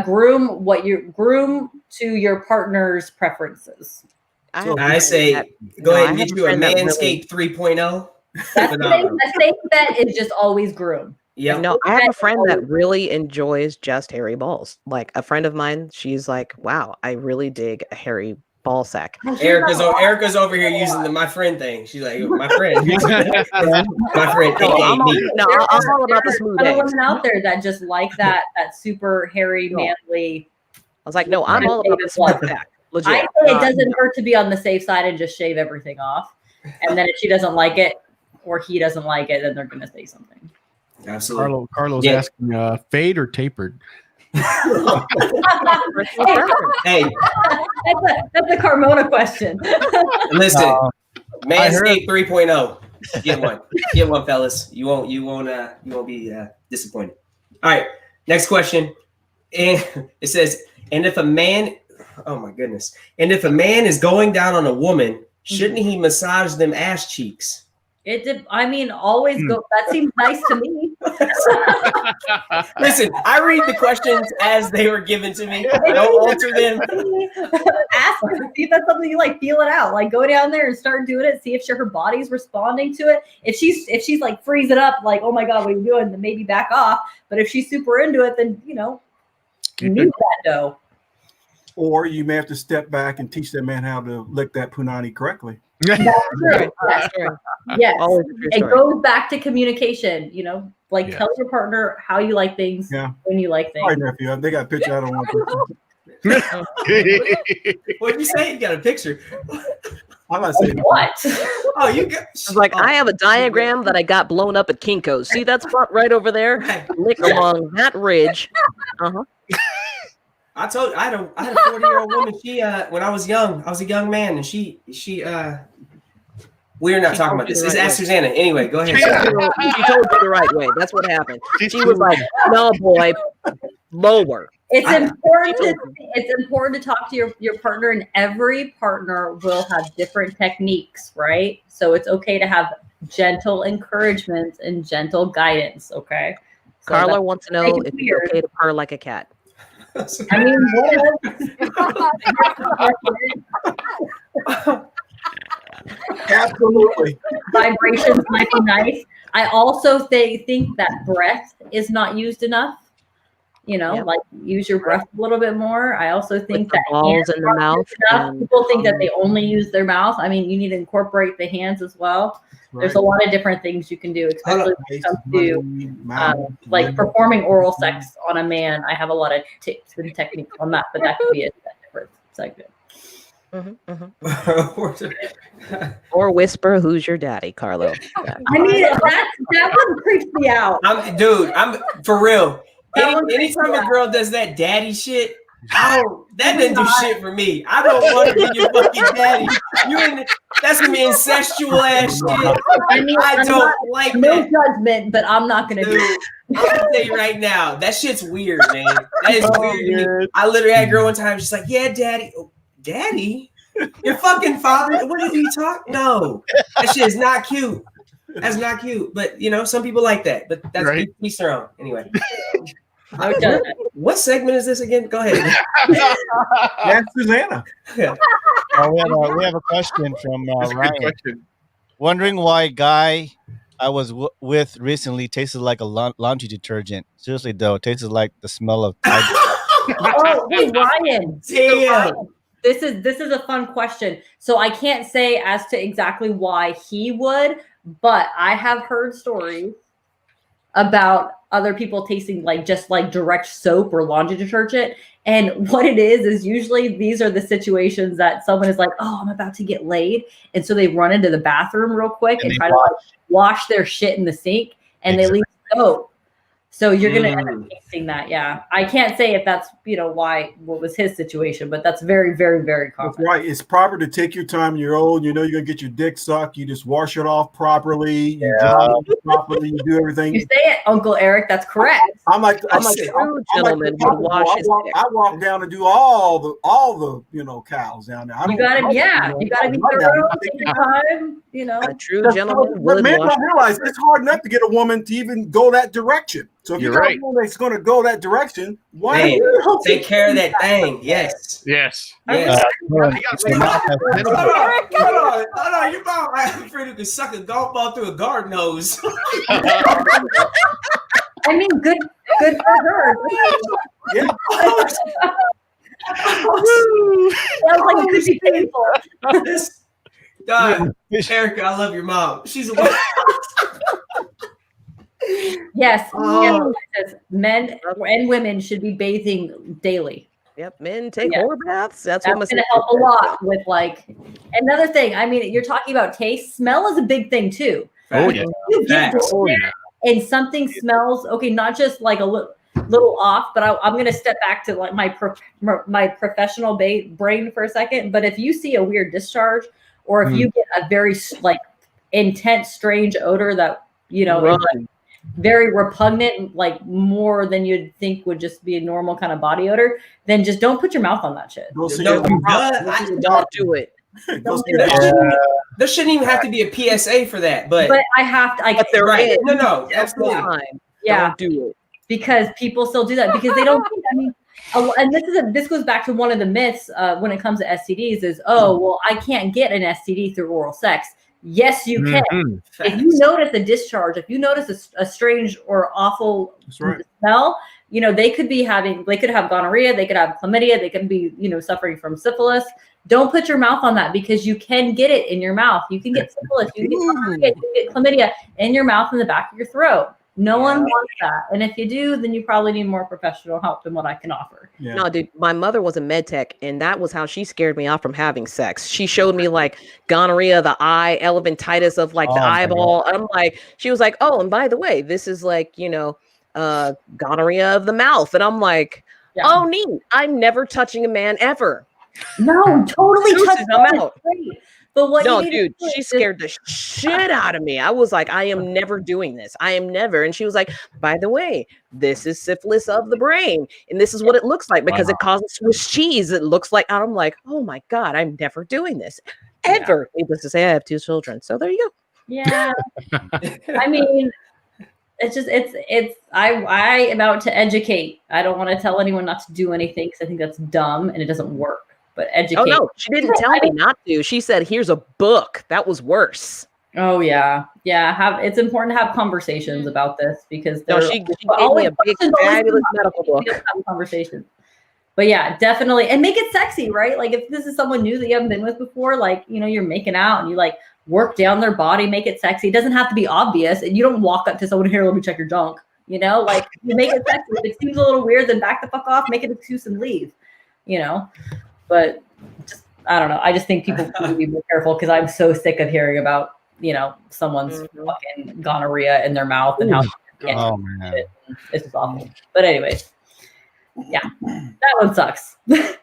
Speaker 6: groom to your partner's preferences.
Speaker 4: I say go ahead and get you a Manscaped 3.0.
Speaker 6: The safe bet is just always groom.
Speaker 4: Yeah.
Speaker 1: No, I have a friend that really enjoys just hairy balls. Like a friend of mine, she's like, "Wow, I really dig a hairy ball sack."
Speaker 4: Erica's over here using the my friend thing. She's like, my friend, my friend.
Speaker 1: I'm all about the smooth
Speaker 6: There are
Speaker 1: eggs.
Speaker 6: women out there that just like that super hairy, manly.
Speaker 1: I was like, no, I'm all about the smooth sack. Legit.
Speaker 6: I say it doesn't hurt to be on the safe side and just shave everything off. And then if she doesn't like it or he doesn't like it, then they're going to say something.
Speaker 4: Absolutely.
Speaker 5: Carlos asking fade or tapered?
Speaker 4: Hey,
Speaker 6: that's a Carmona question.
Speaker 4: Listen, Manscaped 3.0. Get one, fellas. You won't be disappointed. All right, next question. And it says, and if a man is going down on a woman, shouldn't he massage them ass cheeks?
Speaker 6: Always go. That seems nice to me.
Speaker 4: Listen, I read the questions as they were given to me. I don't alter them.
Speaker 6: Ask her, see if that's something you like. Feel it out. Like go down there and start doing it. See if her body's responding to it. If she's like freezing up, like oh my god, what are you doing? Then maybe back off. But if she's super into it, then you know, knead that dough.
Speaker 11: Or you may have to step back and teach that man how to lick that punani correctly.
Speaker 6: That's true. That's true. Yes, it goes back to communication. You know, like tell your partner how you like things when you like things.
Speaker 11: Sorry, nephew. They got a picture. I don't want to.
Speaker 4: What'd you say? You got a picture?
Speaker 11: I'm not saying
Speaker 6: what.
Speaker 4: Oh, you got.
Speaker 1: Like I have a diagram that I got blown up at Kinko's. See that spot right over there? Lick along that ridge.
Speaker 4: I told you, I had a 40-year-old woman. She when I was young, I was a young man, and she we're not talking about this. Let's ask Susanna. Anyway, go ahead.
Speaker 1: She told you the right way. That's what happened. She was like, "No, boy, lower."
Speaker 6: It's important to talk to your partner, and every partner will have different techniques, right? So it's okay to have gentle encouragement and gentle guidance. Okay. So
Speaker 1: Carla wants to know if it's okay to purr like a cat.
Speaker 6: I mean,
Speaker 11: absolutely.
Speaker 6: Vibrations might be nice. I also think that breath is not used enough. You know, like use your breath a little bit more. I also think that
Speaker 1: balls in the mouth.
Speaker 6: People think that they only use their mouth. I mean, you need to incorporate the hands as well. Right. There's a lot of different things you can do, especially when it comes to like performing oral sex on a man. I have a lot of tips and techniques on that, but that could be a different segment.
Speaker 1: Or whisper, "Who's your daddy, Carlo?"
Speaker 6: I mean, that one creeps me out.
Speaker 4: I'm for real. Anytime a girl does that daddy shit, that doesn't do shit for me. I don't want to be your fucking daddy. That's gonna be incestual ass shit.
Speaker 6: I mean, I don't like no judgment, but I'm not gonna do it.
Speaker 4: I'm gonna tell you right now, that shit's weird, man. That is weird to me. I literally had a girl one time, she's like, "Yeah, daddy." Oh, daddy? Your fucking father? What did he talk? No, that shit is not cute. That's not cute. But you know, some people like that. But that's each their own. Anyway. What segment is this again? Go ahead.
Speaker 11: That's Susanna.
Speaker 2: We have a question from Ryan. Wondering why guy I was with recently tasted like a laundry detergent. Seriously though, it tasted like the smell of.
Speaker 6: Oh, hey Ryan.
Speaker 4: Damn.
Speaker 6: This is a fun question. So I can't say as to exactly why he would, but I have heard stories about other people tasting like just like direct soap or laundry detergent. And what it is usually these are the situations that someone is like, "Oh, I'm about to get laid." And so they run into the bathroom real quick and try to like wash their shit in the sink and they leave soap. So you're going to end up tasting that. Yeah. I can't say if that's, what was his situation, but that's very, very, very common.
Speaker 11: That's right. It's proper to take your time. You're old. You know, you're going to get your dick sucked. You just wash it off properly. You properly. You do everything.
Speaker 6: You say it, Uncle Eric. That's correct.
Speaker 11: I'm like true gentleman would wash his dick. I walk down and do all the cows down there.
Speaker 6: You got to be thorough. Take your time.
Speaker 1: A true gentleman would
Speaker 11: men
Speaker 1: wash.
Speaker 11: don't realize it's hard enough to get a woman to even go that direction. So if you're got a woman that's going to go that direction, why
Speaker 4: you take care of that thing? Yes.
Speaker 11: Hold on.
Speaker 4: Your mom, I'm afraid you can suck a golf ball through a garden hose.
Speaker 6: I mean, good for her.
Speaker 11: Yeah.
Speaker 6: Sounds like it could be painful.
Speaker 4: God, Erica, I love your mom. She's a
Speaker 6: Yes, men and women should be bathing daily.
Speaker 1: Yep, men take whore baths. That's
Speaker 6: going to help a lot with like another thing. I mean, you're talking about taste. Smell is a big thing too.
Speaker 11: Oh yeah.
Speaker 6: And something smells not just like a little off, but I'm going to step back to like my professional brain for a second. But if you see a weird discharge, or if you get a very like intense, strange odor that very repugnant, like more than you'd think would just be a normal kind of body odor, then just don't put your mouth on that shit.
Speaker 1: Don't do it.
Speaker 4: There shouldn't even have to be a PSA for that, but
Speaker 6: I have to.
Speaker 4: But there is. No, absolutely.
Speaker 6: Yeah.
Speaker 1: Don't do it.
Speaker 6: Because people still do that because they don't think, I mean, and this goes back to one of the myths when it comes to STDs is, oh, well, I can't get an STD through oral sex. Yes, you can. If you notice a discharge, if you notice a strange or awful smell, they could have gonorrhea, they could have chlamydia, they could be, suffering from syphilis. Don't put your mouth on that because you can get it in your mouth. You can get syphilis, you can get gonorrhea, you can get chlamydia in your mouth, in the back of your throat. No one wants that. And if you do, then you probably need more professional help than what I can offer.
Speaker 1: Yeah. No, dude, my mother was a med tech, and that was how she scared me off from having sex. She showed me like gonorrhea, the eye, elephantitis of like the eyeball. I'm like, she was like, oh, and by the way, this is like, gonorrhea of the mouth. And I'm like, oh, neat. I'm never touching a man ever.
Speaker 6: No, totally.
Speaker 1: I'm out.
Speaker 6: But what
Speaker 1: dude, she scared the shit out of me. I was like, I am never doing this. I am never. And she was like, by the way, this is syphilis of the brain. And this is what it looks like because it causes Swiss cheese. It looks like, I'm like, oh my God, I'm never doing this ever. Needless to say, I have 2 children. So there you go.
Speaker 6: Yeah. I mean, I am out to educate. I don't want to tell anyone not to do anything because I think that's dumb and it doesn't work. But educate.
Speaker 1: Oh no, she didn't tell me not to. She said, "Here's a book." That was worse.
Speaker 6: Oh yeah. It's important to have conversations about this because
Speaker 1: she gave me a big fabulous medical book.
Speaker 6: Conversation. But yeah, definitely, and make it sexy, right? Like if this is someone new that you haven't been with before, like you're making out and you like work down their body, make it sexy. It doesn't have to be obvious, and you don't walk up to someone here, let me check your junk. Like you make it sexy. If it seems a little weird, then back the fuck off, make it an excuse and leave. But just, I don't know. I just think people need to be more careful because I'm so sick of hearing about, someone's fucking gonorrhea in their mouth and how shit. It's just awful. But anyways, yeah, that one sucks.
Speaker 1: Yeah,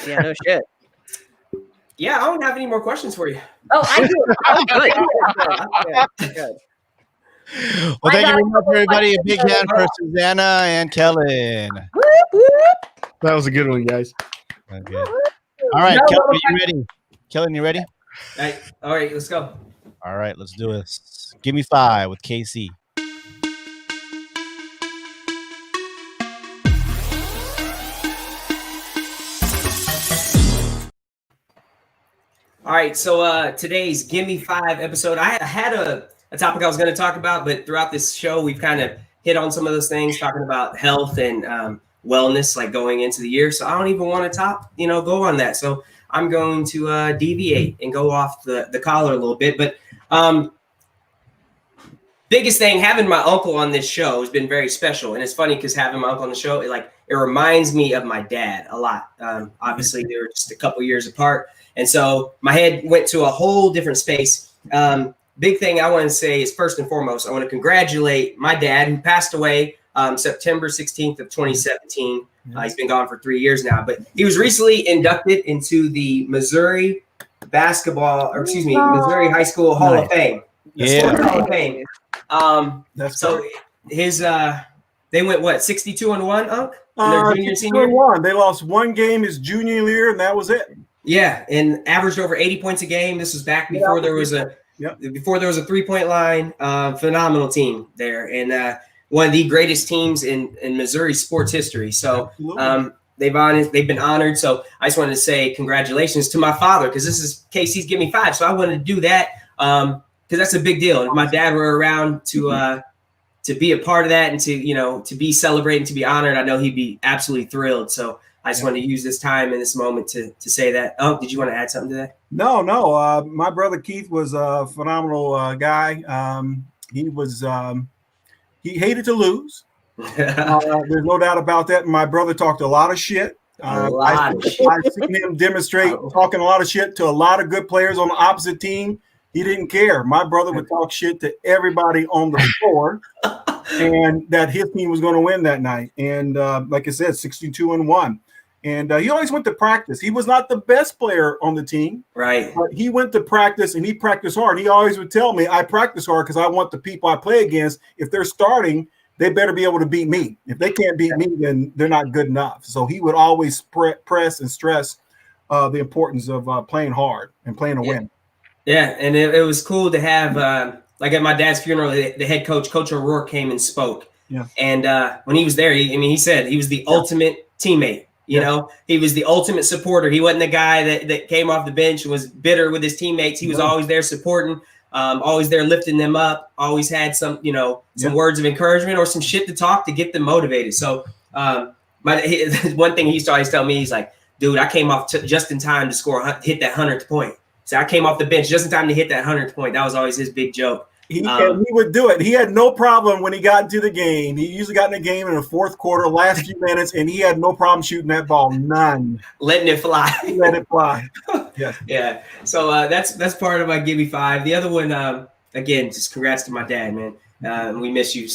Speaker 1: no shit.
Speaker 4: Yeah, I don't have any more questions for you.
Speaker 6: Oh, I do.
Speaker 1: Good.
Speaker 2: Well, thank you very much, everybody. A big hand for Susanna and Kellen.
Speaker 5: That was a good one, guys.
Speaker 2: Okay. All right, Kellen, you ready? Kellen, you ready?
Speaker 4: All right, let's go.
Speaker 2: All right, let's do this. Give me 5 with KC.
Speaker 4: All right, so today's Give Me 5 episode, I had a topic I was going to talk about, but throughout this show, we've kind of hit on some of those things, talking about health and wellness, like going into the year. So I don't even want to go on that. So I'm going to deviate and go off the collar a little bit. But biggest thing, having my uncle on this show has been very special. And it's funny because having my uncle on the show, it reminds me of my dad a lot. Obviously, they were just a couple years apart. And so my head went to a whole different space. Big thing I want to say is, first and foremost, I want to congratulate my dad, who passed away September 16th of 2017. He's been gone for 3 years now, but he was recently inducted into the Missouri Missouri High School Hall of Fame. Hall of Fame. So his they went 62-1, Unc? Their junior and senior?
Speaker 11: 62-1. They lost one game his junior year, and that was it.
Speaker 4: Yeah, and averaged over 80 points a game. This was back before there was a 3-point line. Phenomenal team there, and one of the greatest teams in Missouri sports history. So they've been honored. So I just wanted to say congratulations to my father, because this is KC's Give Me 5. So I wanted to do that because that's a big deal. If my dad were around to be a part of that and to be celebrated, to be honored, I know he'd be absolutely thrilled. So I just wanted to use this time and this moment to say that. Oh, did you want to add something to that?
Speaker 11: No. My brother Keith was a phenomenal guy. He hated to lose. There's no doubt about that. My brother talked a lot of shit. I've seen him demonstrate talking a lot of shit to a lot of good players on the opposite team. He didn't care. My brother would talk shit to everybody on the floor, and that his team was going to win that night. And like I said, 62-1. And he always went to practice. He was not the best player on the team.
Speaker 4: Right.
Speaker 11: But he went to practice, and he practiced hard. He always would tell me, I practice hard because I want the people I play against, if they're starting, they better be able to beat me. If they can't beat me, then they're not good enough. So he would always press and stress the importance of playing hard and playing to win.
Speaker 4: Yeah, and it was cool to have, like at my dad's funeral, the head coach, Coach O'Rourke, came and spoke.
Speaker 11: Yeah.
Speaker 4: And when he was there, he said he was the ultimate teammate. You know, he was the ultimate supporter. He wasn't the guy that came off the bench and was bitter with his teammates. He was always there supporting, always there lifting them up, always had some words of encouragement or some shit to talk to get them motivated. So one thing he used to always tell me, he's like, dude, I came off just in time to hit that 100th point. So I came off the bench just in time to hit that 100th point. That was always his big joke.
Speaker 11: He would do it. He had no problem when he got into the game. He usually got in the game in the fourth quarter, last few minutes, and he had no problem shooting that ball. None.
Speaker 4: Letting it fly.
Speaker 11: Let it fly.
Speaker 4: Yeah. Yeah. So that's part of my Give Me 5. The other one, again, just congrats to my dad, man. We miss you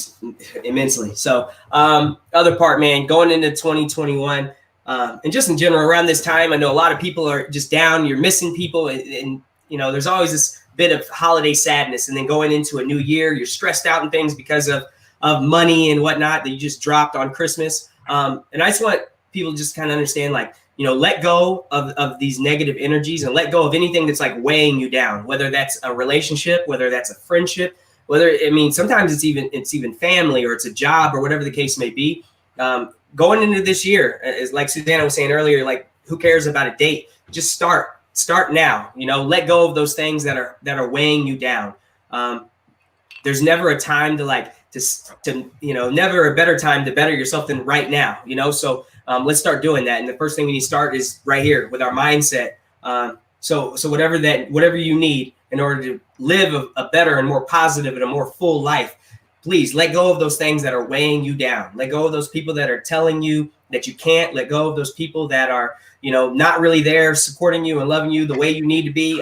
Speaker 4: immensely. So other part, man, going into 2021, and just in general, around this time, I know a lot of people are just down. You're missing people, and there's always this bit of holiday sadness, and then going into a new year, you're stressed out and things because of money and whatnot that you just dropped on Christmas. And I just want people to just kind of understand, like, let go of these negative energies and let go of anything that's like weighing you down, whether that's a relationship, whether that's a friendship, sometimes it's even family, or it's a job, or whatever the case may be. Going into this year, as like Susanna was saying earlier, like, who cares about a date? Just start now. Let go of those things that are weighing you down. There's never a time never a better time to better yourself than right now. So let's start doing that. And the first thing we need to start is right here with our mindset. So whatever you need in order to live a better and more positive and a more full life, please let go of those things that are weighing you down. Let go of those people that are telling you that you can't. Let go of those people that are, not really there supporting you and loving you the way you need to be.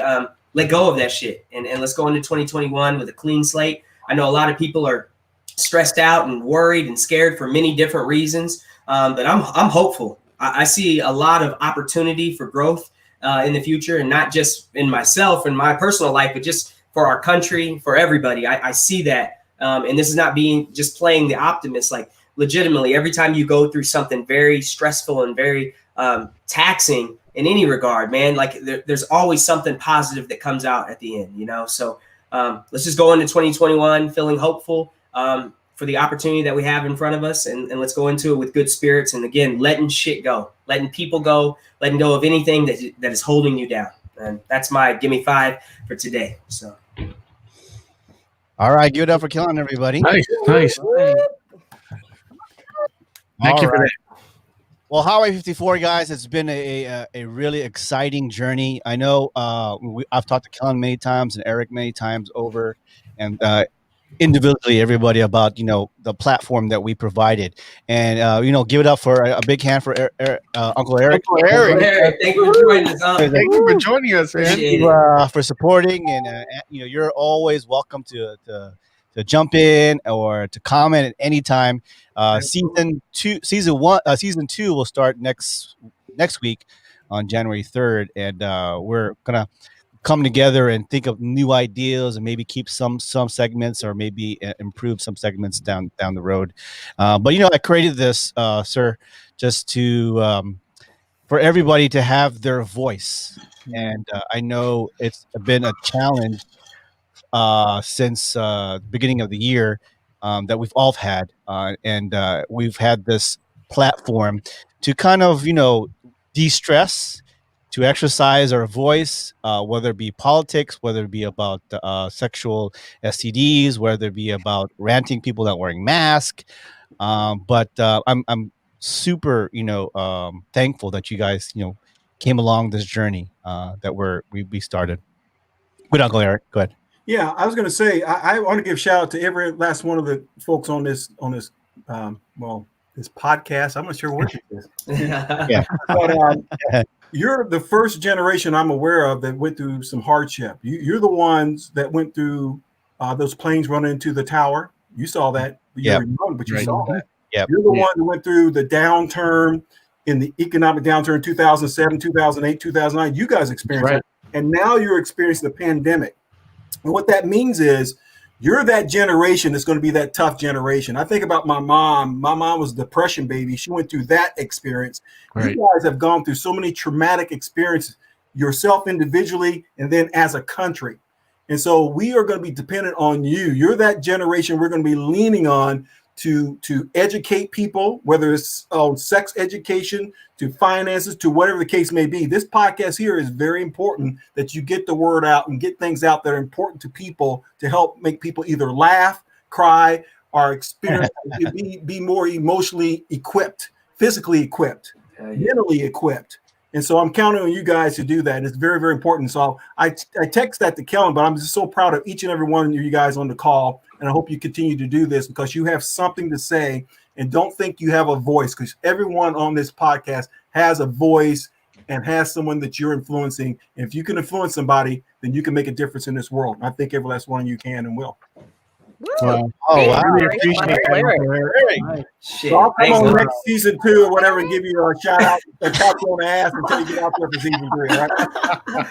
Speaker 4: Let go of that shit. And let's go into 2021 with a clean slate. I know a lot of people are stressed out and worried and scared for many different reasons. But I'm hopeful. I see a lot of opportunity for growth in the future, and not just in myself and my personal life, but just for our country, for everybody. I see that. And this is not being just playing the optimist. Like, legitimately, every time you go through something very stressful and very taxing in any regard, man, like there's always something positive that comes out at the end, So let's just go into 2021 feeling hopeful for the opportunity that we have in front of us, and let's go into it with good spirits. And again, letting shit go, letting people go, letting go of anything that is holding you down. And that's my Give Me 5 for today. So.
Speaker 2: All right, give it up for Killing, everybody.
Speaker 5: Nice.
Speaker 2: Thank
Speaker 5: you for that.
Speaker 2: Well, HWY 54, guys, it's been a really exciting journey. I know I've talked to Killing many times and Eric many times over, and individually everybody about the platform that we provided, and give it up for a big hand for Uncle Eric.
Speaker 5: Uncle Eric,
Speaker 4: thank you for joining us.
Speaker 5: Thank you for joining us, man.
Speaker 2: Thank you for supporting, and you're always welcome to jump in or to comment at any time. Season 2 will start next week on January 3rd, and we're gonna come together and think of new ideas and maybe keep some segments, or maybe improve some segments down the road. But I created this, sir, just to for everybody to have their voice. And I know it's been a challenge since the beginning of the year that we've all had, and we've had this platform to kind of de-stress, to exercise our voice, whether it be politics, whether it be about sexual STDs, whether it be about ranting people not wearing masks. But I'm super, thankful that you guys, came along this journey that we started. Good, Uncle Eric. Go ahead.
Speaker 11: Yeah, I was going to say I want to give shout out to every last one of the folks on this this podcast. I'm not sure what it is.
Speaker 2: Yeah.
Speaker 11: But you're the first generation I'm aware of that went through some hardship. You're the ones that went through those planes running into the tower. You saw that. You're young, but you saw that.
Speaker 2: Yep.
Speaker 11: You're the one that went through the downturn, in the economic downturn, 2007, 2008, 2009. You guys experienced it. And now you're experiencing the pandemic. And what that means is you're that generation that's going to be that tough generation. I think about my mom. My mom was a depression baby. She went through that experience. Right. You guys have gone through so many traumatic experiences, yourself individually and then as a country. And so we are going to be dependent on you. You're that generation we're going to be leaning on to educate people, whether it's sex education, to finances, to whatever the case may be. This podcast here is very important that you get the word out and get things out that are important to people to help make people either laugh, cry, or experience, be more emotionally equipped, physically equipped, mentally equipped. And so I'm counting on you guys to do that. It's very, very important. So I text that to Kellen, but I'm just so proud of each and every one of you guys on the call. And I hope you continue to do this because you have something to say and don't think you have a voice, because everyone on this podcast has a voice and has someone that you're influencing. And if you can influence somebody, then you can make a difference in this world. And I think every last one of you can and will.
Speaker 5: Wow.
Speaker 2: Oh, wow.
Speaker 5: Really appreciate that.
Speaker 11: So I'll come on next season 2 or whatever and give you a shout out and tap you on the ass until you get out there for season 3. Right?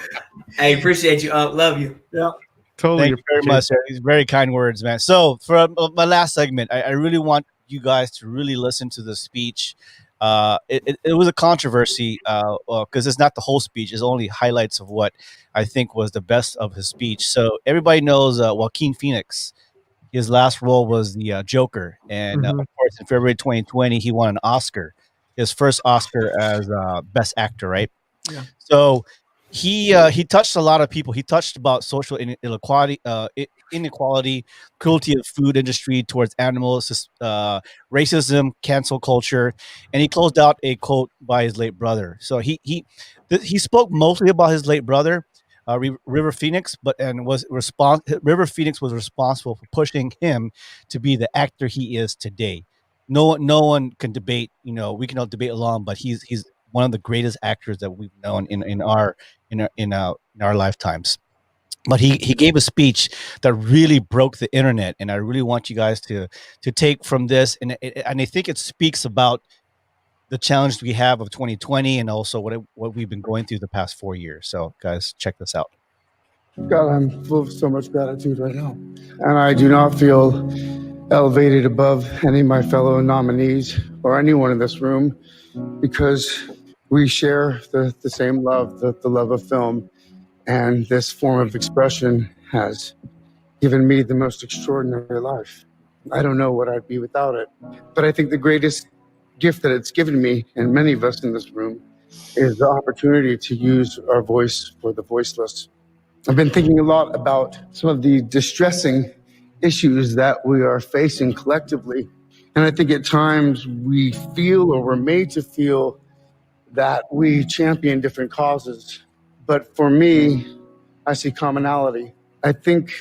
Speaker 4: Hey, appreciate you. Love you.
Speaker 11: Yeah.
Speaker 5: Totally.
Speaker 2: Thank you very much, sir. These very kind words, man. So for my last segment, I really want you guys to really listen to the speech. It was a controversy because it's not the whole speech. It's only highlights of what I think was the best of his speech. So everybody knows Joaquin Phoenix. His last role was the Joker. And of course, in February 2020, he won an Oscar, his first Oscar as Best Actor, right?
Speaker 11: Yeah.
Speaker 2: So he touched a lot of people. He touched about social inequality, cruelty of food industry towards animals, racism, cancel culture, and he closed out a quote by his late brother. So he spoke mostly about his late brother, River Phoenix, River Phoenix was responsible for pushing him to be the actor he is today. No one can debate. We can all debate along, but he's one of the greatest actors that we've known in our lifetimes. But he gave a speech that really broke the internet, and I really want you guys to take from this, and I think it speaks about the challenge we have of 2020 and also what we've been going through the past 4 years. So guys, check this out.
Speaker 12: God, I'm full of so much gratitude right now. And I do not feel elevated above any of my fellow nominees or anyone in this room because we share the same love, the love of film. And this form of expression has given me the most extraordinary life. I don't know what I'd be without it. But I think the greatest gift that it's given me, and many of us in this room, is the opportunity to use our voice for the voiceless. I've been thinking a lot about some of the distressing issues that we are facing collectively. And I think at times we feel, or we're made to feel, that we champion different causes. But for me, I see commonality. I think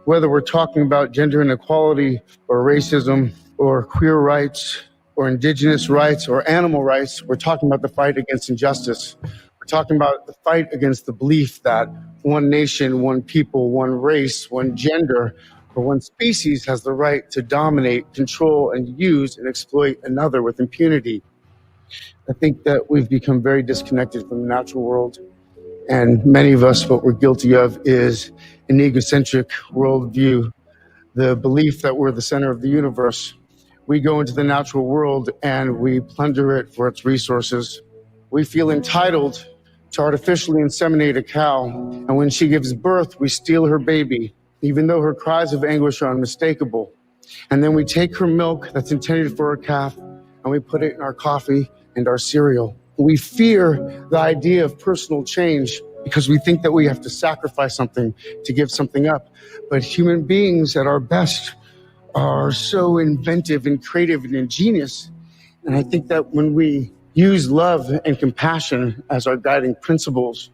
Speaker 12: whether we're talking about gender inequality or racism or queer rights or indigenous rights or animal rights, we're talking about the fight against injustice. We're talking about the fight against the belief that one nation, one people, one race, one gender, or one species has the right to dominate, control, and use and exploit another with impunity. I think that we've become very disconnected from the natural world. And many of us, what we're guilty of is an egocentric worldview, the belief that we're the center of the universe. We go into the natural world and we plunder it for its resources. We feel entitled to artificially inseminate a cow, and when she gives birth, we steal her baby, even though her cries of anguish are unmistakable. And then we take her milk that's intended for a calf, and we put it in our coffee and our cereal. We fear the idea of personal change because we think that we have to sacrifice something to give something up. But human beings at our best are so inventive and creative and ingenious. And I think that when we use love and compassion as our guiding principles,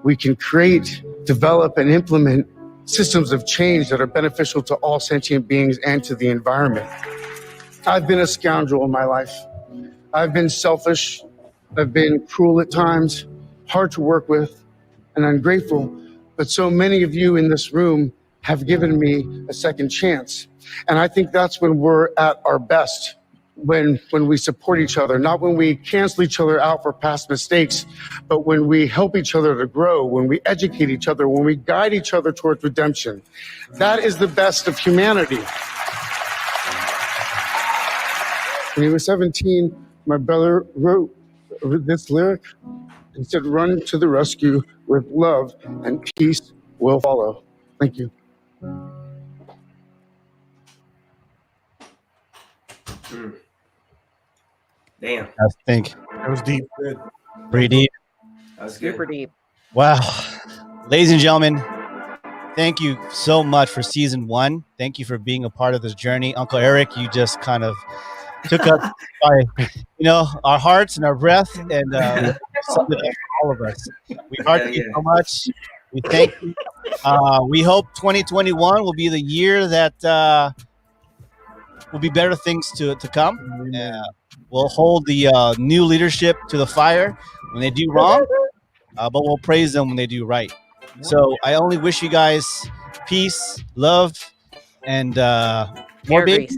Speaker 12: we can create, develop, and implement systems of change that are beneficial to all sentient beings and to the environment. I've been a scoundrel in my life. I've been selfish. I've been cruel at times, hard to work with, and ungrateful. But so many of you in this room have given me a second chance. And I think that's when we're at our best, when we support each other, not when we cancel each other out for past mistakes, but when we help each other to grow, when we educate each other, when we guide each other towards redemption. That is the best of humanity. When he was 17, my brother wrote this lyric. He said, "Run to the rescue with love and peace will follow." Thank you.
Speaker 4: Damn.
Speaker 2: I think
Speaker 5: That was deep.
Speaker 11: Good.
Speaker 2: pretty deep.
Speaker 4: That was good.
Speaker 1: Super deep.
Speaker 2: Wow. Ladies and gentlemen, thank you so much for season 1. Thank you for being a part of this journey. Uncle Eric, you just kind of took us by, our hearts and our breath, and summed it up for all of us. We heart you so much. We thank you. We hope 2021 will be the year that will be better things to come. We'll hold the new leadership to the fire when they do wrong, but we'll praise them when they do right. So I only wish you guys peace, love, and more babies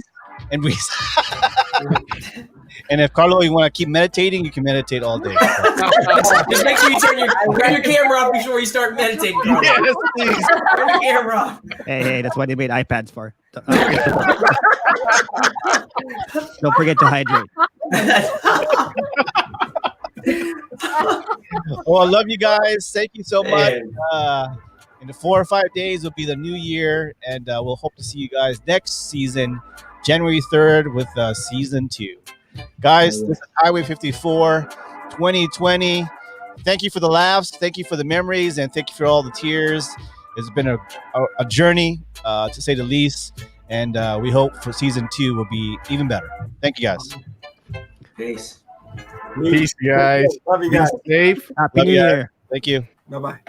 Speaker 2: and grease. And if Carlo, you want to keep meditating, you can meditate all day.
Speaker 4: Just make sure you turn your camera off before you start meditating. Carlo.
Speaker 2: Yes, please.
Speaker 4: Turn your camera off.
Speaker 9: Hey, that's what they made iPads for. Don't forget to hydrate.
Speaker 2: Well, I love you guys. Thank you so much. In the 4 or 5 days will be the new year, and we'll hope to see you guys next season, January 3rd, with season 2. Guys, this is Highway 54 2020. Thank you for the laughs. Thank you for the memories, and thank you for all the tears. It's been a journey, to say the least, and we hope for season 2 will be even better. Thank you, guys.
Speaker 4: Peace.
Speaker 5: Peace, guys.
Speaker 11: Love you guys.
Speaker 5: Be safe.
Speaker 9: Happy New Year.
Speaker 2: Thank you.
Speaker 11: Bye-bye.